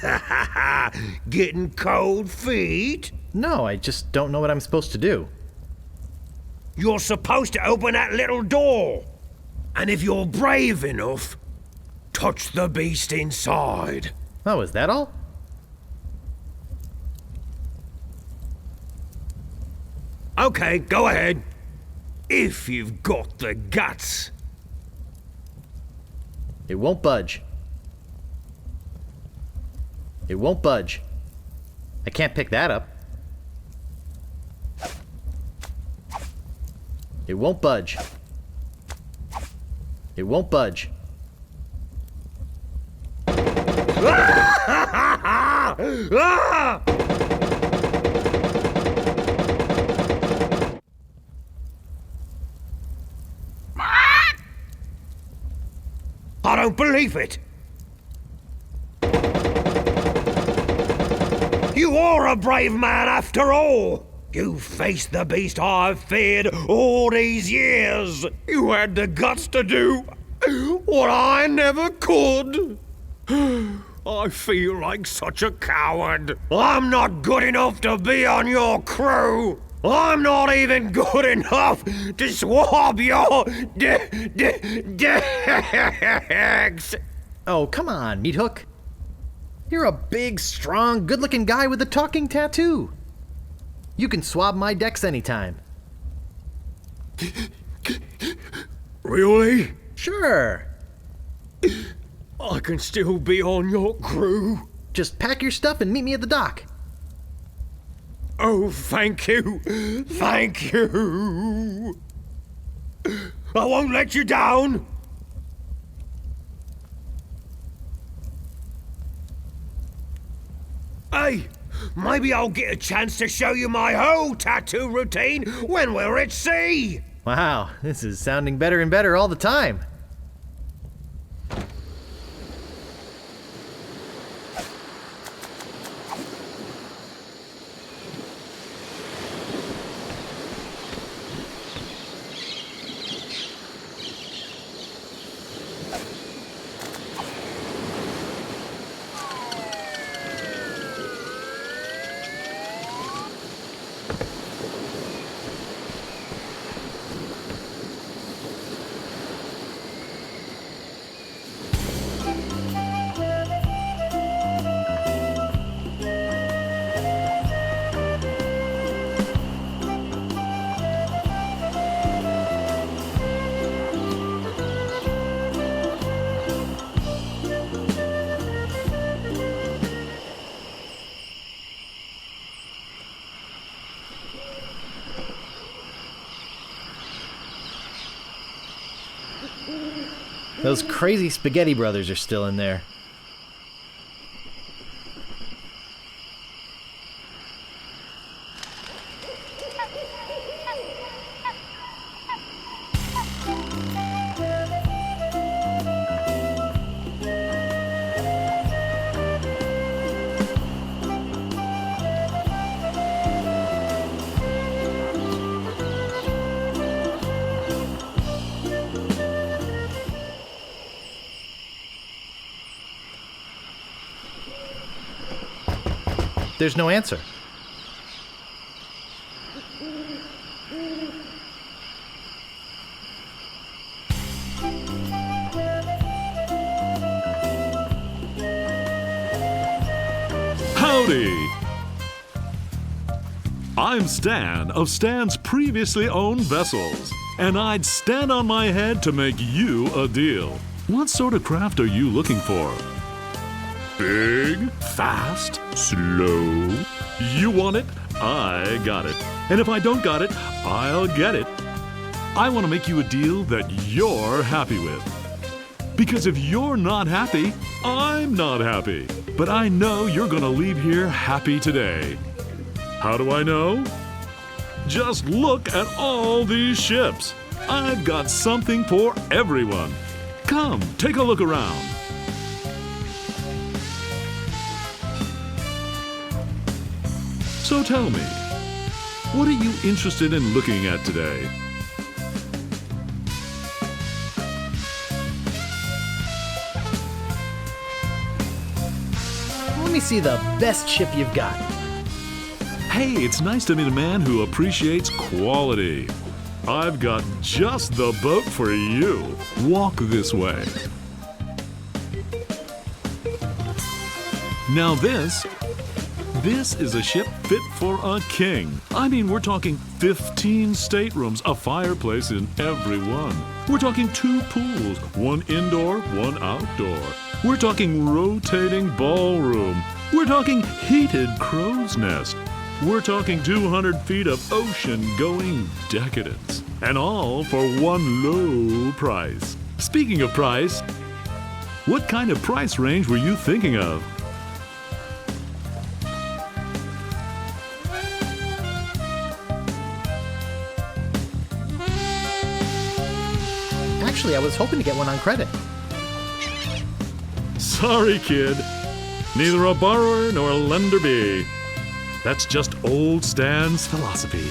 Ha ha ha! Getting cold feet? No, I just don't know what I'm supposed to do. You're supposed to open that little door. And if you're brave enough, touch the beast inside. Oh, is that all? Okay, go ahead. If you've got the guts. It won't budge. It won't budge. I can't pick that up. It won't budge. It won't budge. I don't believe it. You are a brave man after all. You faced the beast I've feared all these years. You had the guts to do what I never could. I feel like such a coward. I'm not good enough to be on your crew. I'm not even good enough to swab your decks. Oh, come on, Meat Hook. You're a big, strong, good-looking guy with a talking tattoo. You can swab my decks anytime. Really? Sure. I can still be on your crew. Just pack your stuff and meet me at the dock. Oh, thank you. Thank you. I won't let you down. Hey, maybe I'll get a chance to show you my whole tattoo routine when we're at sea. Wow, this is sounding better and better all the time. Those crazy spaghetti brothers are still in there. There's no answer. Howdy! I'm Stan of Stan's previously owned vessels, and I'd stand on my head to make you a deal. What sort of craft are you looking for? Big, fast, slow. You want it? I got it. And if I don't got it, I'll get it. I want to make you a deal that you're happy with. Because if you're not happy, I'm not happy. But I know you're going to leave here happy today. How do I know? Just look at all these ships. I've got something for everyone. Come, take a look around. So tell me, what are you interested in looking at today? Let me see the best ship you've got. Hey, it's nice to meet a man who appreciates quality. I've got just the boat for you. Walk this way. Now this is a ship fit for a king. I mean, we're talking 15 staterooms, a fireplace in every one. We're talking 2 pools, one indoor, one outdoor. We're talking rotating ballroom. We're talking heated crow's nest. We're talking 200 feet of ocean-going decadence. And all for one low price. Speaking of price, what kind of price range were you thinking of? Actually, I was hoping to get one on credit. Sorry, kid. Neither a borrower nor a lender be. That's just old Stan's philosophy.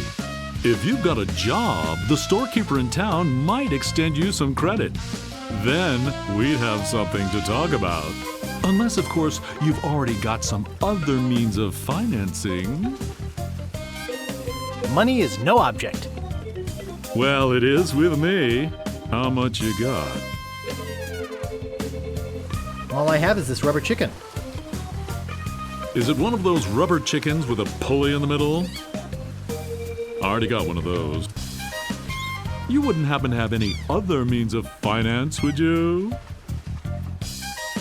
If you've got a job, the storekeeper in town might extend you some credit. Then we'd have something to talk about. Unless, of course, you've already got some other means of financing. Money is no object. Well, it is with me. How much you got? All I have is this rubber chicken. Is it one of those rubber chickens with a pulley in the middle? I already got one of those. You wouldn't happen to have any other means of finance, would you?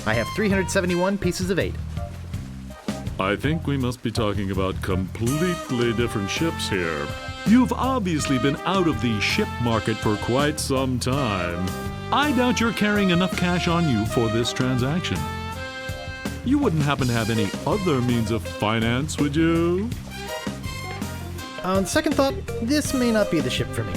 I have 371 pieces of 8. I think we must be talking about completely different ships here. You've obviously been out of the ship market for quite some time. I doubt you're carrying enough cash on you for this transaction. You wouldn't happen to have any other means of finance, would you? On second thought, this may not be the ship for me.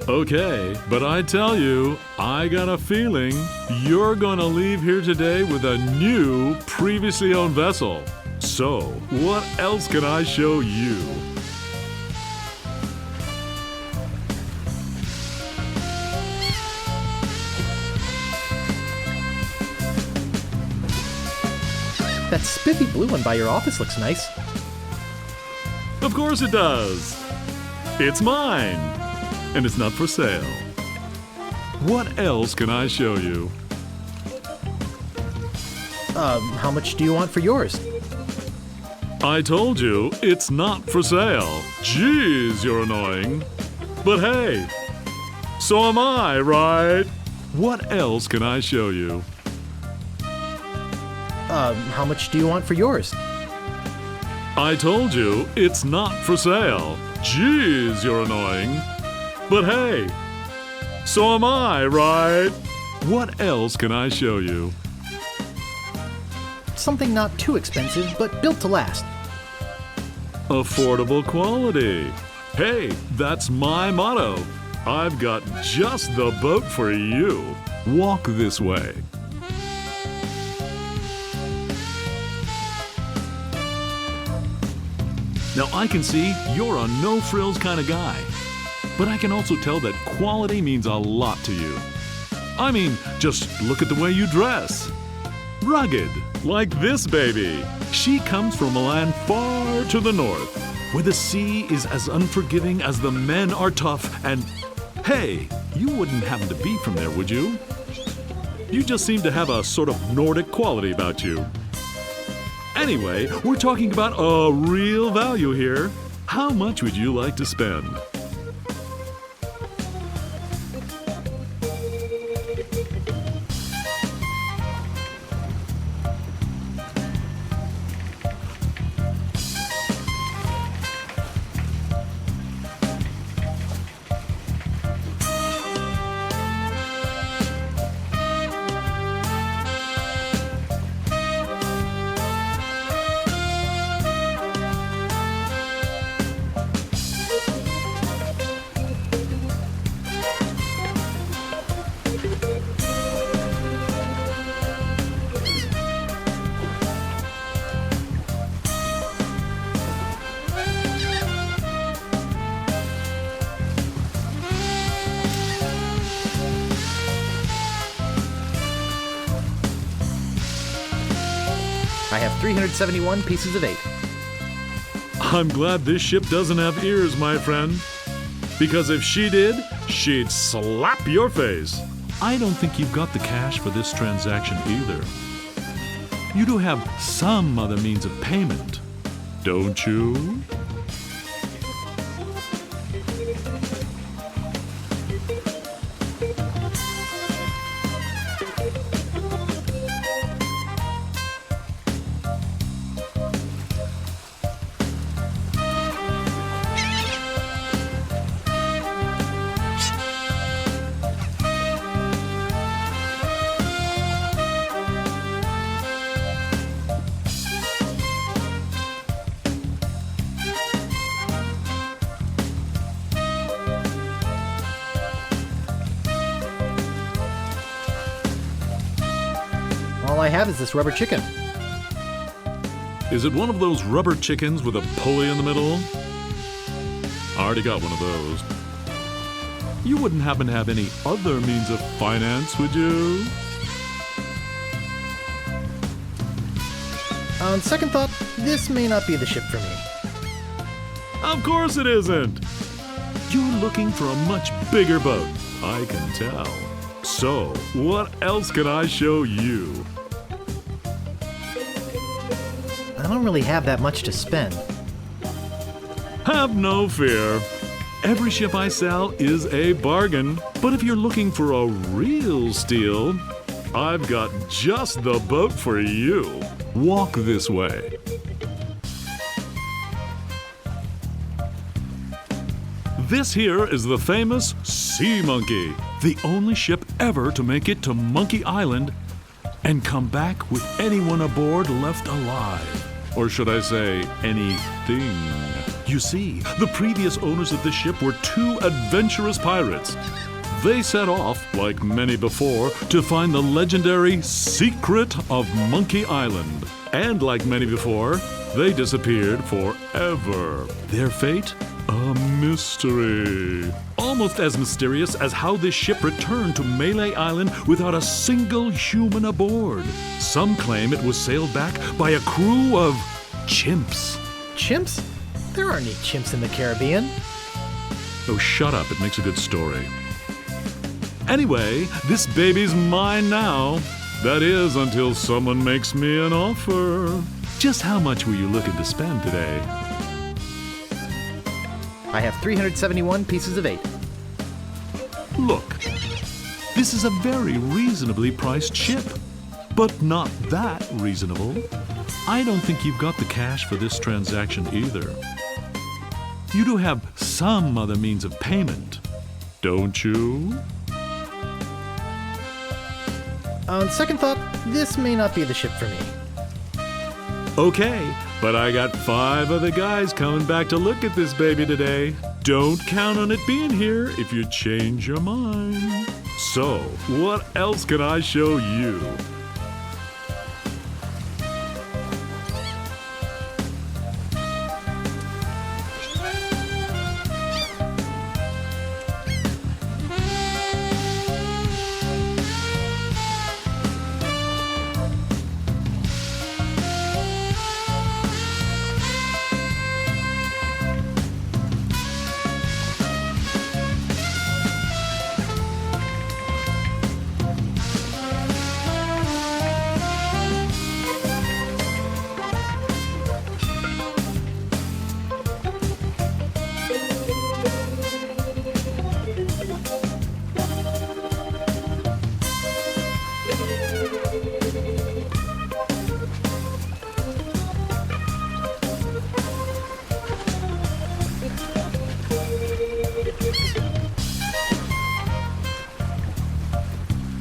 Okay, but I tell you, I got a feeling you're gonna leave here today with a new, previously owned vessel. So, what else can I show you? That spiffy blue one by your office looks nice. Of course it does. It's mine. And it's not for sale. What else can I show you? How much do you want for yours? I told you, it's not for sale. Jeez, you're annoying. But hey, so am I, right? What else can I show you? How much do you want for yours? I told you, it's not for sale. Jeez, you're annoying. But hey, so am I, right? What else can I show you? Something not too expensive, but built to last. Affordable quality. Hey, that's my motto. I've got just the boat for you. Walk this way. Now I can see you're a no-frills kind of guy. But I can also tell that quality means a lot to you. I mean, just look at the way you dress. Rugged, like this baby. She comes from a land far to the north, where the sea is as unforgiving as the men are tough, and hey, you wouldn't happen to be from there, would you? You just seem to have a sort of Nordic quality about you. Anyway, we're talking about a real value here. How much would you like to spend? I have 371 pieces of 8. I'm glad this ship doesn't have ears, my friend. Because if she did, she'd slap your face. I don't think you've got the cash for this transaction either. You do have some other means of payment, don't you? All I have is this rubber chicken. Is it one of those rubber chickens with a pulley in the middle? I already got one of those. You wouldn't happen to have any other means of finance, would you? On second thought, this may not be the ship for me. Of course it isn't! You're looking for a much bigger boat, I can tell. So, what else can I show you? I don't really have that much to spend. Have no fear. Every ship I sell is a bargain. But if you're looking for a real steal, I've got just the boat for you. Walk this way. This here is the famous Sea Monkey, the only ship ever to make it to Monkey Island and come back with anyone aboard left alive. Or should I say, anything. You see, the previous owners of this ship were two adventurous pirates. They set off, like many before, to find the legendary secret of Monkey Island. And like many before, they disappeared forever. Their fate? A mystery. Almost as mysterious as how this ship returned to Melee Island without a single human aboard. Some claim it was sailed back by a crew of chimps. Chimps? There aren't any chimps in the Caribbean. Oh, shut up. It makes a good story. Anyway, this baby's mine now. That is, until someone makes me an offer. Just how much were you looking to spend today? I have 371 pieces of 8. Look, this is a very reasonably priced ship, but not that reasonable. I don't think you've got the cash for this transaction either. You do have some other means of payment, don't you? On second thought, this may not be the ship for me. Okay, but I got 5 other guys coming back to look at this baby today. Don't count on it being here if you change your mind. So, what else can I show you?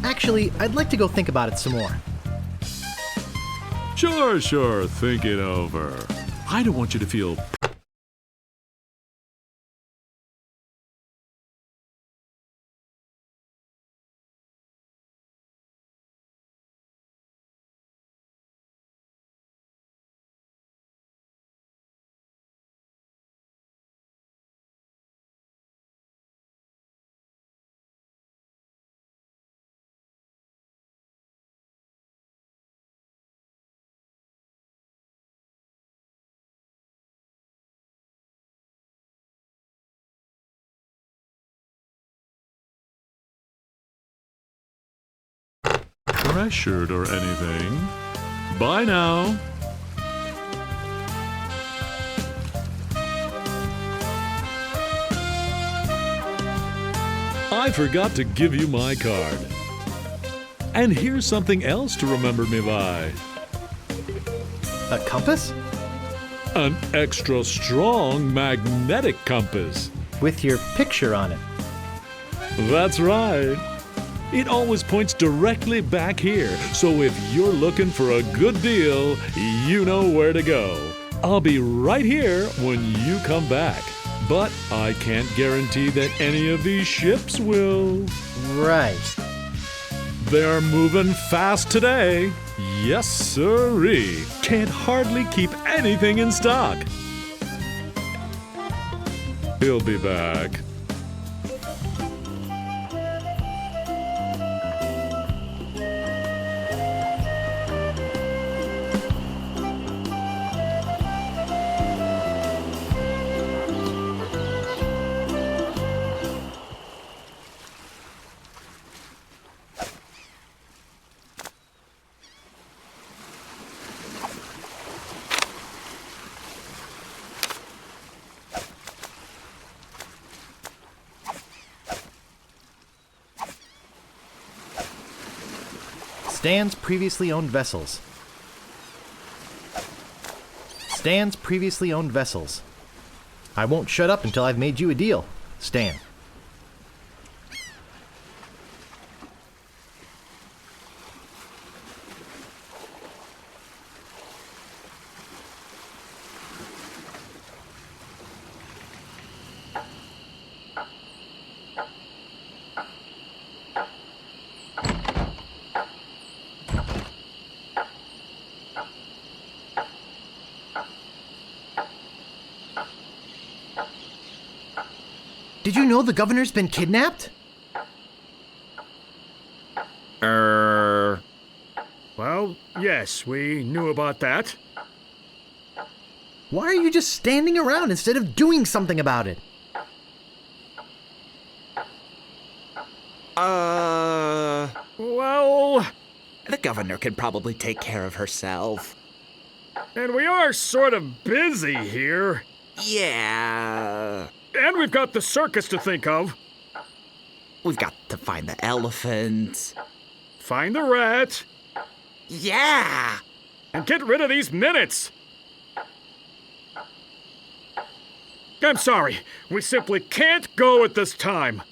Actually, I'd like to go think about it some more. Sure, think it over. I don't want you to feel pressured or anything. Bye now. I forgot to give you my card. And here's something else to remember me by. A compass? An extra strong magnetic compass. With your picture on it. That's right. It always points directly back here, so if you're looking for a good deal, you know where to go. I'll be right here when you come back. But I can't guarantee that any of these ships will. Right. They're moving fast today. Yes, sirree. Can't hardly keep anything in stock. He'll be back. Stan's previously owned vessels. Stan's previously owned vessels. I won't shut up until I've made you a deal, Stan. Did you know the governor's been kidnapped? Well, yes, we knew about that. Why are you just standing around instead of doing something about it? Well, the governor can probably take care of herself. And we are sort of busy here. Yeah. And we've got the circus to think of. We've got to find the elephant. Find the rat. Yeah. And get rid of these minutes. I'm sorry. We simply can't go at this time.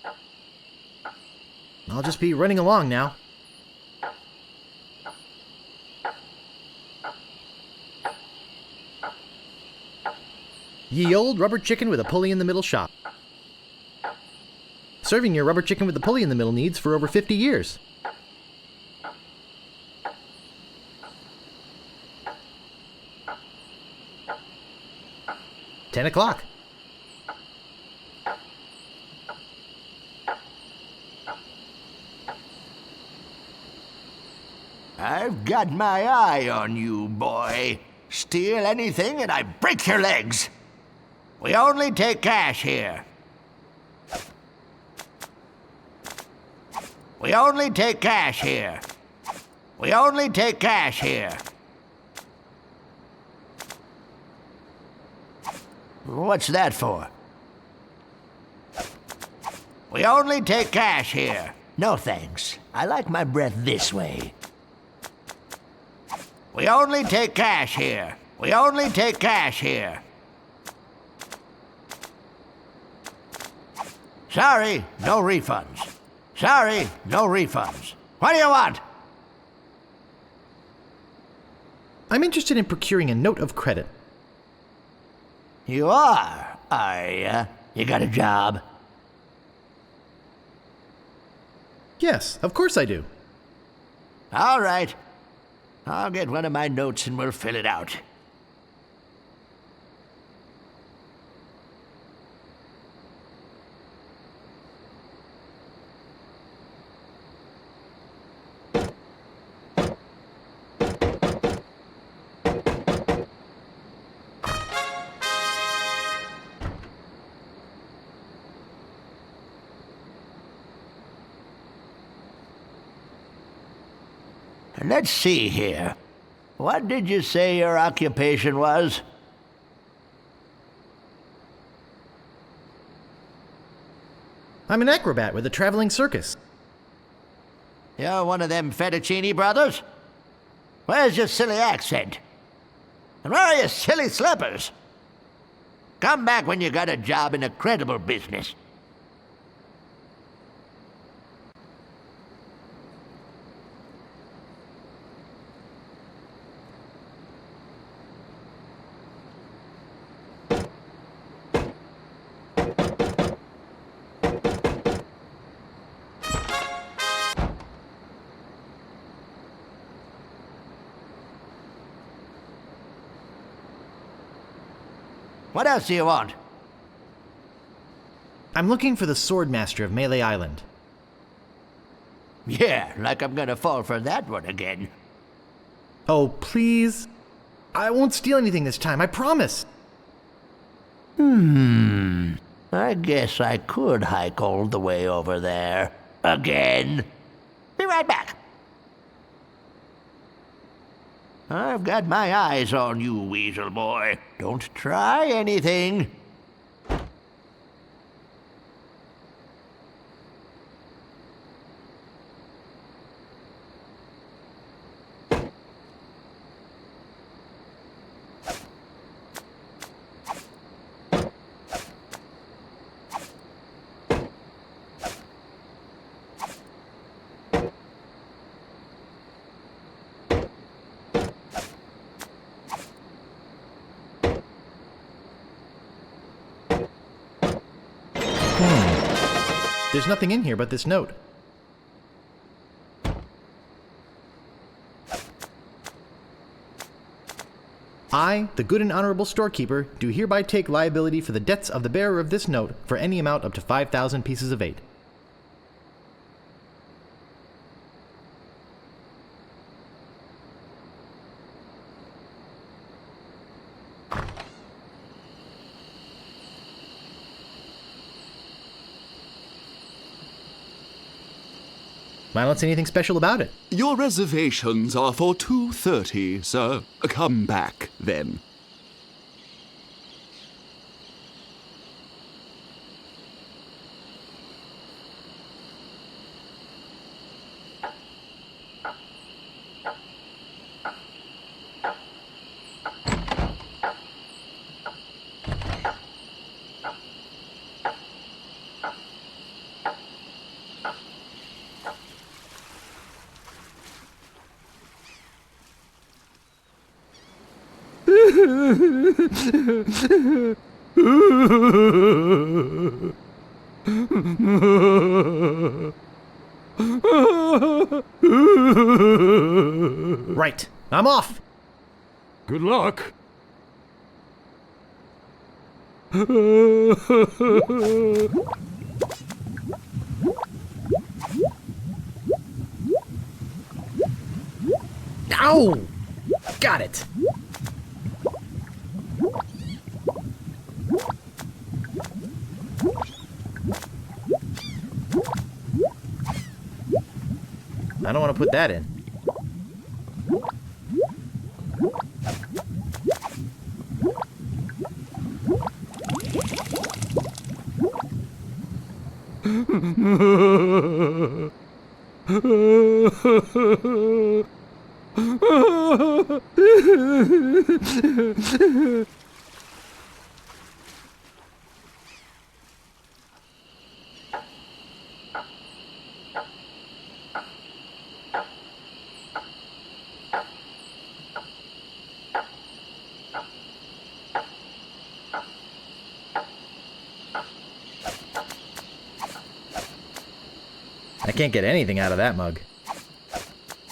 I'll just be running along now. Ye old rubber chicken with a pulley in the middle shop. Serving your rubber chicken with the pulley in the middle needs for over 50 years. $10. I've got my eye on you, boy. Steal anything and I break your legs. We only take cash here. We only take cash here. We only take cash here. What's that for? We only take cash here. No thanks. I like my breath this way. We only take cash here. We only take cash here. Sorry, no refunds. Sorry, no refunds. What do you want? I'm interested in procuring a note of credit. You are you? You got a job? Yes, of course I do. All right. I'll get one of my notes and we'll fill it out. Let's see here. What did you say your occupation was? I'm an acrobat with a traveling circus. You're one of them fettuccine brothers? Where's your silly accent? And where are your silly slippers? Come back when you got a job in a credible business. What else do you want? I'm looking for the Sword Master of Melee Island. Yeah, like I'm gonna fall for that one again. Oh, please. I won't steal anything this time, I promise. I guess I could hike all the way over there. Again. Be right back. I've got my eyes on you, Weasel Boy. Don't try anything. There's nothing in here but this note. I, the good and honorable storekeeper, do hereby take liability for the debts of the bearer of this note for any amount up to 5,000 pieces of 8. I don't see anything special about it. Your reservations are for 2:30, sir. Come back, then. Right. I'm off. Good luck. Ow! Got it. I don't want to put that in. I can't get anything out of that mug.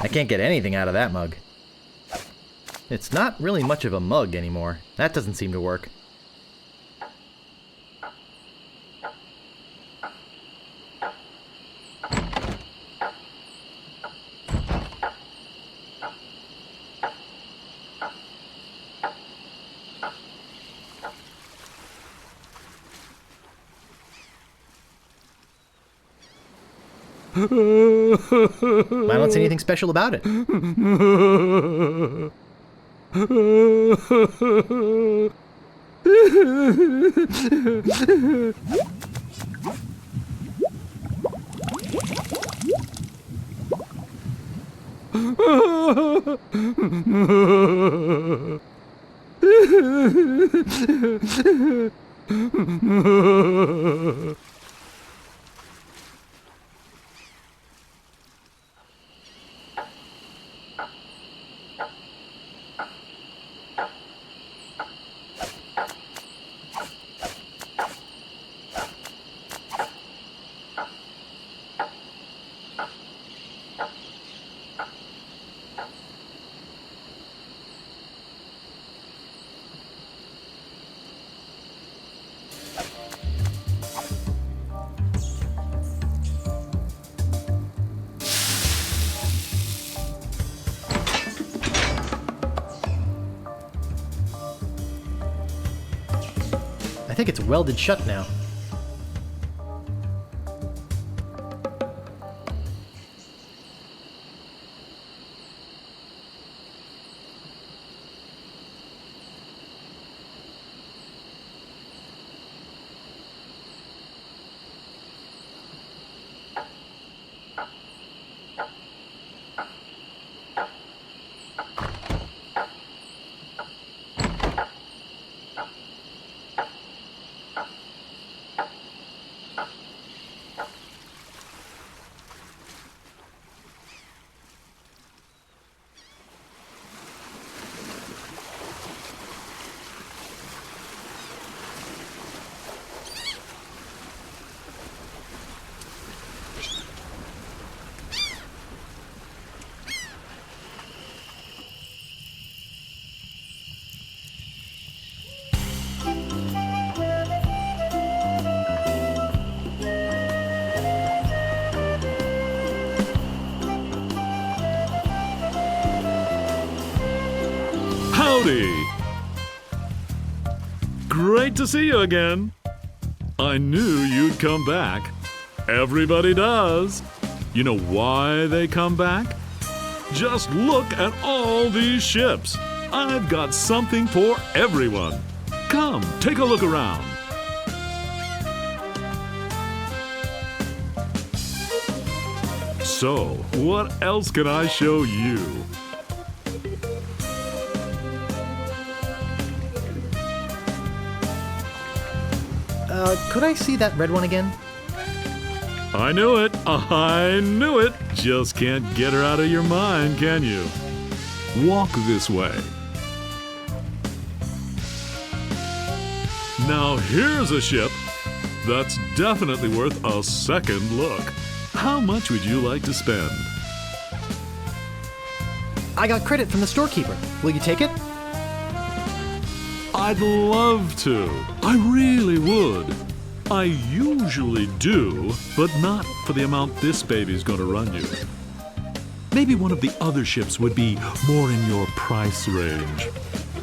I can't get anything out of that mug. It's not really much of a mug anymore. That doesn't seem to work. I don't see anything special about it. I think it's welded shut now. Howdy! Great to see you again. I knew you'd come back. Everybody does. You know why they come back? Just look at all these ships. I've got something for everyone. Come, take a look around. So, what else can I show you? Could I see that red one again? I knew it. I knew it. Just can't get her out of your mind, can you? Walk this way. Now here's a ship that's definitely worth a second look. How much would you like to spend? I got credit from the storekeeper. Will you take it? I'd love to. I really would. I usually do, but not for the amount this baby's gonna run you. Maybe one of the other ships would be more in your price range.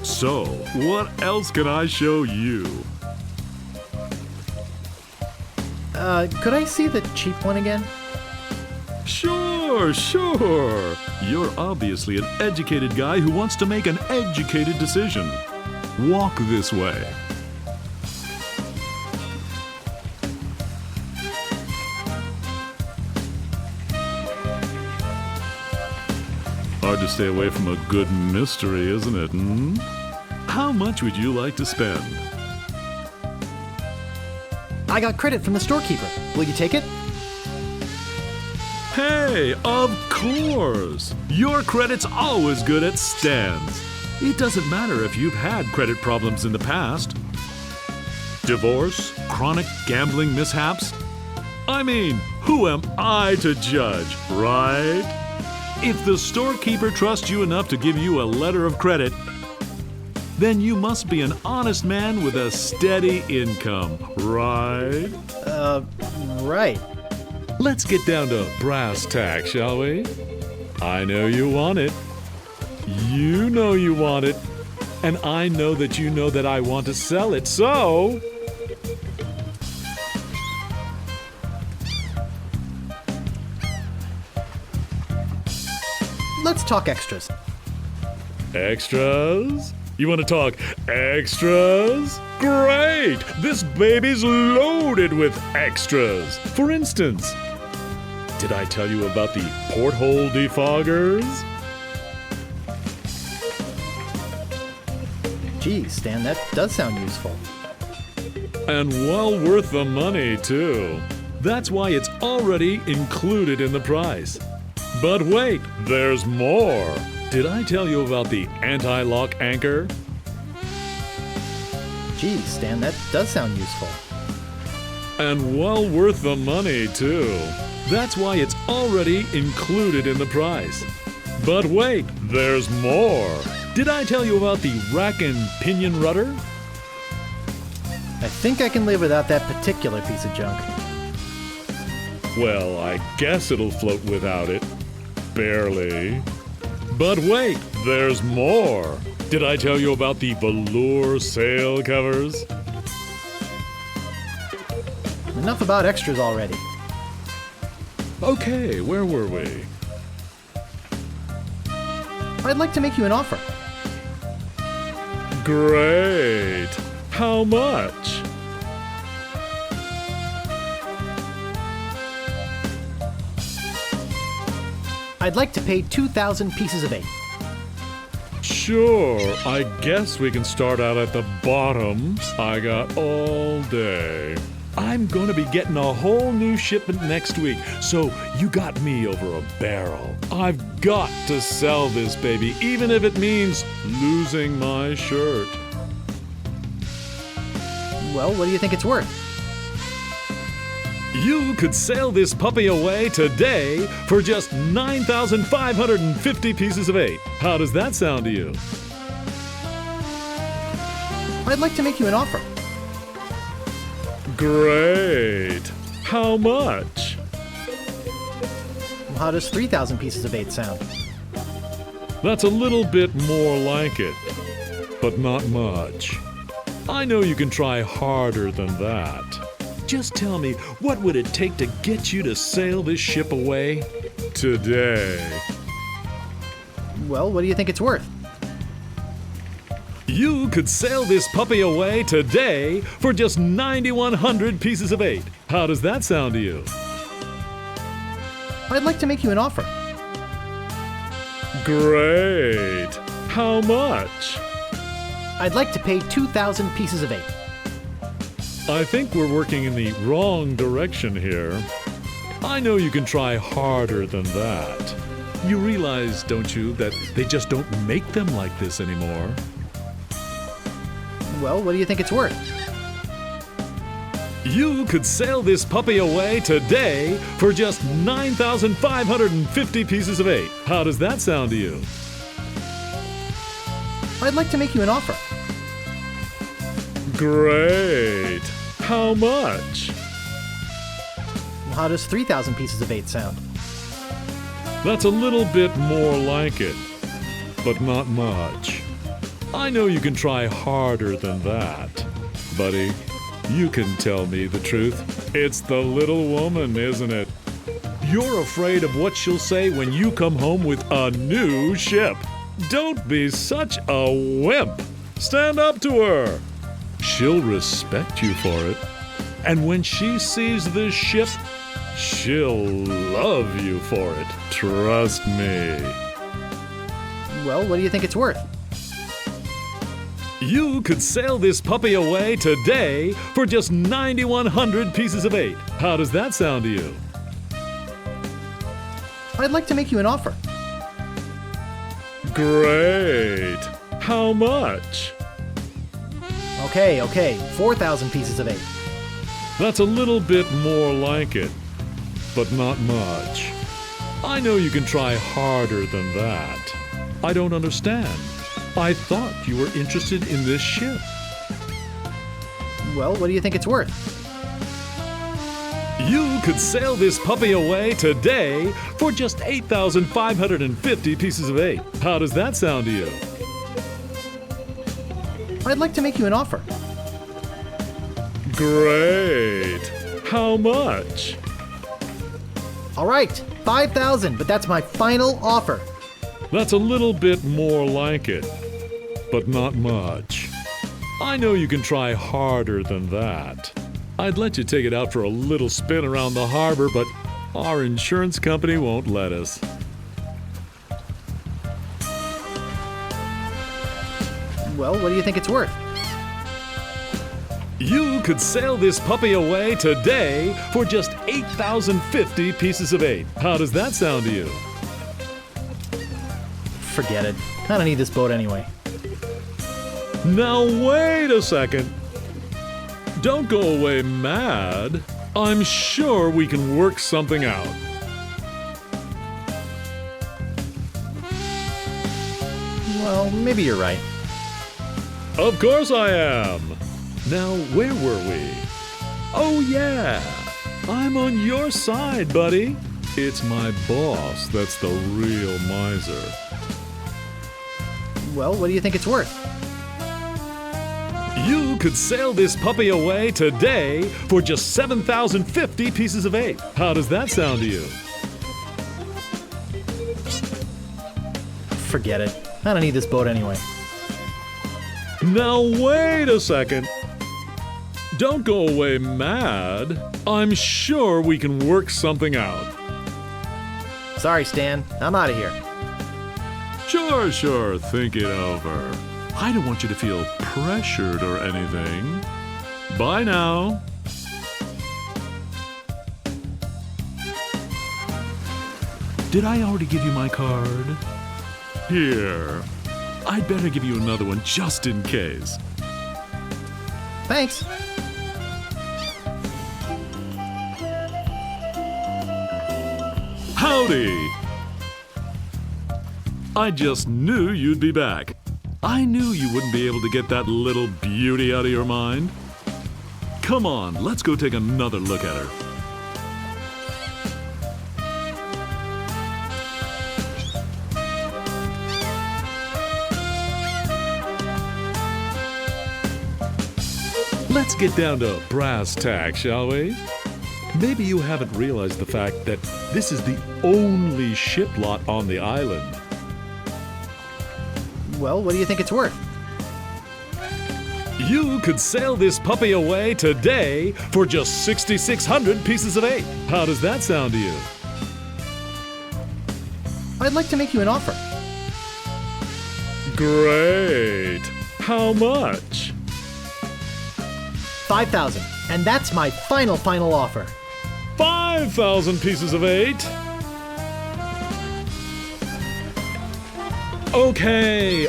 So, what else can I show you? Could I see the cheap one again? Sure. You're obviously an educated guy who wants to make an educated decision. Walk this way. Hard to stay away from a good mystery, isn't it? How much would you like to spend? I got credit from the storekeeper. Will you take it? Hey, of course! Your credit's always good at stands. It doesn't matter if you've had credit problems in the past. Divorce, chronic gambling mishaps. I mean, who am I to judge, right? If the storekeeper trusts you enough to give you a letter of credit, then you must be an honest man with a steady income, right? Right. Let's get down to brass tacks, shall we? I know you want it. You know you want it. And I know that you know that I want to sell it, so... let's talk extras. Extras? You want to talk extras? Great! This baby's loaded with extras. For instance, did I tell you about the porthole defoggers? Geez, Stan, that does sound useful. And well worth the money, too. That's why it's already included in the price. But wait, there's more. Did I tell you about the anti-lock anchor? Geez, Stan, that does sound useful. And well worth the money, too. That's why it's already included in the price. But wait, there's more. Did I tell you about the rack and pinion rudder? I think I can live without that particular piece of junk. Well, I guess it'll float without it. Barely. But wait, there's more. Did I tell you about the velour sail covers? Enough about extras already. Okay, where were we? I'd like to make you an offer. Great. How much? I'd like to pay 2,000 pieces of 8. Sure, I guess we can start out at the bottom. I got all day. I'm gonna be getting a whole new shipment next week, so you got me over a barrel. I've got to sell this baby, even if it means losing my shirt. Well, what do you think it's worth? You could sail this puppy away today for just 9,550 pieces of 8. How does that sound to you? I'd like to make you an offer. Great. How much? Well, how does 3,000 pieces of 8 sound? That's a little bit more like it, but not much. I know you can try harder than that. Just tell me, what would it take to get you to sail this ship away today? Well, what do you think it's worth? You could sail this puppy away today for just 9,100 pieces of 8. How does that sound to you? I'd like to make you an offer. Great. How much? I'd like to pay 2,000 pieces of 8. I think we're working in the wrong direction here. I know you can try harder than that. You realize, don't you, that they just don't make them like this anymore? Well, what do you think it's worth? You could sail this puppy away today for just 9,550 pieces of 8. How does that sound to you? I'd like to make you an offer. Great. How much? Well, how does 3,000 pieces of 8 sound? That's a little bit more like it, but not much. I know you can try harder than that. Buddy, you can tell me the truth. It's the little woman, isn't it? You're afraid of what she'll say when you come home with a new ship. Don't be such a wimp. Stand up to her. She'll respect you for it. And when she sees this ship, she'll love you for it. Trust me. Well, what do you think it's worth? You could sail this puppy away today for just 9,100 pieces of 8. How does that sound to you? I'd like to make you an offer. Great. How much? Okay, 4,000 pieces of 8. That's a little bit more like it, but not much. I know you can try harder than that. I don't understand. I thought you were interested in this ship. Well, what do you think it's worth? You could sail this puppy away today for just 8,550 pieces of 8. How does that sound to you? I'd like to make you an offer. Great. How much? All right, 5,000, but that's my final offer. That's a little bit more like it, but not much. I know you can try harder than that. I'd let you take it out for a little spin around the harbor, but our insurance company won't let us. Well, what do you think it's worth? You could sail this puppy away today for just 8,050 pieces of 8. How does that sound to you? Forget it. I don't need this boat anyway. Now wait a second. Don't go away mad. I'm sure we can work something out. Well, maybe you're right. Of course I am. Now, where were we? Oh yeah, I'm on your side, buddy. It's my boss that's the real miser. Well, what do you think it's worth? You could sail this puppy away today for just 7,050 pieces of 8. How does that sound to you? Forget it. I don't need this boat anyway. Now wait a second. Don't go away mad. I'm sure we can work something out. Sorry, Stan. I'm out of here. Sure. Think it over. I don't want you to feel pressured or anything. Bye now. Did I already give you my card? Here. I'd better give you another one just in case. Thanks. Howdy! I just knew you'd be back. I knew you wouldn't be able to get that little beauty out of your mind. Come on, let's go take another look at her. Let's get down to brass tacks, shall we? Maybe you haven't realized the fact that this is the only ship lot on the island. Well, what do you think it's worth? You could sail this puppy away today for just 6,600 pieces of 8. How does that sound to you? I'd like to make you an offer. Great. How much? 5,000. And that's my final offer. 5,000 pieces of 8? Okay.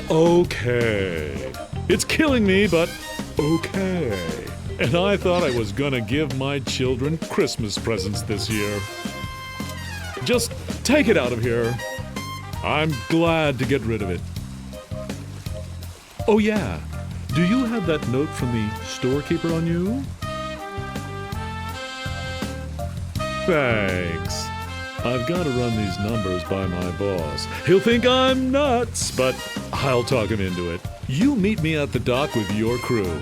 It's killing me, but okay. And I thought I was gonna give my children Christmas presents this year. Just take it out of here. I'm glad to get rid of it. Oh yeah, do you have that note from the storekeeper on you? Thanks. I've got to run these numbers by my boss. He'll think I'm nuts, but I'll talk him into it. You meet me at the dock with your crew.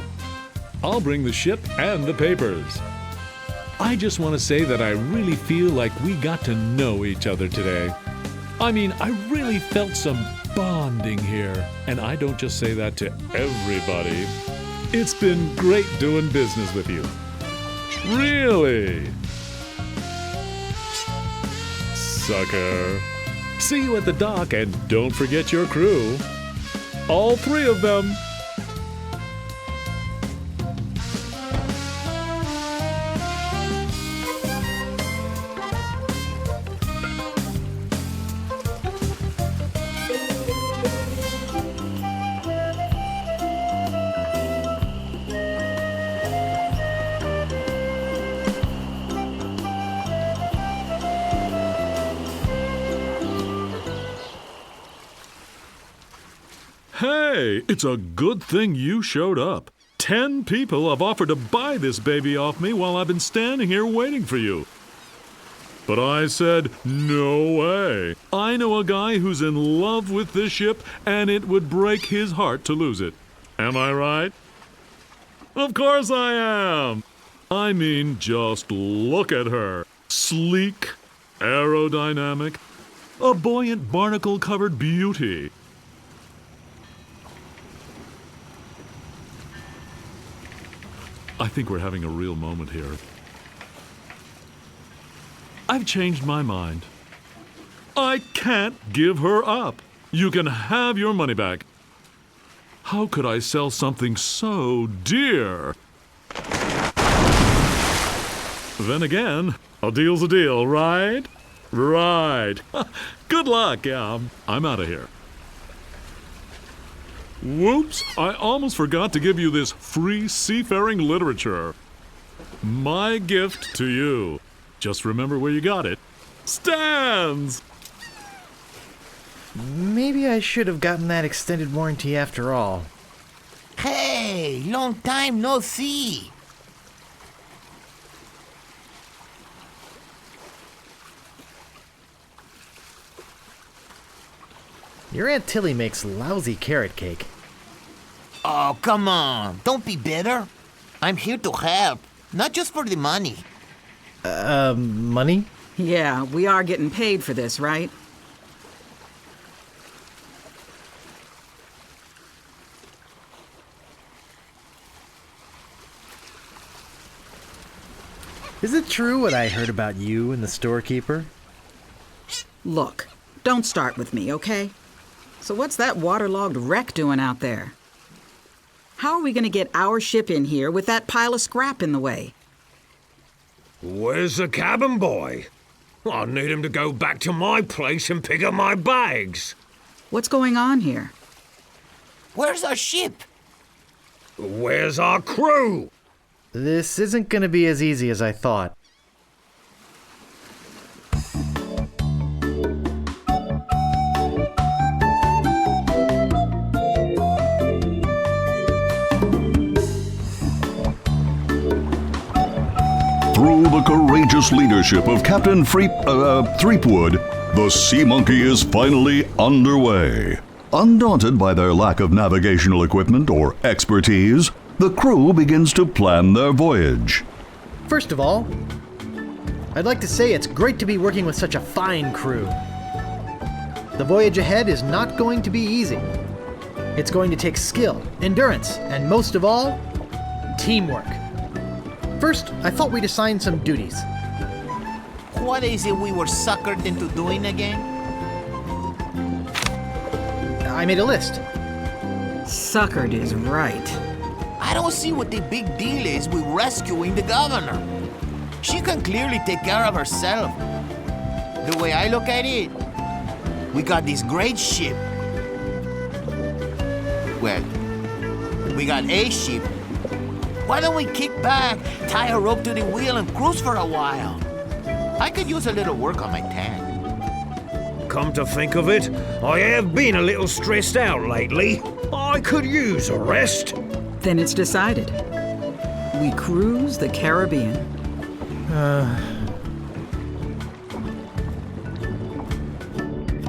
I'll bring the ship and the papers. I just want to say that I really feel like we got to know each other today. I mean, I really felt some bonding here, and I don't just say that to everybody. It's been great doing business with you. Really. Sucker. See you at the dock, and don't forget your crew. All 3 of them. Hey, it's a good thing you showed up. 10 people have offered to buy this baby off me while I've been standing here waiting for you. But I said, no way. I know a guy who's in love with this ship, and it would break his heart to lose it. Am I right? Of course I am. I mean, just look at her. Sleek, aerodynamic, A buoyant, barnacle-covered beauty. I think we're having a real moment here. I've changed my mind. I can't give her up. You can have your money back. How could I sell something so dear? Then again, a deal's a deal, right? Right. Good luck, yeah. I'm out of here. Whoops, I almost forgot to give you this free seafaring literature. My gift to you. Just remember where you got it. Stands! Maybe I should have gotten that extended warranty after all. Hey, long time no see. Your Aunt Tilly makes lousy carrot cake. Oh, come on. Don't be bitter. I'm here to help, not just for the money. Money? Yeah, we are getting paid for this, right? Is it true what I heard about you and the storekeeper? Look, don't start with me, okay? So what's that waterlogged wreck doing out there? How are we going to get our ship in here with that pile of scrap in the way? Where's the cabin boy? I need him to go back to my place and pick up my bags. What's going on here? Where's our ship? Where's our crew? This isn't going to be as easy as I thought. Through the courageous leadership of Captain Threepwood, the Sea Monkey is finally underway. Undaunted by their lack of navigational equipment or expertise, the crew begins to plan their voyage. First of all, I'd like to say it's great to be working with such a fine crew. The voyage ahead is not going to be easy. It's going to take skill, endurance, and most of all, teamwork. First, I thought we'd assign some duties. What is it we were suckered into doing again? I made a list. Suckered is right. I don't see what the big deal is with rescuing the governor. She can clearly take care of herself. The way I look at it, we got this great ship. Well, we got a ship. Why don't we kick back, tie a rope to the wheel, and cruise for a while? I could use a little work on my tan. Come to think of it, I have been a little stressed out lately. I could use a rest. Then it's decided. We cruise the Caribbean.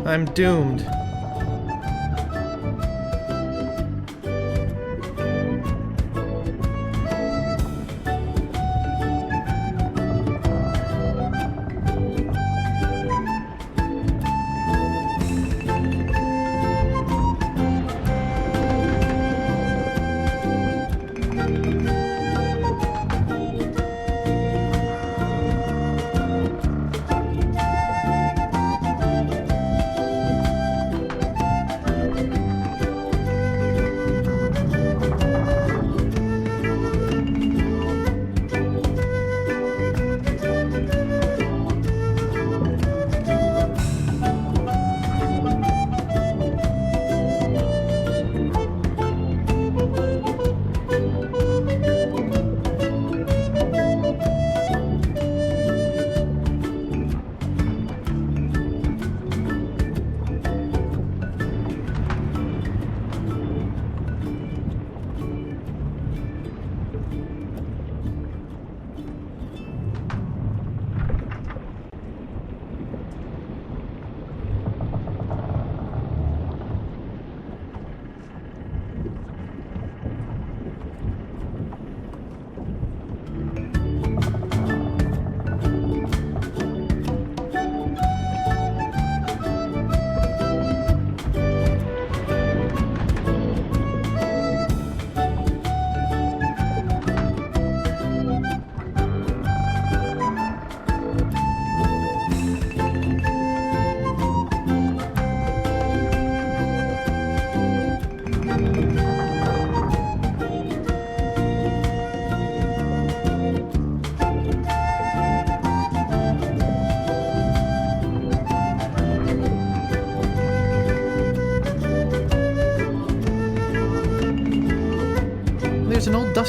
I'm doomed.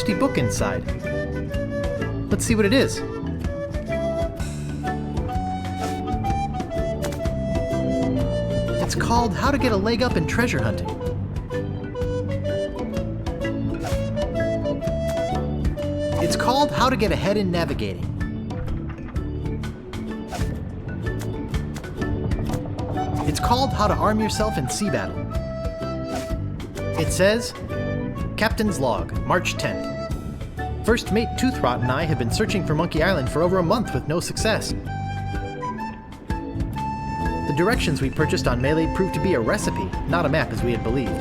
rusty book inside. Let's see what it is. It's called How to Get a Leg Up in Treasure Hunting. It's called How to Get Ahead in Navigating. It's called How to Arm Yourself in Sea Battle. It says, Captain's Log, March 10th. First Mate Toothrot and I have been searching for Monkey Island for over a month with no success. The directions we purchased on Melee proved to be a recipe, not a map as we had believed.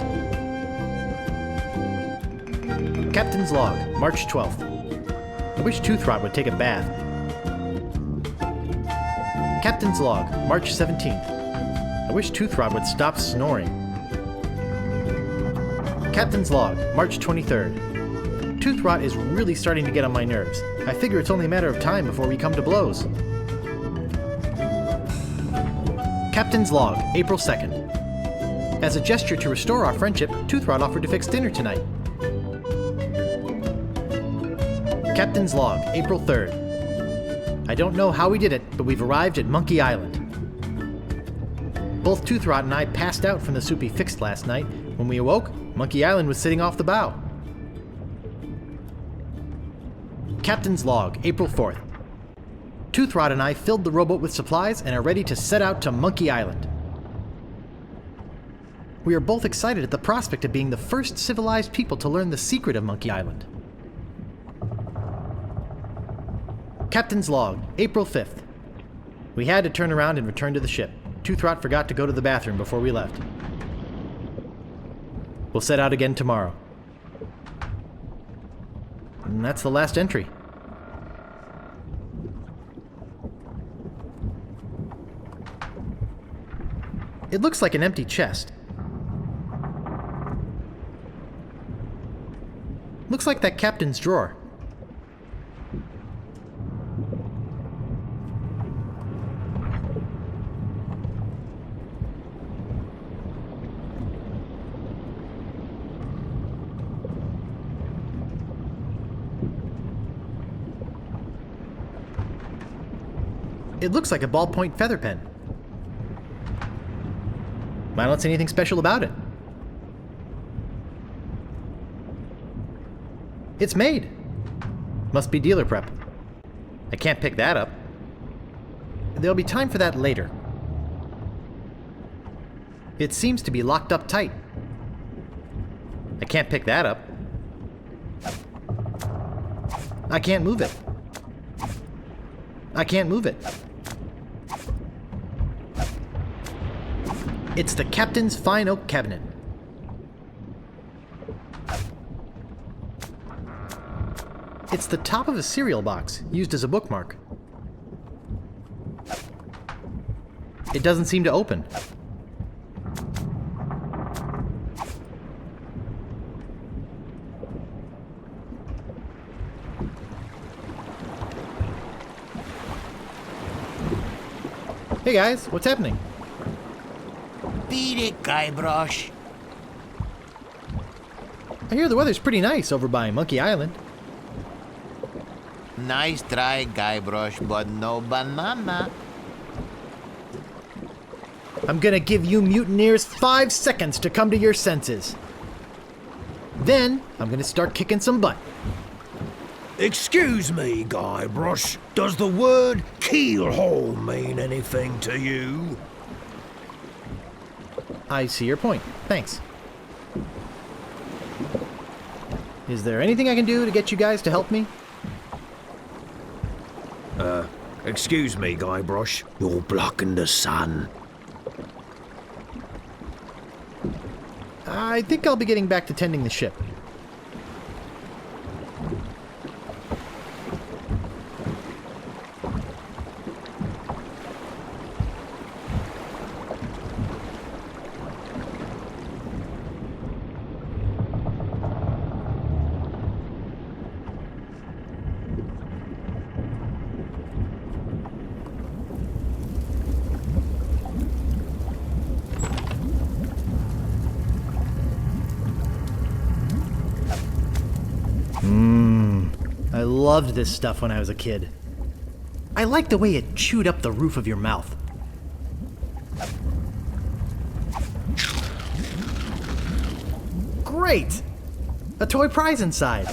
Captain's Log, March 12th. I wish Toothrot would take a bath. Captain's Log, March 17th. I wish Toothrot would stop snoring. Captain's Log, March 23rd. Toothrot is really starting to get on my nerves. I figure it's only a matter of time before we come to blows. Captain's Log, April 2nd. As a gesture to restore our friendship, Toothrot offered to fix dinner tonight. Captain's Log, April 3rd. I don't know how we did it, but we've arrived at Monkey Island. Both Toothrot and I passed out from the soup he fixed last night. When we awoke, Monkey Island was sitting off the bow. Captain's Log, April 4th. Toothrot and I filled the rowboat with supplies and are ready to set out to Monkey Island. We are both excited at the prospect of being the first civilized people to learn the secret of Monkey Island. Captain's Log, April 5th. We had to turn around and return to the ship. Toothrot forgot to go to the bathroom before we left. We'll set out again tomorrow. And that's the last entry. It looks like an empty chest. Looks like that captain's drawer. It looks like a ballpoint feather pen. I don't see anything special about it. It's made. Must be dealer prep. I can't pick that up. There'll be time for that later. It seems to be locked up tight. I can't pick that up. I can't move it. I can't move it. It's the captain's fine oak cabinet. It's the top of a cereal box, used as a bookmark. It doesn't seem to open. Hey guys, what's happening? Beat it, Guybrush. I hear the weather's pretty nice over by Monkey Island. Nice try, Guybrush, but no banana. I'm gonna give you mutineers 5 seconds to come to your senses. Then, I'm gonna start kicking some butt. Excuse me, Guybrush. Does the word keelhole mean anything to you? I see your point. Thanks. Is there anything I can do to get you guys to help me? Excuse me, Guybrush. You're blocking the sun. I think I'll be getting back to tending the ship. loved this stuff when I was a kid. I liked the way it chewed up the roof of your mouth. Great! A toy prize inside.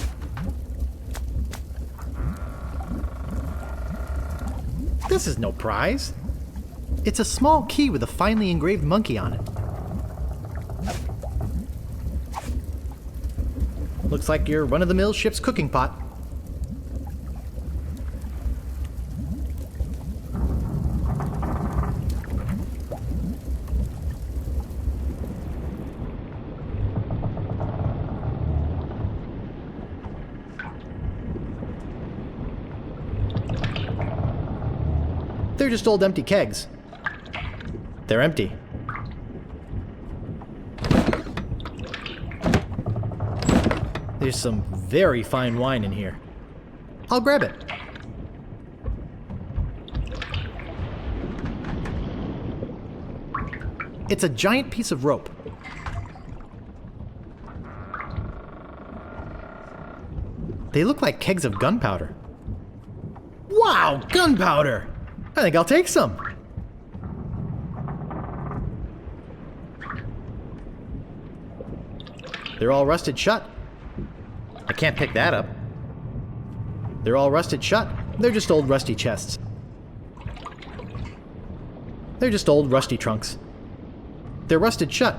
This is no prize. It's a small key with a finely engraved monkey on it. Looks like your run-of-the-mill ship's cooking pot. They're just old empty kegs. They're empty. There's some very fine wine in here. I'll grab it. It's a giant piece of rope. They look like kegs of gunpowder. Wow, gunpowder! I think I'll take some. They're all rusted shut. I can't pick that up. They're all rusted shut. They're just old rusty chests. They're just old rusty trunks. They're rusted shut.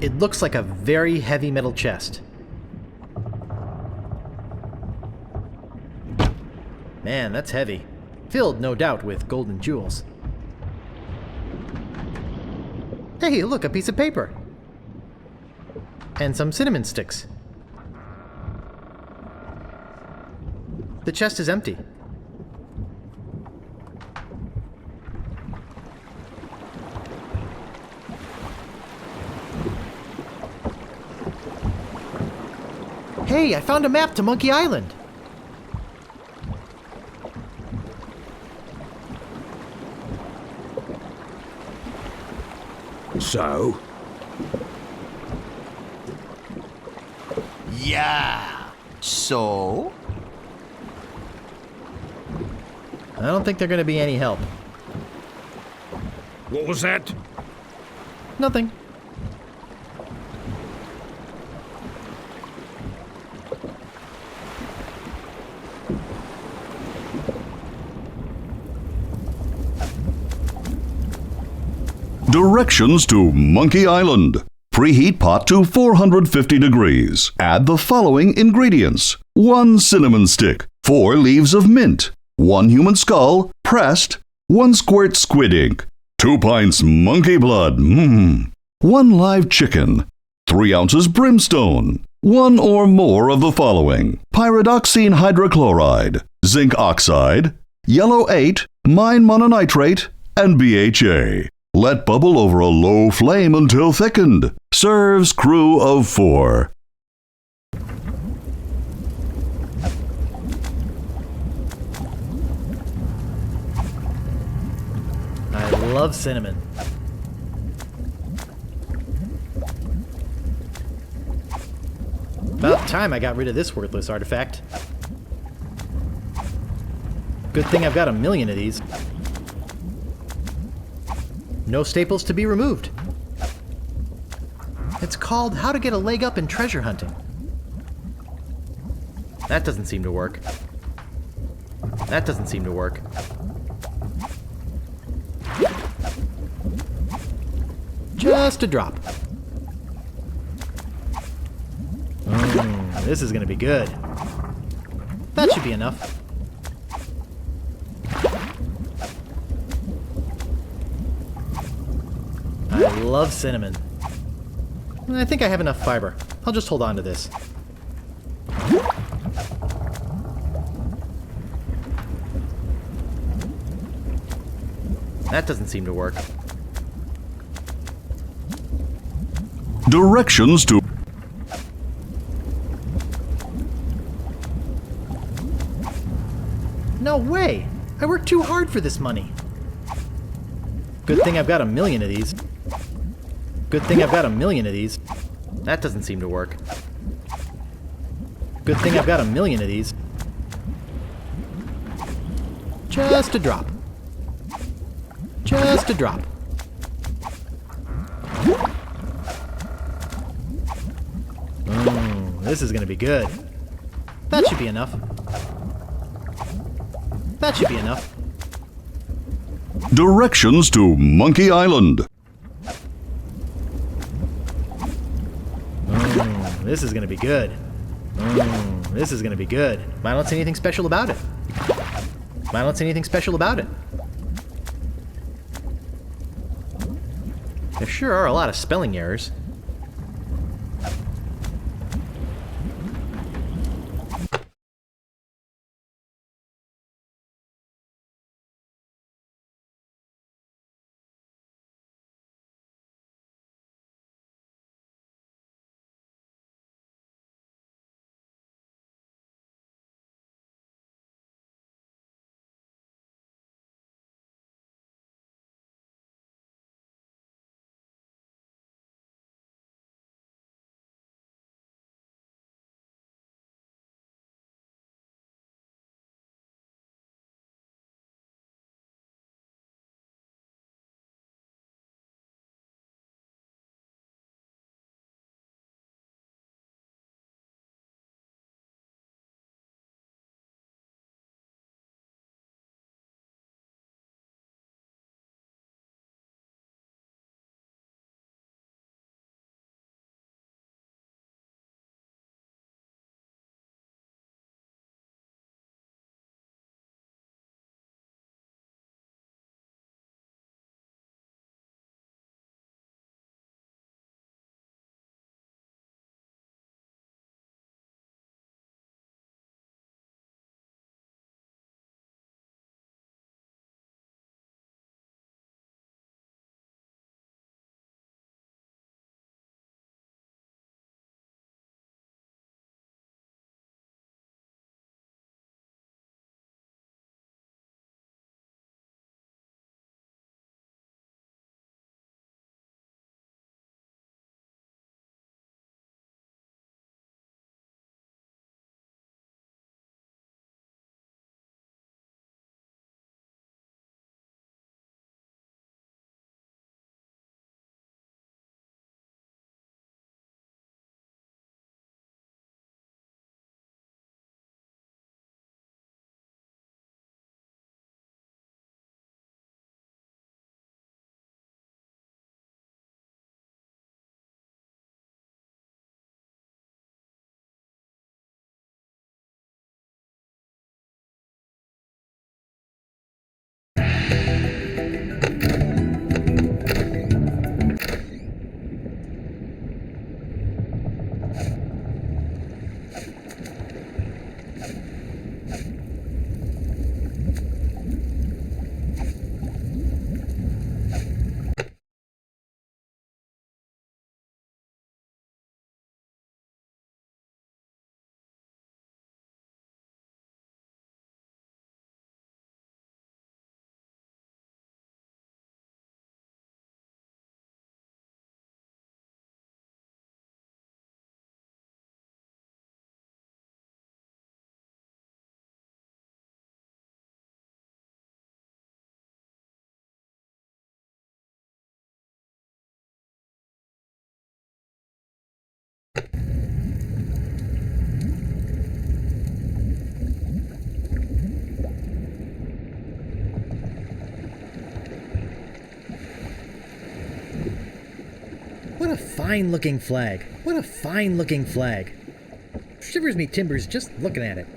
It looks like a very heavy metal chest. Man, that's heavy. Filled, no doubt, with golden jewels. Hey, look, a piece of paper. And some cinnamon sticks. The chest is empty. Hey, I found a map to Monkey Island. So? Yeah. So? I don't think they're going to be any help. What was that? Nothing. Directions to Monkey Island. Preheat pot to 450 degrees. Add the following ingredients. 1 cinnamon stick, 4 leaves of mint, 1 human skull, pressed, 1 squirt squid ink, 2 pints monkey blood, 1 live chicken, 3 ounces brimstone, 1 or more of the following. Pyridoxine hydrochloride, zinc oxide, yellow 8, mine mononitrate, and BHA. Let bubble over a low flame until thickened. Serves crew of 4. I love cinnamon. About time I got rid of this worthless artifact. Good thing I've got a million of these. No staples to be removed. It's called How to Get a Leg Up in Treasure Hunting. That doesn't seem to work. That doesn't seem to work. Just a drop. This is gonna be good. That should be enough. I love cinnamon. I think I have enough fiber. I'll just hold on to this. That doesn't seem to work. Directions to No way! I worked too hard for this money. Good thing I've got 1 million of these. Good thing I've got 1 million of these. That doesn't seem to work. Good thing I've got 1 million of these. Just a drop. Just a drop. This is gonna be good. That should be enough. That should be enough. Directions to Monkey Island. This is gonna be good. This is gonna be good. I don't see anything special about it. I don't see anything special about it. There sure are a lot of spelling errors. What a fine-looking flag. What a fine-looking flag. Shivers me timbers just looking at it.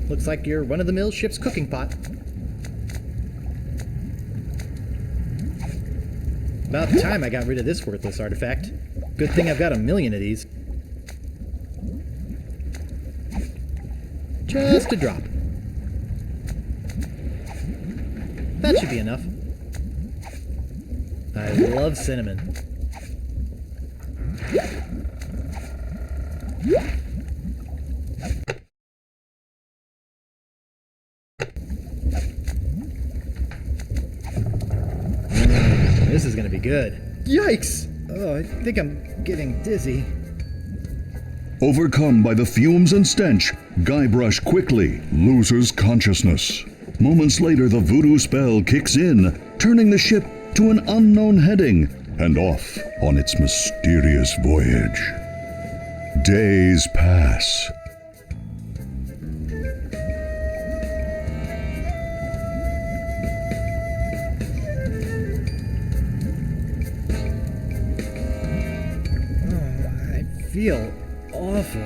Looks like your run-of-the-mill ship's cooking pot. About time I got rid of this worthless artifact. Good thing I've got 1 million of these. Just a drop. That should be enough. I love cinnamon. This is gonna be good. Yikes! Oh, I think I'm getting dizzy. Overcome by the fumes and stench, Guybrush quickly loses consciousness. Moments later, the voodoo spell kicks in, turning the ship to an unknown heading and off on its mysterious voyage. Days pass. I feel awful.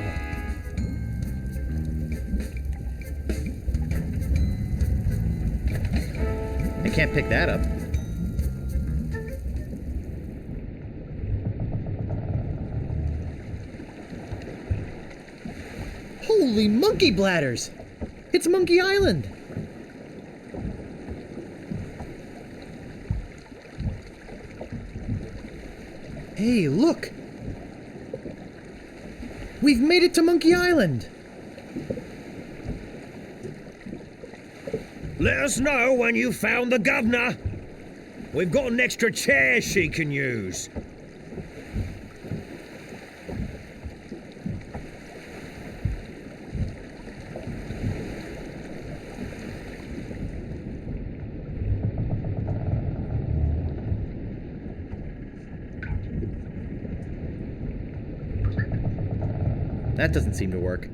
I can't pick that up. Holy monkey bladders! It's Monkey Island! Hey, look! We've made it to Monkey Island! Let us know when you found the governor. We've got an extra chair she can use. That doesn't seem to work.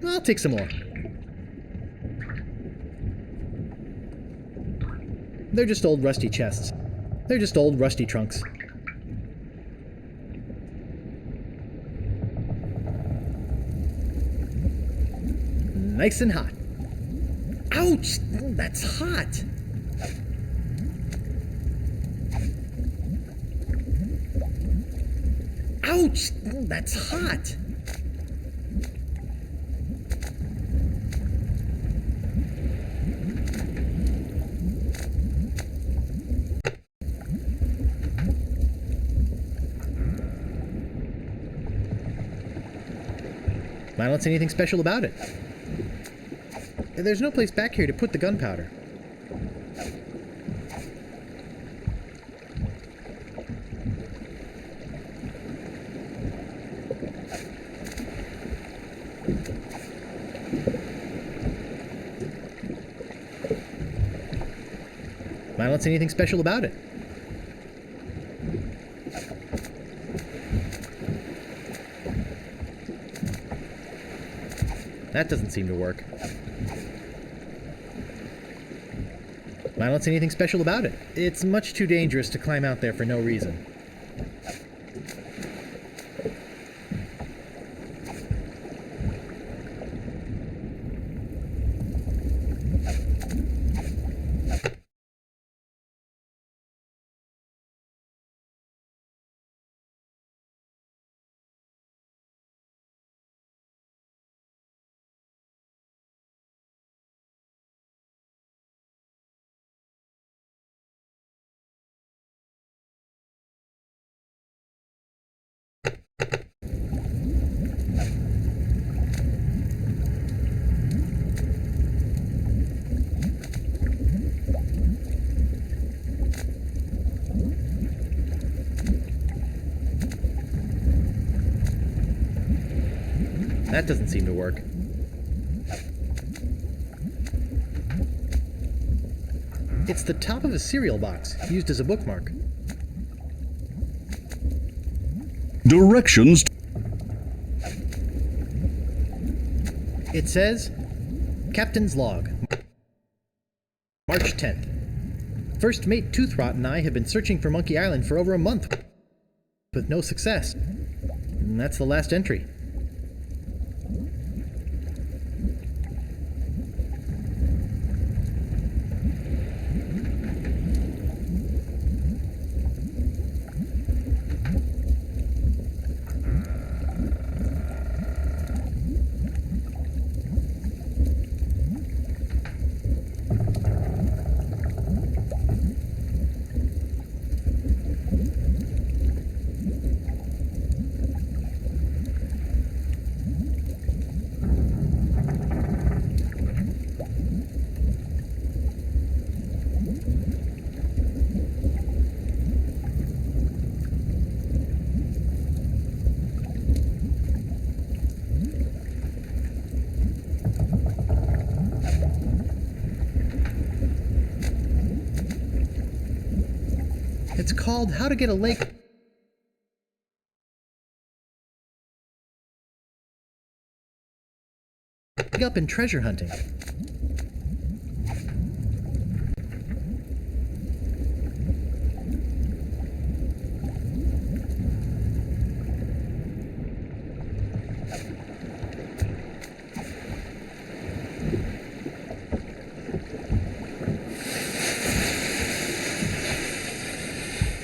I'll take some more. They're just old rusty chests. They're just old rusty trunks. Nice and hot. Ouch! That's hot! Ouch! That's hot! I don't see anything special about it. There's no place back here to put the gunpowder. I don't see anything special about it. That doesn't seem to work. I don't see anything special about it. It's much too dangerous to climb out there for no reason. That doesn't seem to work. It's the top of a cereal box, used as a bookmark. Directions. It says, Captain's Log. March 10th. First Mate Toothrot and I have been searching for Monkey Island for over a month, with no success. And that's the last entry. It's called How to Get a Lake Up in Treasure Hunting.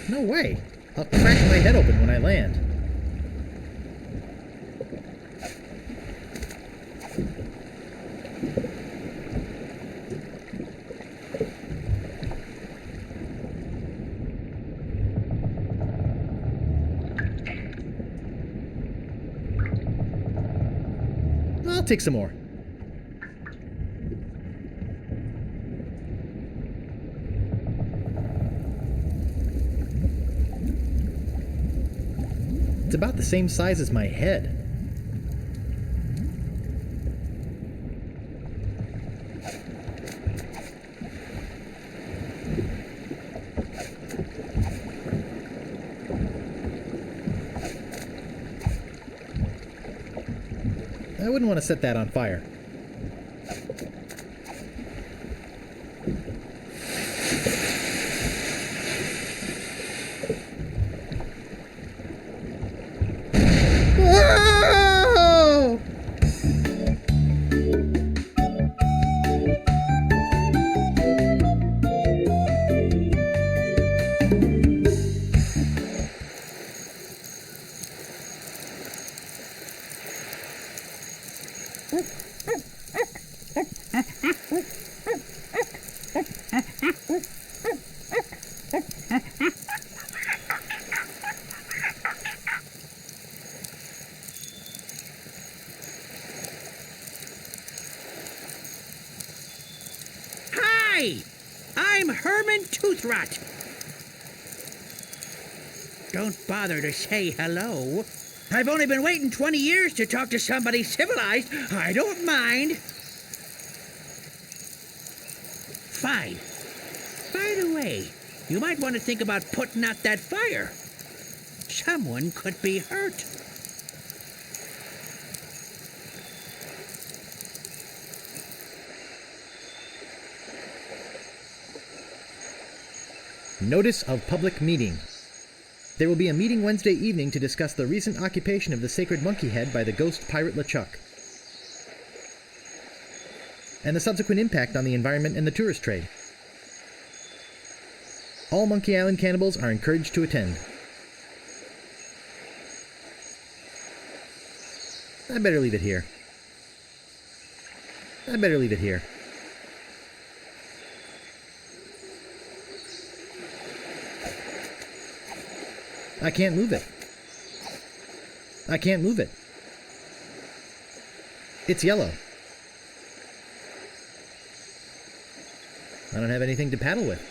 No way! I'll crack my head open when I land. I'll take some more. It's about the same size as my head. I wouldn't want to set that on fire. Don't bother to say hello. I've only been waiting 20 years to talk to somebody civilized. I don't mind. Fine. By the way, you might want to think about putting out that fire. Someone could be hurt. Notice of public meeting. There will be a meeting Wednesday evening to discuss the recent occupation of the sacred monkey head by the ghost pirate LeChuck, and the subsequent impact on the environment and the tourist trade. All Monkey Island cannibals are encouraged to attend. I better leave it here. I can't move it. It's yellow. I don't have anything to paddle with.